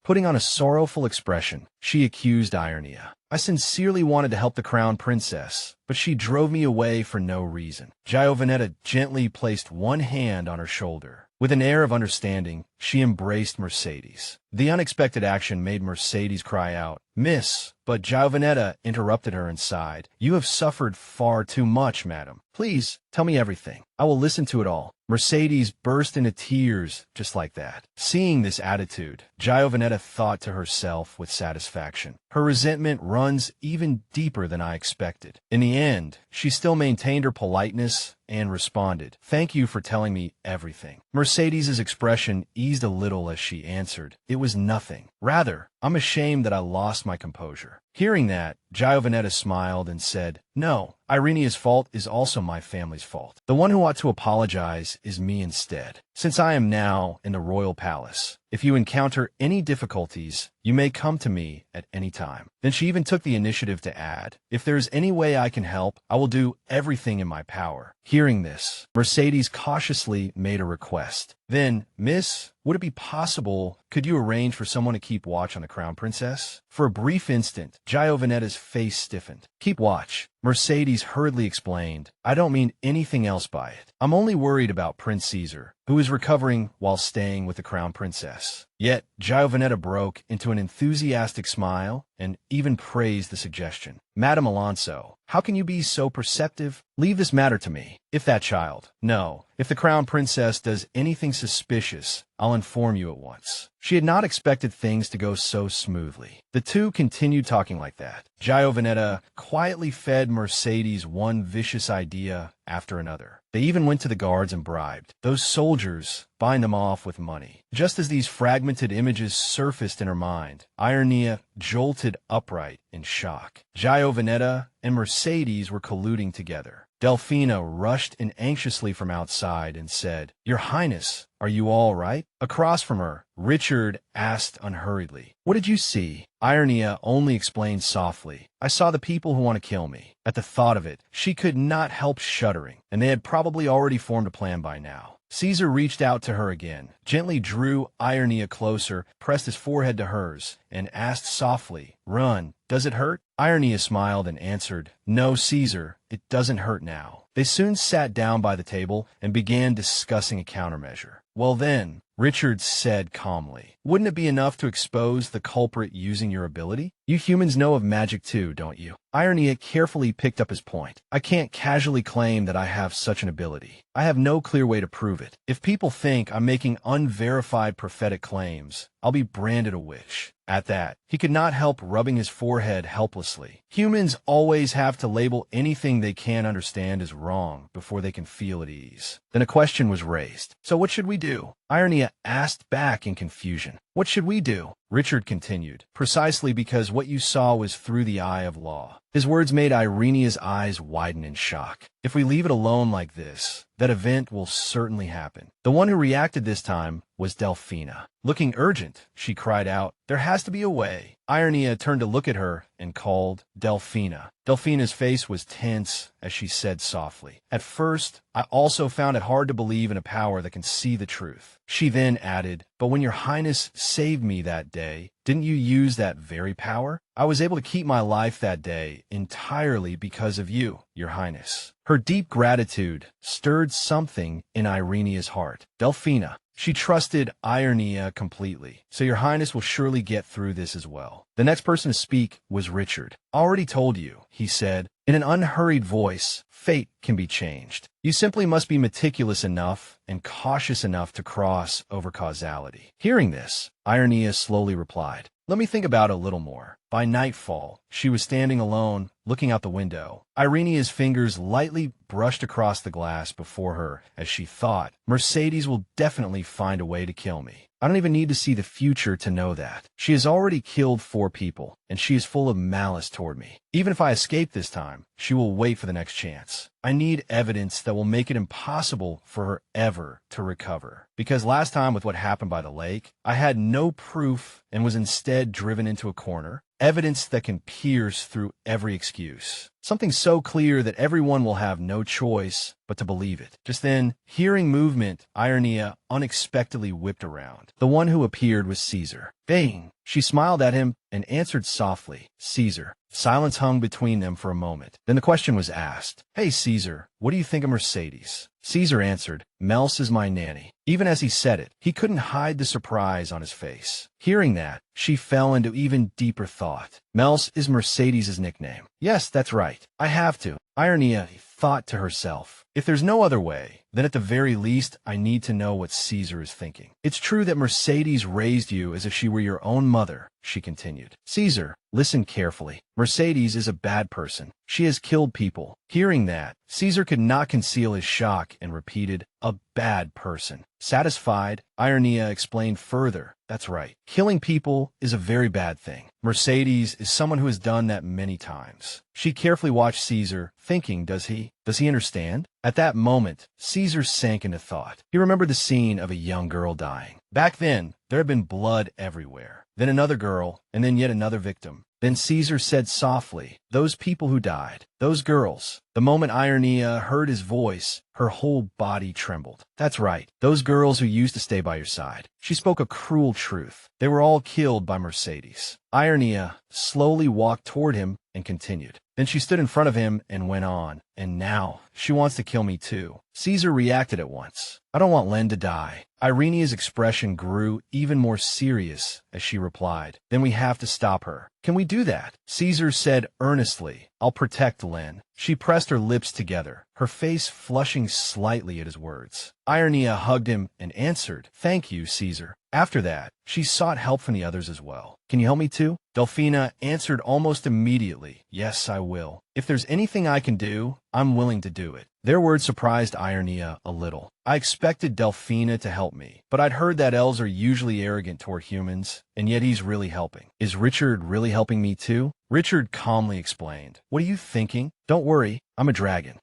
putting on a sorrowful expression, she accused Irenia. I sincerely wanted to help the crown princess, but she drove me away for no reason. Giovanetta gently placed one hand on her shoulder. With an air of understanding, she embraced Mercedes. The unexpected action made Mercedes cry out, Miss, but Giovanetta interrupted her and sighed. You have suffered far too much, madam. Please, tell me everything. I will listen to it all. Mercedes burst into tears just like that. Seeing this attitude, Giovanetta thought to herself with satisfaction. Her resentment runs even deeper than I expected. In the end, she still maintained her politeness and responded, Thank you for telling me everything. Mercedes's expression eased a little as she answered, It was nothing. Rather, I'm ashamed that I lost my composure. Hearing that, Giovanetta smiled and said, No, Irenia's fault is also my family's fault. The one who ought to apologize is me instead. Since I am now in the royal palace, if you encounter any difficulties, you may come to me at any time. Then she even took the initiative to add, If there's any way I can help, I will do everything in my power. Hearing this, Mercedes cautiously made a request. Then, Miss, would it be possible, could you arrange for someone to keep watch on the crown princess? For a brief instant, Giovanetta's face stiffened. Keep watch. Mercedes hurriedly explained, I don't mean anything else by it. I'm only worried about Prince Caesar, who is recovering while staying with the crown princess. Yet, Giovanetta broke into an enthusiastic smile and even praised the suggestion. Madame Alonso, how can you be so perceptive? Leave this matter to me. If that child, no, if the crown princess does anything suspicious, I'll inform you at once. She had not expected things to go so smoothly. The two continued talking like that. Giovanetta quietly fed Mercedes one vicious idea after another. They even went to the guards and bribed those soldiers, buying them off with money. Just as these fragmented images surfaced in her mind, Irenia jolted upright in shock. Giovanetta and Mercedes were colluding together. Delphina rushed in anxiously from outside and said, Your Highness, are you all right? Across from her, Richard asked unhurriedly, What did you see? Irenia only explained softly, I saw the people who want to kill me. At the thought of it, she could not help shuddering, and they had probably already formed a plan by now. Caesar reached out to her again, gently drew Irenia closer, pressed his forehead to hers, and asked softly, Run, does it hurt? Irenia smiled and answered, No, Caesar, it doesn't hurt now. They soon sat down by the table and began discussing a countermeasure. Well then, Richard said calmly, Wouldn't it be enough to expose the culprit using your ability? You humans know of magic too, don't you? Irenia carefully picked up his point. I can't casually claim that I have such an ability. I have no clear way to prove it. If people think I'm making unverified prophetic claims, I'll be branded a witch. At that, he could not help rubbing his forehead helplessly. Humans always have to label anything they can't understand as wrong before they can feel at ease. Then a question was raised. So what should we do? Irenia asked back in confusion. What should we do? Richard continued, precisely because what you saw was through the eye of law. His words made Irenia's eyes widen in shock. If we leave it alone like this, that event will certainly happen. The one who reacted this time was Delphina. Looking urgent, she cried out, There has to be a way. Irenia turned to look at her and called, Delphina. Delphina's face was tense as she said softly, At first, I also found it hard to believe in a power that can see the truth. She then added, But when your Highness saved me that day, didn't you use that very power? I was able to keep my life that day entirely because of you, Your Highness. Her deep gratitude stirred something in Irenia's heart. Delphina, she trusted Irenia completely, so Your Highness will surely get through this as well. The next person to speak was Richard. Already told you, he said, In an unhurried voice, fate can be changed. You simply must be meticulous enough and cautious enough to cross over causality. Hearing this, Irenia slowly replied, "Let me think about it a little more." By nightfall, she was standing alone, looking out the window. Irenia's fingers lightly brushed across the glass before her as she thought, "Mercedes will definitely find a way to kill me. I don't even need to see the future to know that. She has already killed 4 people, and she is full of malice toward me. Even if I escape this time, she will wait for the next chance. I need evidence that will make it impossible for her ever to recover. Because last time with what happened by the lake, I had no proof and was instead driven into a corner. Evidence that can pierce through every excuse. Something so clear that everyone will have no choice but to believe it." Just then, hearing movement, Irenia unexpectedly whipped around. The one who appeared was Caesar. "Bane!" She smiled at him and answered softly, "Caesar." Silence hung between them for a moment. Then the question was asked, "Hey, Caesar, what do you think of Mercedes?" Caesar answered, "Mels is my nanny." Even as he said it, he couldn't hide the surprise on his face. Hearing that, she fell into even deeper thought. "Mels is Mercedes' nickname." "Yes, that's right. I have to." Irenia thought to herself, "If there's no other way, then at the very least, I need to know what Caesar is thinking." "It's true that Mercedes raised you as if she were your own mother," she continued. "Caesar, listen carefully. Mercedes is a bad person. She has killed people." Hearing that, Caesar could not conceal his shock and repeated, "A bad person." Satisfied, Irenia explained further, "That's right. Killing people is a very bad thing. Mercedes is someone who has done that many times." She carefully watched Caesar, thinking, Does he understand? At that moment, Caesar sank into thought. He remembered the scene of a young girl dying. Back then, there had been blood everywhere. Then another girl, and then yet another victim. Then Caesar said softly, "Those people who died, those girls." The moment Irenia heard his voice, her whole body trembled. "That's right, those girls who used to stay by your side." She spoke a cruel truth. They were all killed by Mercedes. Irenia slowly walked toward him and continued. Then she stood in front of him and went on, "And now, she wants to kill me too." Caesar reacted at once. "I don't want Len to die." Irenia's expression grew even more serious as she replied, "Then we have to stop her. Can we do that?" Caesar said earnestly, "I'll protect Len." She pressed her lips together, her face flushing slightly at his words. Irenia hugged him and answered, "Thank you, Caesar." After that, she sought help from the others as well. "Can you help me too?" Delphina answered almost immediately, "Yes, I will. If there's anything I can do, I'm willing to do it." Their words surprised Irenia a little. I expected Delphina to help me, but I'd heard that elves are usually arrogant toward humans, and yet he's really helping. "Is Richard really helping me too?" Richard calmly explained. "What are you thinking? Don't worry, I'm a dragon.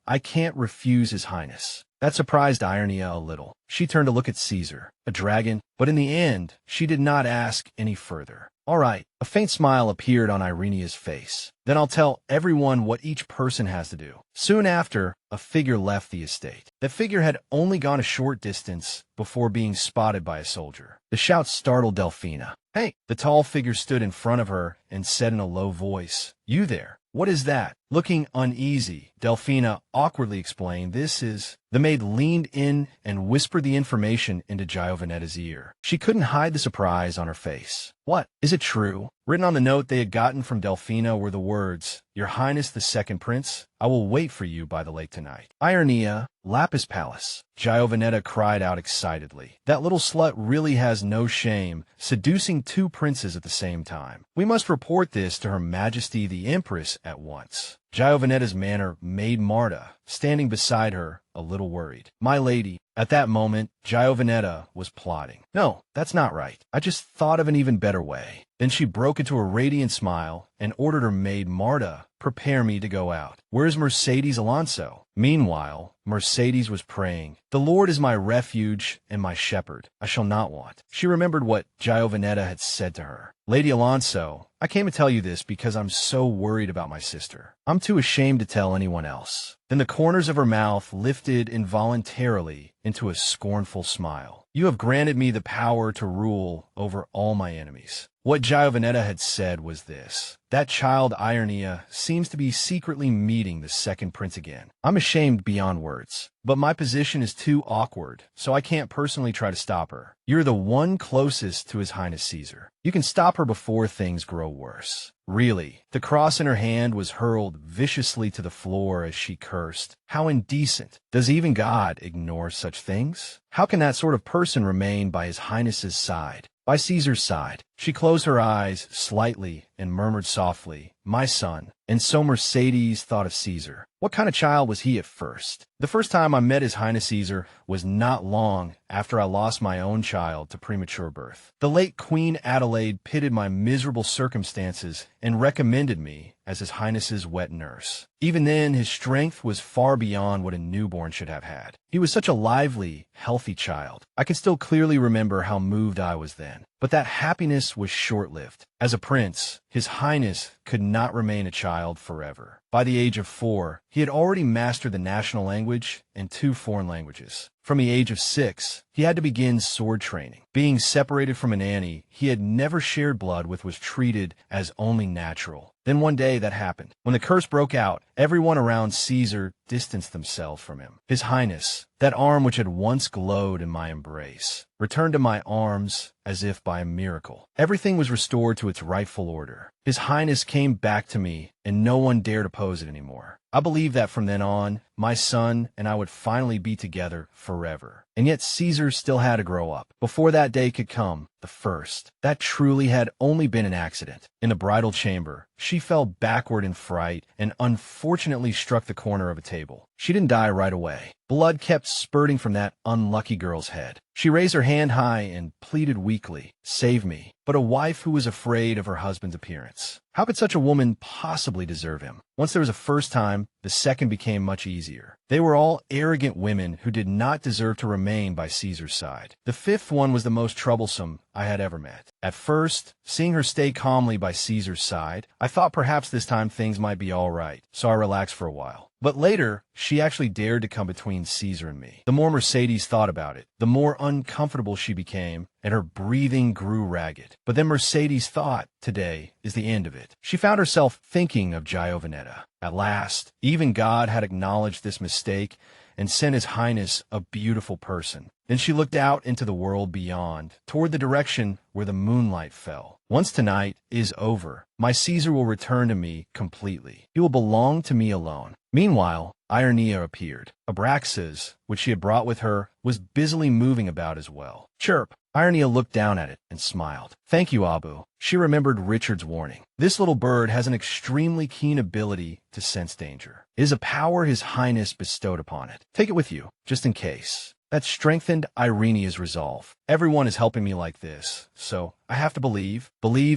I can't refuse his highness." That surprised Irenia a little. She turned to look at Caesar, a dragon, but in the end, she did not ask any further. "All right." A faint smile appeared on Irenia's face. "Then I'll tell everyone what each person has to do." Soon after, a figure left the estate. The figure had only gone a short distance before being spotted by a soldier. The shout startled Delphina. "Hey!" The tall figure stood in front of her and said in a low voice, "You there? What is that?" Looking uneasy, Delphina awkwardly explained, "This is..." The maid leaned in and whispered the information into Giovanetta's ear. She couldn't hide the surprise on her face. "What? Is it true?" Written on the note they had gotten from Delphina were the words, "Your Highness the Second Prince, I will wait for you by the lake tonight." Irenia, Lapis Palace. Giovanetta cried out excitedly. "That little slut really has no shame, seducing 2 princes at the same time. We must report this to Her Majesty the Empress at once." Giovanetta's manner made Marta, standing beside her, a little worried. "My lady." At that moment, Giovanetta was plotting. "No, that's not right. I just thought of an even better way." Then she broke into a radiant smile and ordered her maid Marta, "Prepare me to go out. Where's Mercedes Alonso?" Meanwhile, Mercedes was praying, "The Lord is my refuge and my shepherd. I shall not want." She remembered what Giovanetta had said to her. "Lady Alonso, I came to tell you this because I'm so worried about my sister. I'm too ashamed to tell anyone else." Then the corners of her mouth lifted involuntarily into a scornful smile. You have granted me the power to rule over all my enemies. What Giovanetta had said was this: that child Irenia seems to be secretly meeting the second prince again. I'm ashamed beyond words, but my position is too awkward, so I can't personally try to stop her. You're the one closest to His Highness Caesar. You can stop her before things grow worse. Really, the cross in her hand was hurled viciously to the floor as she cursed. How indecent. Does even God ignore such things? How can that sort of person remain by His Highness's side? By Caesar's side? She closed her eyes slightly and murmured softly, "My son." And so Mercedes thought of Caesar. What kind of child was he at first? The first time I met His Highness Caesar was not long after I lost my own child to premature birth. The late Queen Adelaide pitied my miserable circumstances and recommended me as His Highness's wet nurse. Even then, his strength was far beyond what a newborn should have had. He was such a lively, healthy child. I can still clearly remember how moved I was then. But that happiness was short-lived. As a prince, His Highness could not remain a child forever. By the age of 4, he had already mastered the national language and 2 foreign languages. From the age of 6, he had to begin sword training. Being separated from an Annie he had never shared blood with was treated as only natural. Then one day that happened. When the curse broke out, everyone around Caesar distanced themselves from him. His Highness, that arm which had once glowed in my embrace, returned to my arms as if by a miracle. Everything was restored to its rightful order. His Highness came back to me, and no one dared oppose it anymore. I believed that from then on, my son and I would finally be together forever. And yet Caesar still had to grow up. Before that day could come, the first, that truly had only been an accident. In the bridal chamber, she fell backward in fright and unfortunately struck the corner of a table. She didn't die right away. Blood kept spurting from that unlucky girl's head. She raised her hand high and pleaded weakly, "Save me." But a wife who was afraid of her husband's appearance. How could such a woman possibly deserve him? Once there was a first time, the second became much easier. They were all arrogant women who did not deserve to remain by Caesar's side. The fifth one was the most troublesome I had ever met. At first, seeing her stay calmly by Caesar's side, I thought perhaps this time things might be all right, so I relaxed for a while. But later, she actually dared to come between Caesar and me. The more Mercedes thought about it, the more uncomfortable she became, and her breathing grew ragged. But then Mercedes thought, today is the end of it. She found herself thinking of Giovanetta. At last, even God had acknowledged this mistake and sent His Highness a beautiful person. Then she looked out into the world beyond, toward the direction where the moonlight fell. Once tonight is over, my Caesar will return to me completely. He will belong to me alone. Meanwhile, Irenia appeared. Abraxas, which she had brought with her, was busily moving about as well. Chirp! Irenia looked down at it and smiled. "Thank you, Abu." She remembered Richard's warning. This little bird has an extremely keen ability to sense danger. It is a power His Highness bestowed upon it. Take it with you, just in case. That strengthened Irenia's resolve. Everyone is helping me like this, so I have to believe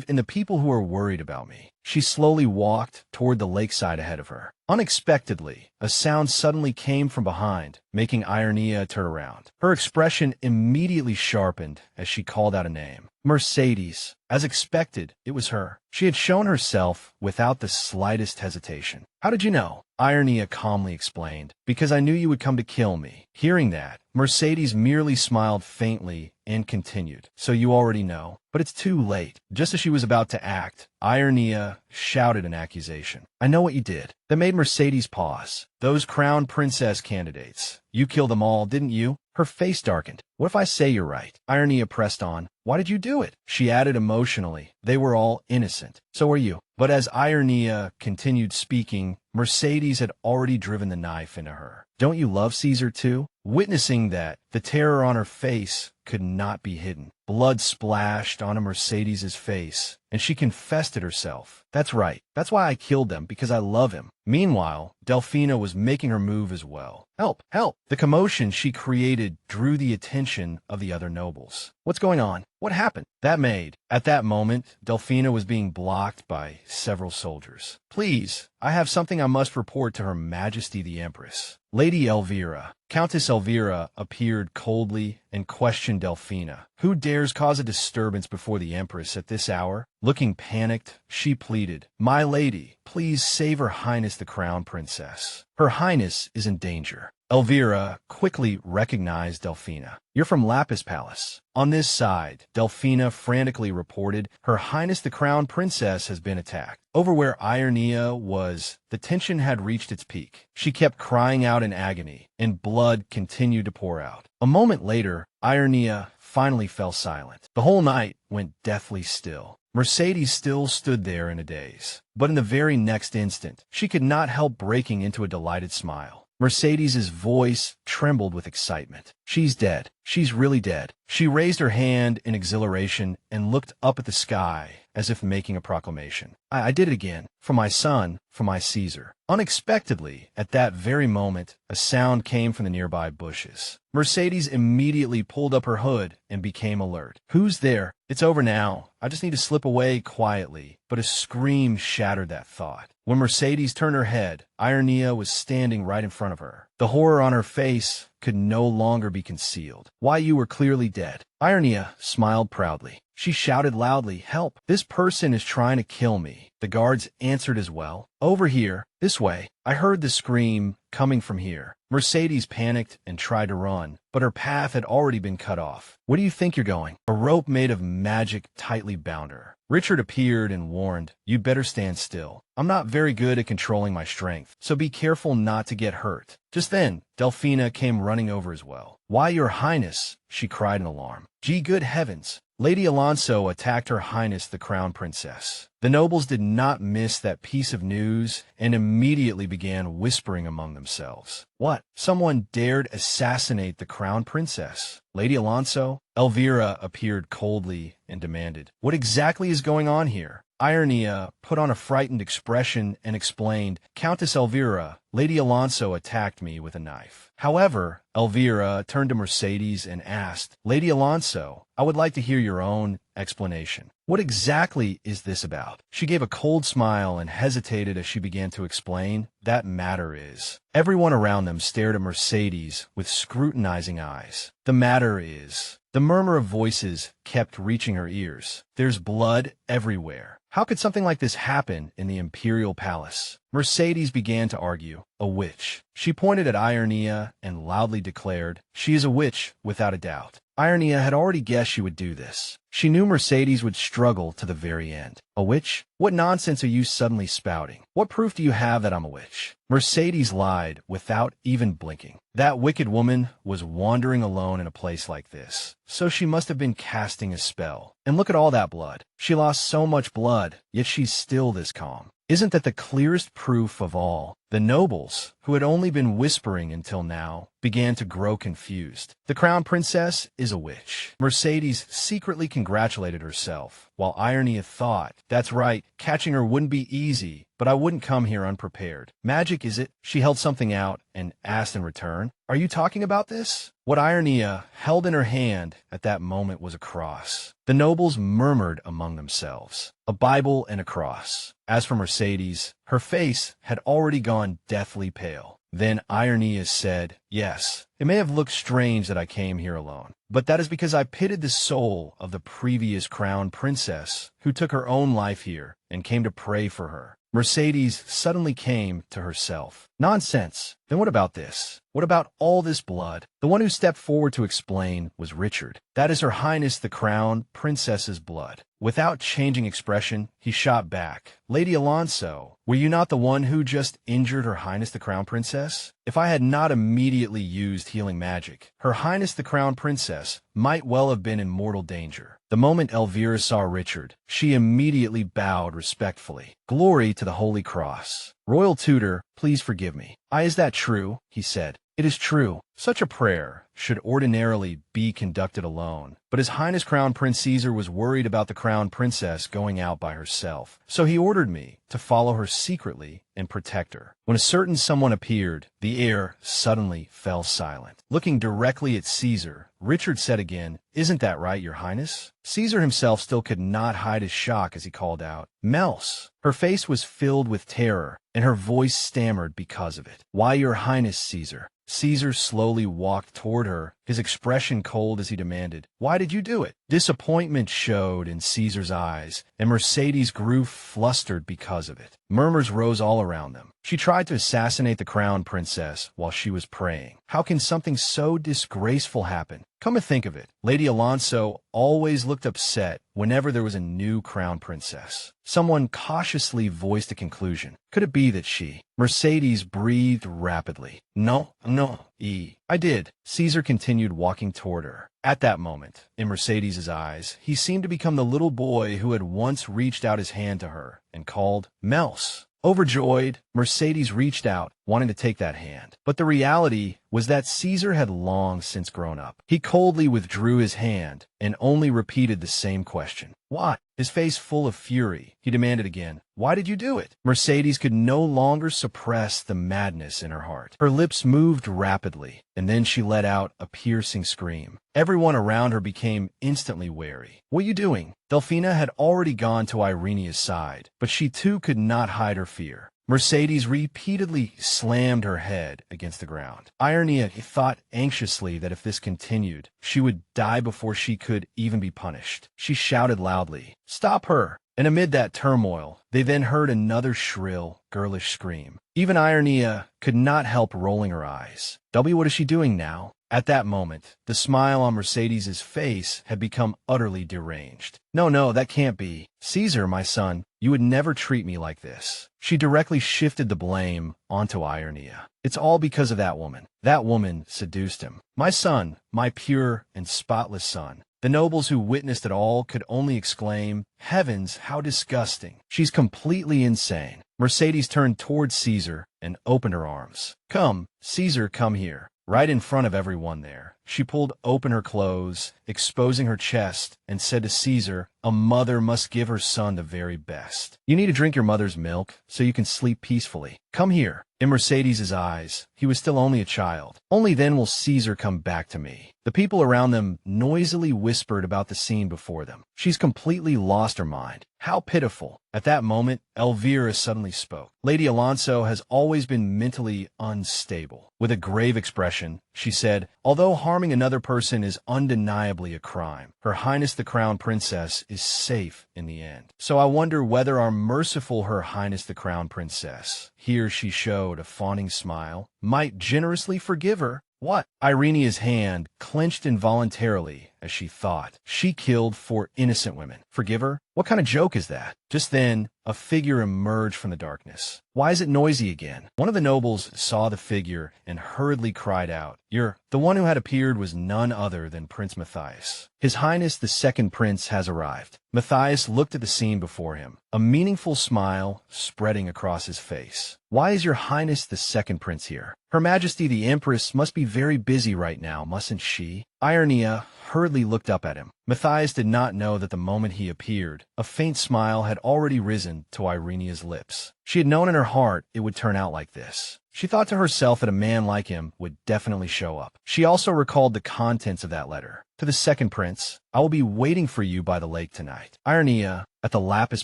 in the people who are worried about me. She slowly walked toward the lakeside ahead of her. Unexpectedly, a sound suddenly came from behind, making Irenia turn around. Her expression immediately sharpened as she called out a name. Mercedes. As expected, it was her. She had shown herself without the slightest hesitation. "How did you know?" Irenia calmly explained. "Because I knew you would come to kill me." Hearing that, Mercedes merely smiled faintly and continued. "So you already know? But it's too late." Just as she was about to act, Irenia shouted an accusation. "I know what you did." That made Mercedes pause. "Those crown princess candidates. You killed them all, didn't you?" Her face darkened. "What if I say you're right?" Irenia pressed on. "Why did you do it?" She added emotionally. "They were all innocent. So are you." But as Irenia continued speaking, Mercedes had already driven the knife into her. "Don't you love Caesar too?" Witnessing that, the terror on her face could not be hidden. Blood splashed onto Mercedes's face, and she confessed it herself. "That's right. That's why I killed them, because I love him." Meanwhile, Delphina was making her move as well. "Help! Help!" The commotion she created drew the attention of the other nobles. "What's going on? What happened?" At that moment, Delphina was being blocked by several soldiers. "Please, I have something I must report to Her Majesty the Empress." Lady Elvira, Countess Elvira, appeared coldly and questioned Delphina. "Who dares cause a disturbance before the Empress at this hour?" Looking panicked, she pleaded, "My lady, please save Her Highness the Crown Princess. Her Highness is in danger." Elvira quickly recognized Delphina. "You're from Lapis Palace." On this side, Delphina frantically reported, "Her Highness the Crown Princess has been attacked." Over where Irenia was, the tension had reached its peak. She kept crying out in agony, and blood continued to pour out. A moment later, Irenia finally fell silent. The whole night went deathly still. Mercedes still stood there in a daze. But in the very next instant, she could not help breaking into a delighted smile. Mercedes's voice trembled with excitement. "She's dead. She's really dead." She raised her hand in exhilaration and looked up at the sky as if making a proclamation. I did it again. For my son, for my Caesar." Unexpectedly, at that very moment, a sound came from the nearby bushes. Mercedes immediately pulled up her hood and became alert. "Who's there? It's over now. I just need to slip away quietly." But a scream shattered that thought. When Mercedes turned her head, Irenia was standing right in front of her. The horror on her face could no longer be concealed. "Why, you were clearly dead." Irenia smiled proudly. She shouted loudly, "Help! This person is trying to kill me." The guards answered as well. "Over here, this way." I heard the scream coming from here. Mercedes panicked and tried to run, but her path had already been cut off. "Where do you think you're going?" A rope made of magic tightly bound her. Richard appeared and warned, "You'd better stand still. I'm not very good at controlling my strength, so be careful not to get hurt." Just then, Delphina came running over as well. "Why, Your Highness!" she cried in alarm. "Gee, good heavens! Lady Alonso attacked Her Highness the Crown Princess." The nobles did not miss that piece of news and immediately began whispering among themselves. "What? Someone dared assassinate the Crown Princess? Lady Alonso?" Elvira appeared coldly and demanded, "What exactly is going on here?" Irenia put on a frightened expression and explained, "Countess Elvira, Lady Alonso attacked me with a knife." However, Elvira turned to Mercedes and asked, "Lady Alonso, I would like to hear your own explanation. What exactly is this about?" She gave a cold smile and hesitated as she began to explain, "That matter is." Everyone around them stared at Mercedes with scrutinizing eyes. "The matter is." The murmur of voices kept reaching her ears. "There's blood everywhere. How could something like this happen in the imperial palace?" Mercedes began to argue. "A witch." She pointed at Irenia and loudly declared, "She is a witch, without a doubt." Irenia had already guessed she would do this. She knew Mercedes would struggle to the very end. "A witch? What nonsense are you suddenly spouting? What proof do you have that I'm a witch?" Mercedes lied without even blinking. That wicked woman was wandering alone in a place like this, so she must have been casting a spell. And look at all that blood. She lost so much blood, yet she's still this calm. Isn't that the clearest proof of all? The nobles, who had only been whispering until now, began to grow confused. The Crown Princess is a witch. Mercedes secretly congratulated herself, while Irenia thought, "That's right, catching her wouldn't be easy, but I wouldn't come here unprepared." "Magic, is it?" She held something out and asked in return, "Are you talking about this?" What Irenia held in her hand at that moment was a cross. The nobles murmured among themselves, "A Bible and a cross." As for Mercedes, her face had already gone deathly pale. Then Irenia said, "Yes, it may have looked strange that I came here alone, but that is because I pitied the soul of the previous crown princess who took her own life here and came to pray for her." Mercedes suddenly came to herself. "Nonsense. Then what about this? What about all this blood?" The one who stepped forward to explain was Richard. "That is Her Highness the Crown Princess's blood." Without changing expression, he shot back, "Lady Alonso, were you not the one who just injured Her Highness the Crown Princess? If I had not immediately used healing magic, Her Highness the Crown Princess might well have been in mortal danger." The moment Elvira saw Richard, she immediately bowed respectfully. "Glory to the Holy Cross. Royal Tutor, please forgive me." "Is that true?" he said. "It is true. Such a prayer should ordinarily be conducted alone, but His Highness Crown Prince Caesar was worried about the Crown Princess going out by herself, so he ordered me to follow her secretly and protect her." When a certain someone appeared, the air suddenly fell silent. Looking directly at Caesar, Richard said again, "Isn't that right, Your Highness?" Caesar himself still could not hide his shock as he called out, "Mels." Her face was filled with terror, and her voice stammered because of it. "Why, Your Highness, Caesar?" Caesar slowly walked toward her his expression cold as he demanded, "Why did you do it?" Disappointment showed in Caesar's eyes, and Mercedes grew flustered because of it. Murmurs rose all around them. She tried to assassinate the crown princess while she was praying. How can something so disgraceful happen? Come to think of it, Lady Alonso always looked upset whenever there was a new crown princess. Someone cautiously voiced a conclusion. Could it be that she? Mercedes breathed rapidly. No, I did. Caesar continued walking toward her. At that moment, in Mercedes's eyes, he seemed to become the little boy who had once reached out his hand to her and called, "Mels." Overjoyed, Mercedes reached out, wanting to take that hand. But the reality was that Caesar had long since grown up. He coldly withdrew his hand and only repeated the same question. "Why?" His face full of fury, he demanded again, "Why did you do it?" Mercedes could no longer suppress the madness in her heart. Her lips moved rapidly, and then she let out a piercing scream. Everyone around her became instantly wary. "What are you doing?" Delphina had already gone to Irenia's side, but she too could not hide her fear. Mercedes repeatedly slammed her head against the ground. Irenia thought anxiously that if this continued, she would die before she could even be punished. She shouted loudly, "Stop her!" And amid that turmoil, they then heard another shrill, girlish scream. Even Irenia could not help rolling her eyes. What is she doing now? At that moment, the smile on Mercedes's face had become utterly deranged. No, that can't be. Caesar, my son, you would never treat me like this." She directly shifted the blame onto Irenia. "It's all because of that woman. That woman seduced him. My son, my pure and spotless son." The nobles who witnessed it all could only exclaim, "Heavens, how disgusting. She's completely insane." Mercedes turned towards Caesar and opened her arms. "Come, Caesar, come here." Right in front of everyone there, she pulled open her clothes, exposing her chest, and said to Caesar, "A mother must give her son the very best. You need to drink your mother's milk so you can sleep peacefully. Come here." In Mercedes's eyes, he was still only a child. Only then will Caesar come back to me. The people around them noisily whispered about the scene before them. She's completely lost her mind. How pitiful. At that moment, Elvira suddenly spoke. Lady Alonso has always been mentally unstable. With a grave expression, she said, "Although harming another person is undeniably a crime, Her Highness the Crown Princess is safe in the end. So I wonder whether our merciful Her Highness the Crown Princess," here she showed a fawning smile, "might generously forgive her." What? Irenia's hand clenched involuntarily as she thought. She killed 4 innocent women. Forgive her? What kind of joke is that? Just then, a figure emerged from the darkness. Why is it noisy again? One of the nobles saw the figure and hurriedly cried out, The one who had appeared was none other than Prince Matthias. His Highness the Second Prince has arrived. Matthias looked at the scene before him, a meaningful smile spreading across his face. Why is your Highness the Second Prince here? Her Majesty the Empress must be very busy right now, mustn't she? Irenia hurriedly looked up at him. Matthias did not know that the moment he appeared, a faint smile had already risen to Irenia's lips. She had known in her heart it would turn out like this. She thought to herself that a man like him would definitely show up. She also recalled the contents of that letter. To the Second Prince, I will be waiting for you by the lake tonight. Irenia, at the Lapis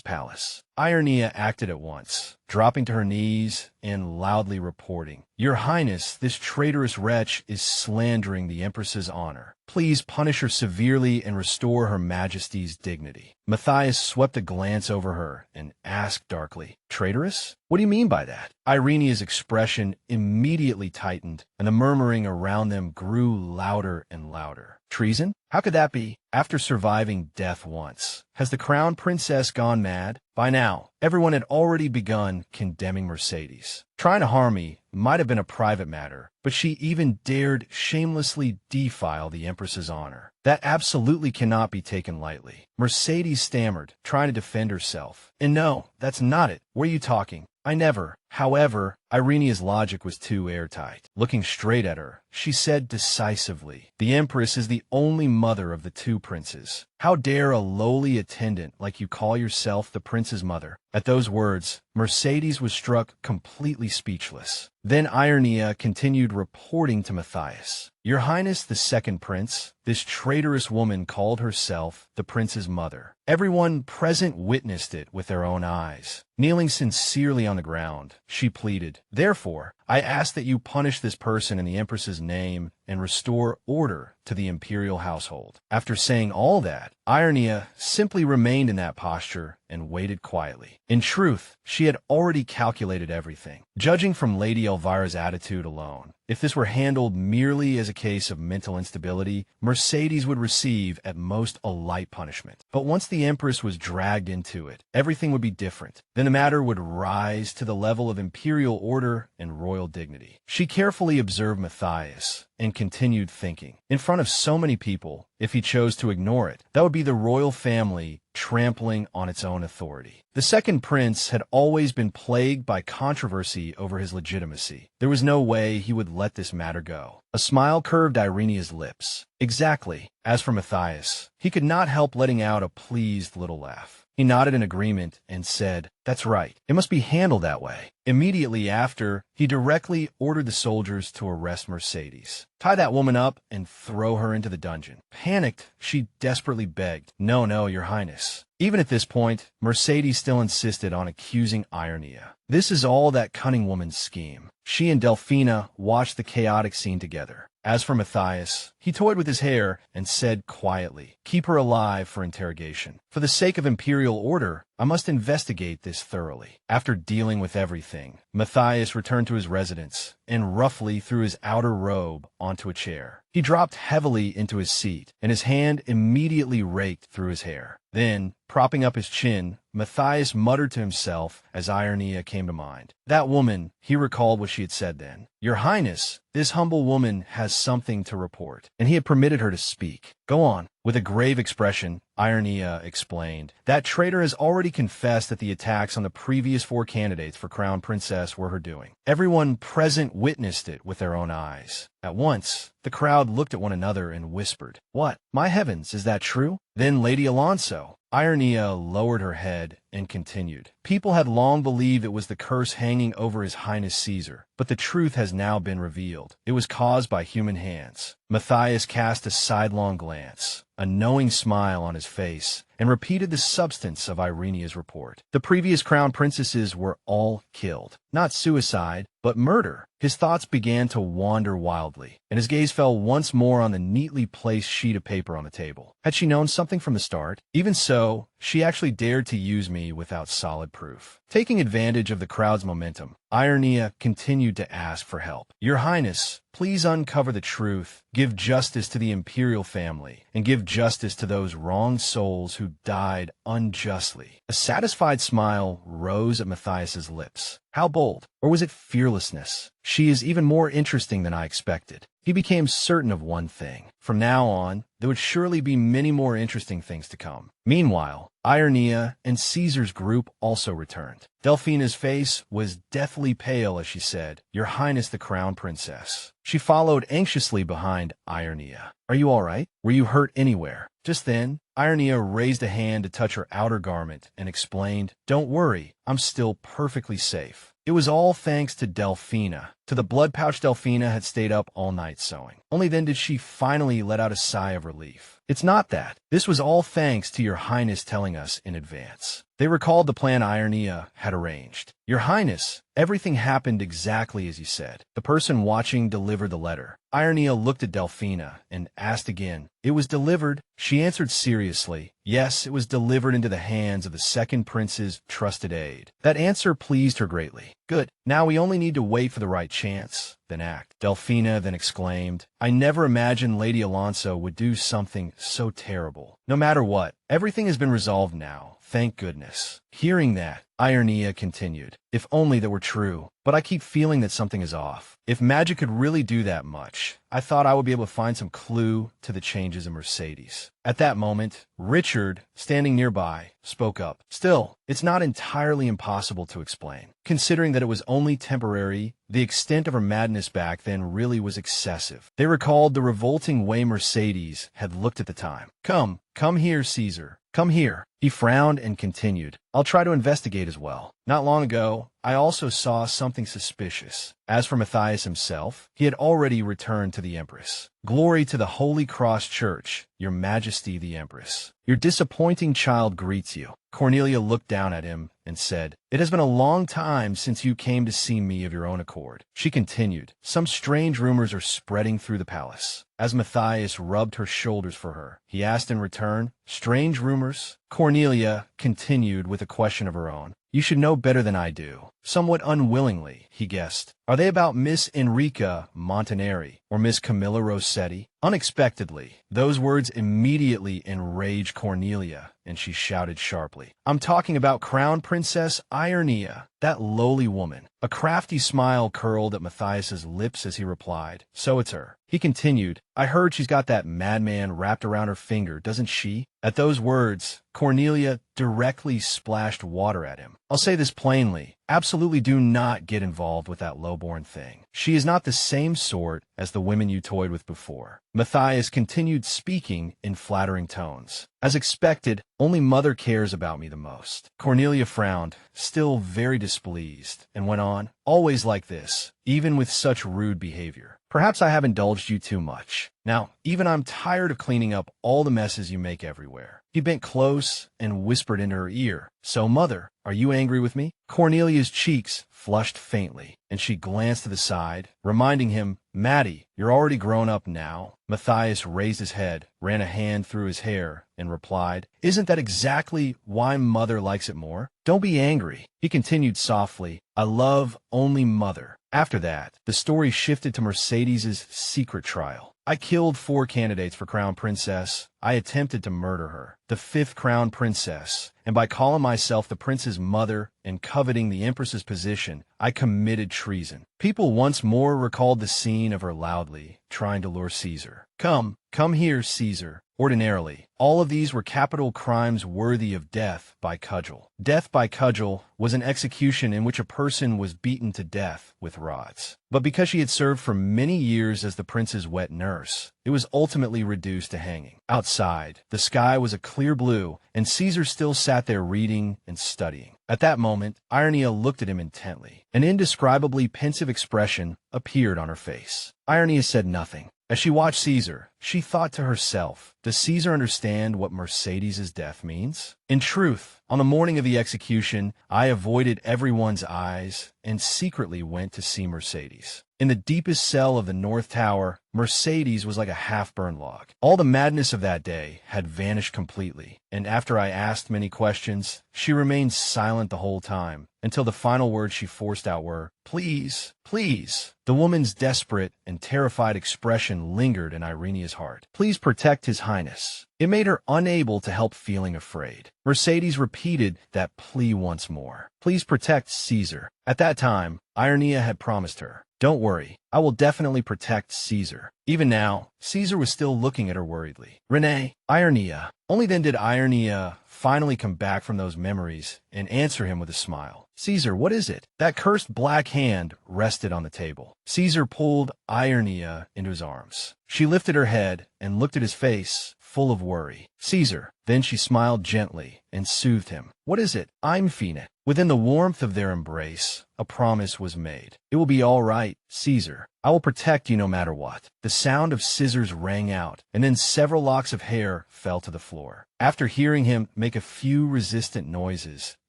Palace. Irenia acted at once, dropping to her knees and loudly reporting, Your Highness, this traitorous wretch is slandering the Empress's honor. Please punish her severely and restore Her Majesty's dignity. Matthias swept a glance over her and asked darkly, Traitorous? What do you mean by that? Irenia's expression immediately tightened, and the murmuring around them grew louder and louder. Treason? How could that be? After surviving death once, has the Crown Princess gone mad? By now, everyone had already begun condemning Mercedes. Trying to harm me might have been a private matter, but she even dared shamelessly defile the Empress's honor. That absolutely cannot be taken lightly. Mercedes stammered, trying to defend herself. And no, that's not it. Were you talking? I never. However, Irenia's logic was too airtight. Looking straight at her, she said decisively, The Empress is the only mother of the 2 princes. How dare a lowly attendant like you call yourself the prince's mother? At those words, Mercedes was struck completely speechless. Then Irenia continued reporting to Matthias. Your Highness the Second Prince, this traitorous woman called herself the prince's mother. Everyone present witnessed it with their own eyes. Kneeling sincerely on the ground, she pleaded, Therefore, I ask that you punish this person in the Empress's name and restore order to the imperial household. After saying all that, Irenia simply remained in that posture and waited quietly. In truth, she had already calculated everything. Judging from Lady Elvira's attitude alone, if this were handled merely as a case of mental instability, Mercedes would receive at most a light punishment. But once the Empress was dragged into it, everything would be different. Then the matter would rise to the level of imperial order and royal dignity. She carefully observed Matthias and continued thinking. In front of so many people, if he chose to ignore it, that would be the royal family trampling on its own authority. The second prince had always been plagued by controversy over his legitimacy. There was no way he would let this matter go. A smile curved Irenia's lips. Exactly. As for Matthias, he could not help letting out a pleased little laugh. He nodded in agreement and said, "That's right. It must be handled that way." Immediately after, he directly ordered the soldiers to arrest Mercedes. "Tie that woman up and throw her into the dungeon." Panicked, she desperately begged, "No, no, Your Highness." Even at this point, Mercedes still insisted on accusing Irenia. This is all that cunning woman's scheme. She and Delphina watched the chaotic scene together. As for Matthias, he toyed with his hair and said quietly, "Keep her alive for interrogation. For the sake of imperial order, I must investigate this thoroughly." After dealing with everything, Matthias returned to his residence and roughly threw his outer robe onto a chair. He dropped heavily into his seat, and his hand immediately raked through his hair. Then, propping up his chin, Matthias muttered to himself as Irenia came to mind. That woman, he recalled what she had said then. "Your Highness, this humble woman has something to report," and he had permitted her to speak. "Go on." With a grave expression, Irenia explained, "That traitor has already confessed that the attacks on the previous 4 candidates for Crown Princess were her doing. Everyone present witnessed it with their own eyes." At once, the crowd looked at one another and whispered, "What? My heavens, is that true?" Then Lady Alonso. Irenia lowered her head and continued, "People had long believed it was the curse hanging over His Highness Caesar, but the truth has now been revealed. It was caused by human hands." Matthias cast a sidelong glance, a knowing smile on his face, and repeated the substance of Irenia's report. The previous crown princesses were all killed. Not suicide, but murder. His thoughts began to wander wildly, and his gaze fell once more on the neatly placed sheet of paper on the table. Had she known something from the start? Even so, she actually dared to use me without solid proof. Taking advantage of the crowd's momentum, Irenia continued to ask for help. "Your Highness, please uncover the truth, give justice to the imperial family, and give justice to those wronged souls who died unjustly." A satisfied smile rose at Matthias's lips. How bold, or was it fearlessness? "She is even more interesting than I expected." He became certain of one thing. From now on, there would surely be many more interesting things to come. Meanwhile, Irenia and Caesar's group also returned. Delphina's face was deathly pale as she said, "Your Highness the Crown Princess." She followed anxiously behind Irenia. "Are you all right? Were you hurt anywhere?" Just then, Irenia raised a hand to touch her outer garment and explained, "Don't worry, I'm still perfectly safe. It was all thanks to Delphina, to the blood pouch Delphina had stayed up all night sewing." Only then did she finally let out a sigh of relief. "It's not that. This was all thanks to Your Highness telling us in advance." They recalled the plan Irenia had arranged. "Your Highness, everything happened exactly as you said. The person watching delivered the letter." Irenia looked at Delphina and asked again, "It was delivered?" She answered seriously, "Yes, it was delivered into the hands of the second prince's trusted aide." That answer pleased her greatly. "Good. Now we only need to wait for the right chance, then act." Delphina then exclaimed, "I never imagined Lady Alonso would do something so terrible. No matter what, everything has been resolved now. Thank goodness." Hearing that, Irenia continued, "If only that were true, but I keep feeling that something is off. If magic could really do that much, I thought I would be able to find some clue to the changes in Mercedes." At that moment, Richard, standing nearby, spoke up. "Still, it's not entirely impossible to explain. Considering that it was only temporary, the extent of her madness back then really was excessive." They recalled the revolting way Mercedes had looked at the time. Come here, Caesar." Come here. He frowned and continued, I'll try to investigate as well. Not long ago, I also saw something suspicious. As for Matthias himself, he had already returned to the Empress. Glory to the Holy Cross Church, Your Majesty the Empress. Your disappointing child greets you. Cornelia looked down at him and said, It has been a long time since you came to see me of your own accord. She continued, Some strange rumors are spreading through the palace. As Matthias rubbed her shoulders for her, he asked in return, Strange rumors? Cornelia continued with a question of her own. You should know better than I do. Somewhat unwillingly, he guessed. Are they about Miss Enrica Montanari or Miss Camilla Rossetti? Unexpectedly, those words immediately enraged Cornelia, and she shouted sharply, I'm talking about Crown Princess Irenia, that lowly woman. A crafty smile curled at Matthias's lips as he replied, So it's her. He continued, I heard she's got that madman wrapped around her finger, doesn't she? At those words, Cornelia directly splashed water at him. I'll say this plainly. Absolutely do not get involved with that lowborn thing. She is not the same sort as the women you toyed with before. Matthias continued speaking in flattering tones. As expected, only Mother cares about me the most. Cornelia frowned, still very displeased, and went on, Always like this, even with such rude behavior. Perhaps I have indulged you too much. Now, even I'm tired of cleaning up all the messes you make everywhere. He bent close and whispered into her ear, So, Mother, are you angry with me? Cornelia's cheeks flushed faintly, and she glanced to the side, reminding him, Maddie, you're already grown up now. Matthias raised his head, ran a hand through his hair, and replied, Isn't that exactly why Mother likes it more? Don't be angry. He continued softly, I love only Mother. After that, the story shifted to Mercedes's secret trial. I killed 4 candidates for Crown Princess. I attempted to murder her, the 5th Crown Princess, and by calling myself the prince's mother and coveting the Empress's position, I committed treason. People once more recalled the scene of her loudly trying to lure Caesar. Come here, Caesar. Ordinarily, all of these were capital crimes worthy of death by cudgel. Death by cudgel was an execution in which a person was beaten to death with rods. But because she had served for many years as the prince's wet nurse, it was ultimately reduced to hanging. Outside, the sky was a clear blue, and Caesar still sat there reading and studying. At that moment, Irenia looked at him intently. An indescribably pensive expression appeared on her face. Irenia said nothing. As she watched Caesar, she thought to herself, does Caesar understand what Mercedes's death means? In truth, on the morning of the execution, I avoided everyone's eyes and secretly went to see Mercedes. In the deepest cell of the North Tower, Mercedes was like a half-burned log. All the madness of that day had vanished completely, and after I asked many questions, she remained silent the whole time, until the final words she forced out were, Please, please. The woman's desperate and terrified expression lingered in Irenia's heart. Please protect His Highness. It made her unable to help feeling afraid. Mercedes repeated that plea once more. Please protect Caesar. At that time, Irenia had promised her, Don't worry, I will definitely protect Caesar. Even now, Caesar was still looking at her worriedly. Renee, Irenia. Only then did Irenia finally come back from those memories and answer him with a smile. Caesar, what is it? That cursed black hand rested on the table. Caesar pulled Irenia into his arms. She lifted her head and looked at his face, full of worry. Caesar. Then she smiled gently and soothed him. What is it? I'm Fina. Within the warmth of their embrace, a promise was made. It will be all right, Caesar. I will protect you no matter what. The sound of scissors rang out, and then several locks of hair fell to the floor. After hearing him make a few resistant noises,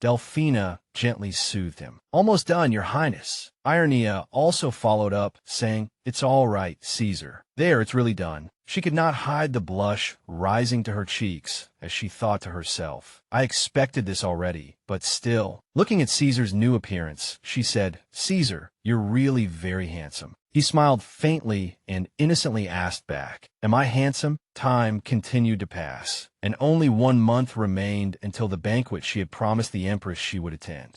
Delphina gently soothed him. Almost done, Your Highness. Irenia also followed up, saying, It's all right, Caesar. There, it's really done. She could not hide the blush rising to her cheeks as she thought to herself, I expected this already, but still. Looking at Caesar's new appearance, she said, Caesar, you're really very handsome. He smiled faintly and innocently asked back, Am I handsome? Time continued to pass, and only 1 month remained until the banquet she had promised the Empress she would attend.